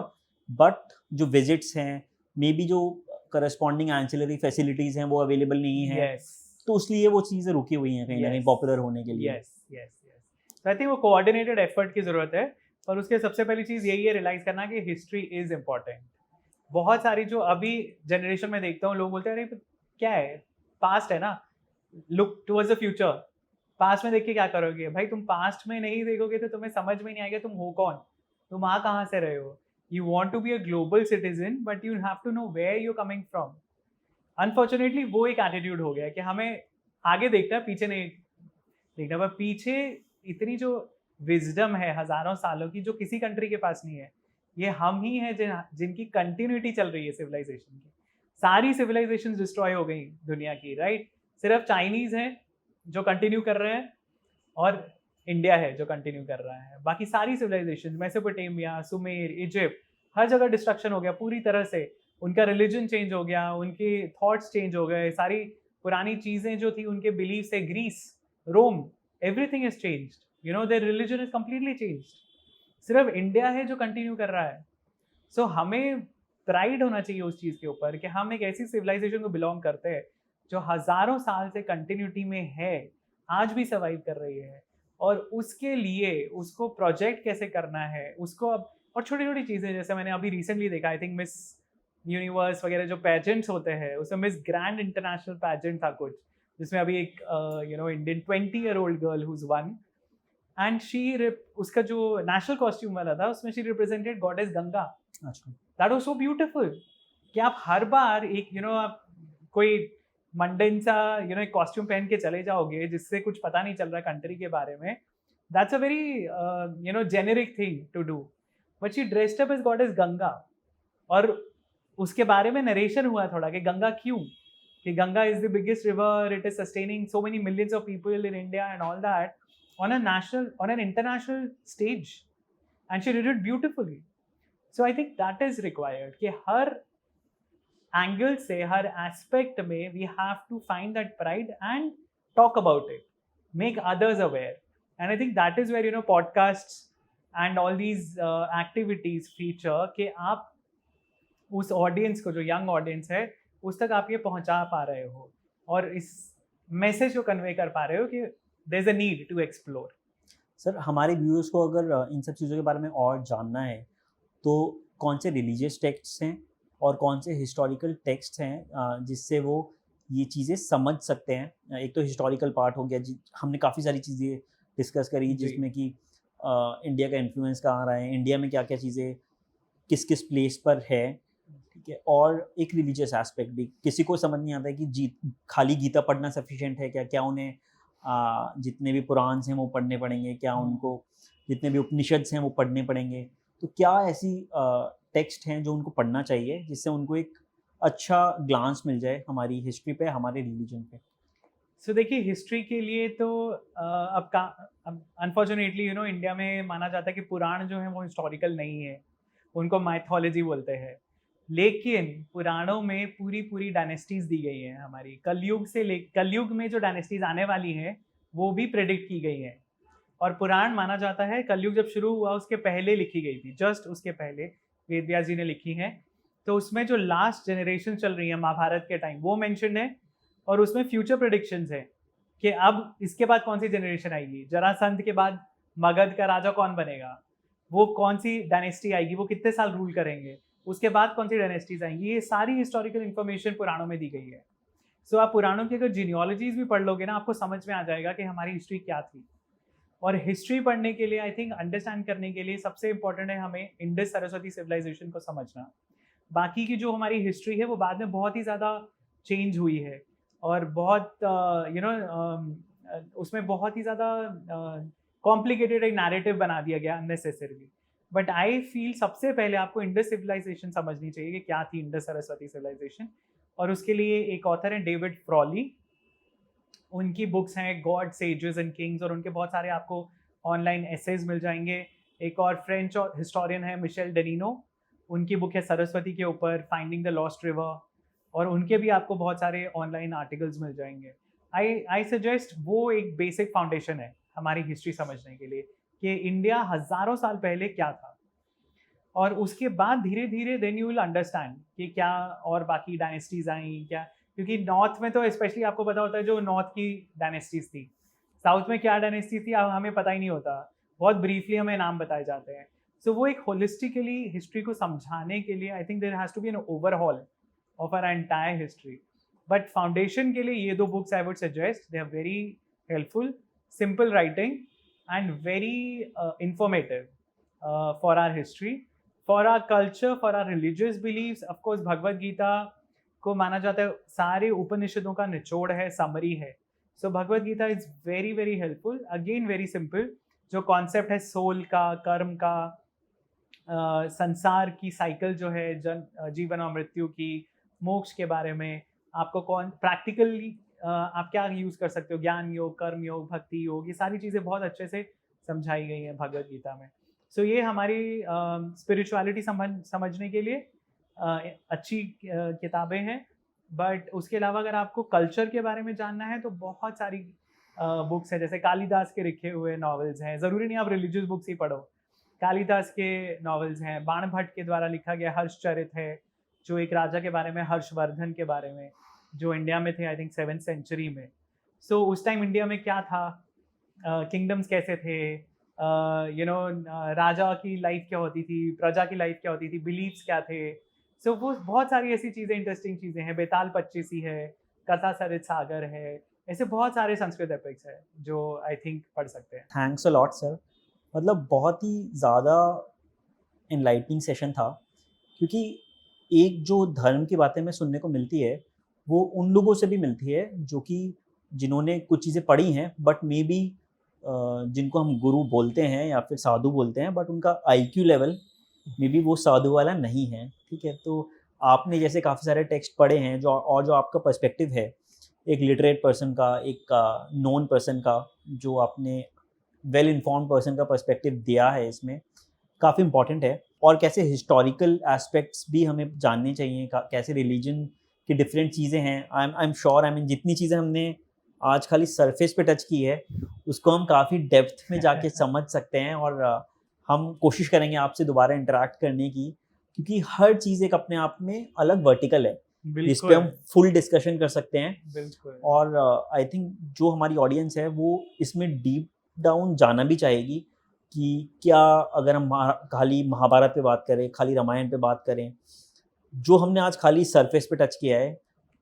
बट जो विजिट्स हैं, मे बी जो करस्पॉन्डिंग एंसिलरी फैसिलिटीज़ हैं वो अवेलेबल नहीं है। yes. तो इसलिए वो चीज़ें रुकी हुई हैं कहीं ना कहीं पॉपुलर होने के लिए। तो आई थिंक वो कोऑर्डिनेटेड एफर्ट की ज़रूरत है। और उसके सबसे पहली चीज़ यही है रियलाइज़ करना कि हिस्ट्री इज़ इम्पॉर्टेंट। बहुत सारी जो अभी जनरेशन में देखता हूँ, लोग बोलते हैं अरे क्या है, पास्ट है ना, look towards the future. Past में देख के क्या करोगे भाई? तुम पास्ट में नहीं देखोगे तो तुम्हें समझ में नहीं आएगा तुम हो कौन, तुम आ कहाँ से रहे हो। You want to be a global citizen, but you have to know where you coming from. Unfortunately वो एक एटीट्यूड हो गया कि हमें आगे देखना है, पीछे नहीं देखना। पर पीछे इतनी जो विजडम है हजारों सालों की, जो किसी कंट्री के पास नहीं है, ये हम ही हैं जिनकी कंटिन्यूटी चल रही है सिविलाइजेशन की। सारी सिविलाइजेशन डिस्ट्रॉय हो गई दुनिया की, राइट? सिर्फ चाइनीज हैं जो कंटिन्यू कर रहे हैं और इंडिया है जो कंटिन्यू कर रहा है। बाकी सारी सिविलाइजेशन, मेसोपोटामिया, सुमेर, इजिप्ट, हर जगह डिस्ट्रक्शन हो गया पूरी तरह से। उनका रिलीजन चेंज हो गया, उनके थॉट्स चेंज हो गए, सारी पुरानी चीज़ें जो थी उनके बिलीफ से, Greece, Rome, everything is changed, there religion is completely changed. सिर्फ इंडिया है जो कंटिन्यू कर रहा है। सो हमें प्राइड होना चाहिए उस चीज़ के ऊपर कि हम एक ऐसी सिविलाइजेशन को बिलोंग करते हैं जो हज़ारों साल से कंटिन्यूटी में है, आज भी सर्वाइव कर रही है। और उसके लिए उसको प्रोजेक्ट कैसे करना है उसको अब, और छोटी छोटी चीज़ें, जैसे मैंने अभी रिसेंटली देखा, आई थिंक मिस यूनिवर्स वगैरह जो पैजेंट्स होते हैं, उसमें मिस ग्रैंड इंटरनेशनल पैजेंट था कुछ, जिसमें अभी एक Indian 20-year-old girl who's won, and she उसका जो नेशनल कॉस्ट्यूम वाला था उसमें she represented goddess Ganga. That was so beautiful कि आप हर बार एक आप कोई मंडन सा एक कॉस्ट्यूम पहन के चले जाओगे जिससे कुछ पता नहीं चल रहा कंट्री के बारे में। That's a very generic thing to do, but she dressed up as goddess Ganga. और उसके बारे में नरेशन हुआ थोड़ा कि गंगा क्यों, कि Ganga is the biggest river, it is sustaining so many millions of people in India and all that on an international stage, and she did it beautifully. So I think that is required कि हर एंगल से, हर एस्पेक्ट में we have to find that pride and talk about it, make others aware. And I think that is where podcasts and all these activities feature कि आप उस ऑडियंस को, जो यंग ऑडियंस है, उस तक आप ये पहुंचा पा रहे हो और इस मैसेज को कन्वे कर पा रहे हो कि there is a need to explore. Sir, हमारे व्यूअर्स को अगर इन सब चीज़ों के बारे में और जानना है तो कौन से रिलीजियस टेक्स्ट हैं और कौन से हिस्टोरिकल टेक्स्ट हैं जिससे वो ये चीज़ें समझ सकते हैं? एक तो हिस्टोरिकल पार्ट हो गया, हमने काफ़ी सारी चीज़ें डिस्कस करी जिसमें कि इंडिया का इन्फ्लुएंस कहाँ रहा है, इंडिया में क्या क्या चीज़ें किस किस प्लेस पर है, ठीक है. और एक रिलीजियस एस्पेक्ट भी, किसी को समझ नहीं आता है कि खाली गीता पढ़ना सफिशिएंट है क्या, क्या उन्हें जितने भी पुराण हैं वो पढ़ने पड़ेंगे, क्या उनको जितने भी उपनिषद हैं वो पढ़ने पड़ेंगे. तो क्या ऐसी टेक्स्ट हैं जो उनको पढ़ना चाहिए जिससे उनको एक अच्छा ग्लांस मिल जाए हमारी हिस्ट्री पे, हमारे रिलीजन पे? सो देखिए, हिस्ट्री के लिए तो अब अनफॉर्चुनेटली इंडिया में माना जाता है कि पुराण जो है वो हिस्टोरिकल नहीं है, उनको माइथोलॉजी बोलते हैं. लेकिन पुराणों में पूरी पूरी डायनेस्टीज दी गई हैं हमारी. कलयुग में जो डायनेस्टीज आने वाली हैं वो भी प्रेडिक्ट की गई हैं. और पुराण माना जाता है कलयुग जब शुरू हुआ उसके पहले लिखी गई थी, जस्ट उसके पहले वेद व्यास जी ने लिखी है. तो उसमें जो लास्ट जनरेशन चल रही है महाभारत के टाइम, वो मेंशन है. और उसमें फ्यूचर प्रेडिक्शंस है कि अब इसके बाद कौन सी जनरेशन आएगी, जरासंध के बाद मगध का राजा कौन बनेगा, वो कौन सी डायनेस्टी आएगी, वो कितने साल रूल करेंगे, उसके बाद कौन सी डायनेस्टीज आएंगी. ये सारी हिस्टोरिकल इन्फॉर्मेशन पुराणों में दी गई है. सो आप पुराणों की अगर जीनियोलॉजीज भी पढ़ लोगे ना, आपको समझ में आ जाएगा कि हमारी हिस्ट्री क्या थी. और हिस्ट्री पढ़ने के लिए, आई थिंक अंडरस्टैंड करने के लिए सबसे इंपॉर्टेंट है हमें इंडस सरस्वती सिविलाइजेशन को समझना. बाकी की जो हमारी हिस्ट्री है वो बाद में बहुत ही ज़्यादा चेंज हुई है और बहुत उसमें बहुत ही ज़्यादा कॉम्प्लिकेटेड एक नैरेटिव बना दिया गया अननेसेसरीली. बट आई फील सबसे पहले आपको इंडस सिविलाइजेशन समझनी चाहिए कि क्या थी इंडस सरस्वती सिविलाइजेशन. और उसके लिए एक ऑथर है डेविड फ्रॉली, उनकी बुक्स हैं गॉड, सेजेस एंड किंग्स, और उनके बहुत सारे आपको ऑनलाइन एसेज मिल जाएंगे. एक और फ्रेंच हिस्टोरियन है मिशेल डेनिनो, उनकी बुक है सरस्वती के ऊपर, फाइंडिंग द लॉस्ट रिवर, और उनके भी आपको बहुत सारे ऑनलाइन आर्टिकल्स मिल जाएंगे. आई सजेस्ट वो एक बेसिक फाउंडेशन है हमारी हिस्ट्री समझने के लिए कि इंडिया हज़ारों साल पहले क्या था. और उसके बाद धीरे धीरे देन यू विल अंडरस्टैंड कि क्या और बाकी डायनेस्टीज आई क्या. क्योंकि नॉर्थ में तो स्पेशली आपको पता होता है जो नॉर्थ की डायनेस्टीज थी, साउथ में क्या डायनेस्टी थी अब हमें पता ही नहीं होता, बहुत ब्रीफली हमें नाम बताए जाते हैं. सो वो एक होलिस्टिकली हिस्ट्री को समझाने के लिए I think there has to be an overhaul of our entire history. But foundation के लिए ये दो books I would suggest, they are very helpful, simple writing and very informative for our history, for our culture, for our religious beliefs. Of course, Bhagavad Gita को माना जाता है सारे उपनिषदों का निचोड़ है, समरी है. So Bhagavad Gita is very very helpful, again very simple. जो कॉन्सेप्ट है सोल का, कर्म का, संसार की साइकिल जो है, जीवन और मृत्यु की, मोक्ष के बारे में आपको कौन प्रैक्टिकली आप क्या यूज़ कर सकते हो, ज्ञान योग, कर्म योग, भक्ति योग, ये सारी चीज़ें बहुत अच्छे से समझाई गई हैं भगवद गीता में. सो ये हमारी स्पिरिचुअलिटी समझने के लिए अच्छी किताबें हैं. बट उसके अलावा अगर आपको कल्चर के बारे में जानना है तो बहुत सारी बुक्स हैं, जैसे कालिदास के लिखे हुए नॉवेल्स हैं. ज़रूरी नहीं आप रिलीजियस बुक्स ही पढ़ो, कालिदास के नॉवेल्स हैं. बाण भट्ट के द्वारा लिखा गया हर्षचरित है, जो एक राजा के बारे में, हर्षवर्धन के बारे में, जो इंडिया में थे आई थिंक 7th सेंचुरी में. सो उस टाइम इंडिया में क्या था, किंगडम्स कैसे थे, राजा की लाइफ क्या होती थी, प्रजा की लाइफ क्या होती थी, बिलीव्स क्या थे. सो वो बहुत सारी ऐसी चीज़ें, इंटरेस्टिंग चीज़ें हैं. बेताल पच्चीसी है, कथा सरित सागर है, ऐसे बहुत सारे संस्कृत एपिक्स है जो आई थिंक पढ़ सकते हैं. Thanks a lot sir. मतलब बहुत ही ज़्यादा एनलाइटनिंग सेशन था, क्योंकि एक जो धर्म की बातें हमें सुनने को मिलती है वो उन लोगों से भी मिलती है जो कि जिन्होंने कुछ चीज़ें पढ़ी हैं, बट मे बी जिनको हम गुरु बोलते हैं या फिर साधु बोलते हैं, बट उनका IQ लेवल मे बी वो साधु वाला नहीं है. ठीक है, तो आपने जैसे काफ़ी सारे टेक्स्ट पढ़े हैं जो आपका पर्सपेक्टिव है एक लिटरेट पर्सन का, एक नॉन पर्सन का, जो आपने वेल इन्फॉर्म्ड पर्सन का पर्सपेक्टिव दिया है, इसमें काफ़ी इंपॉर्टेंट है. और कैसे हिस्टोरिकल एस्पेक्ट्स भी हमें जानने चाहिए, कैसे रिलीजन की डिफरेंट चीज़ें हैं। I am sure, I mean जितनी चीज़ें हमने आज खाली सरफेस पे टच की है, उसको हम काफ़ी डेप्थ में जाके समझ सकते हैं। और हम कोशिश करेंगे आपसे दोबारा इंटरेक्ट करने की, क्योंकि हर चीज़ एक अपने आप में अलग वर्टिकल है जिस पे हम फुल डिस्कशन कर सकते हैं। बिल्कुल। और आई थिंक जो हमारी ऑडियंस है वो इसमें डीप डाउन जाना भी चाहेगी कि क्या, अगर हम खाली महाभारत पे बात करें, खाली रामायण पे बात करें, जो हमने आज खाली सरफेस पे टच किया है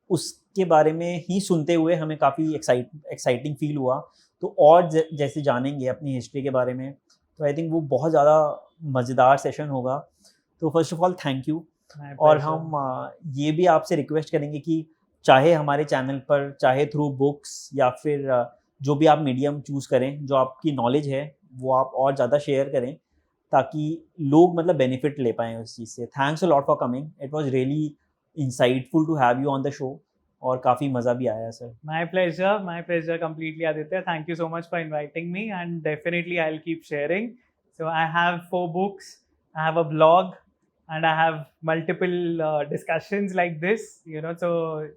उसके बारे में ही सुनते हुए हमें काफ़ी एक्साइटिंग फील हुआ। तो और जैसे जानेंगे अपनी हिस्ट्री के बारे में, तो आई थिंक वो बहुत ज़्यादा मज़ेदार सेशन होगा। तो first of all thank you. और हम ये भी आपसे रिक्वेस्ट करेंगे कि चाहे हमारे चैनल पर, चाहे थ्रू बुक्स या फिर जो भी आप मीडियम चूज़ करें, जो आपकी नॉलेज है वो आप और ज़्यादा शेयर करें, ताकि लोग मतलब बेनिफिट ले पाएँ उस चीज़ से। Thanks a lot for coming, it was really insightful to have you on the show, और काफ़ी मज़ा भी आया sir. My pleasure completely, Aditya. Thank you so much for inviting me, and definitely I'll keep sharing. So I have 4 books, I have a blog, and I have multiple discussions like this, you know, so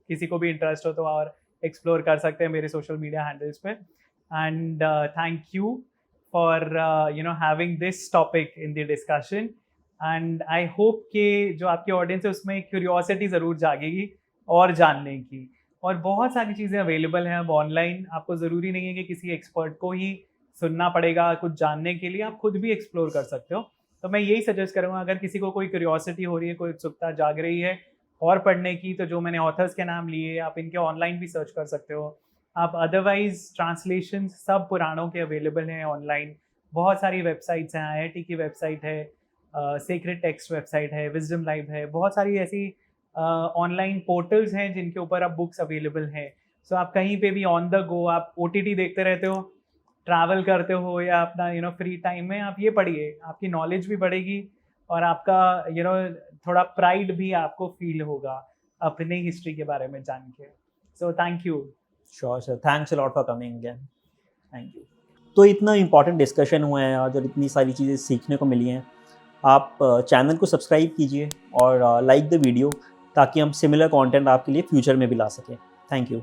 किसी को भी interest हो तो और explore कर सकते हैं मेरे social media handles पे. And thank you for you know, having this topic in the discussion. And I hope कि जो आपकी audience है उसमें curiosity ज़रूर जागेगी और जानने की। और बहुत सारी चीज़ें अवेलेबल हैं अब ऑनलाइन। आपको ज़रूरी नहीं है कि किसी एक्सपर्ट को ही सुनना पड़ेगा कुछ जानने के लिए, आप खुद भी एक्सप्लोर कर सकते हो। तो मैं यही सजेस्ट करूँगा, अगर किसी को कोई क्यूरियोसिटी हो रही है, कोई उत्सुकता जाग रही है और पढ़ने की, तो जो मैंने ऑथर्स के नाम लिए, आप इनके ऑनलाइन भी सर्च कर सकते हो। आप अदरवाइज ट्रांसलेशन सब पुराणों के अवेलेबल हैं ऑनलाइन। बहुत सारी वेबसाइट्स हैं, IIT की वेबसाइट है, सेक्रेड टेक्स्ट वेबसाइट है, विजडम लाइव है, बहुत सारी ऐसी ऑनलाइन पोर्टल्स हैं जिनके ऊपर अब बुक्स अवेलेबल हैं। सो आप कहीं पे भी ऑन द गो, आप OTT देखते रहते हो, ट्रैवल करते हो, या अपना यू नो फ्री टाइम में आप ये पढ़िए, आपकी नॉलेज भी बढ़ेगी और आपका यू नो थोड़ा प्राइड भी आपको फील होगा अपनी हिस्ट्री के बारे में जान के। So thank you. Sure sir, thanks a lot for coming again, thank you. तो इतना इम्पॉर्टेंट डिस्कशन हुआ है आज और इतनी सारी चीज़ें सीखने को मिली हैं। आप चैनल को सब्सक्राइब कीजिए और लाइक द वीडियो, ताकि हम सिमिलर कंटेंट आपके लिए फ्यूचर में भी ला सकें। Thank you.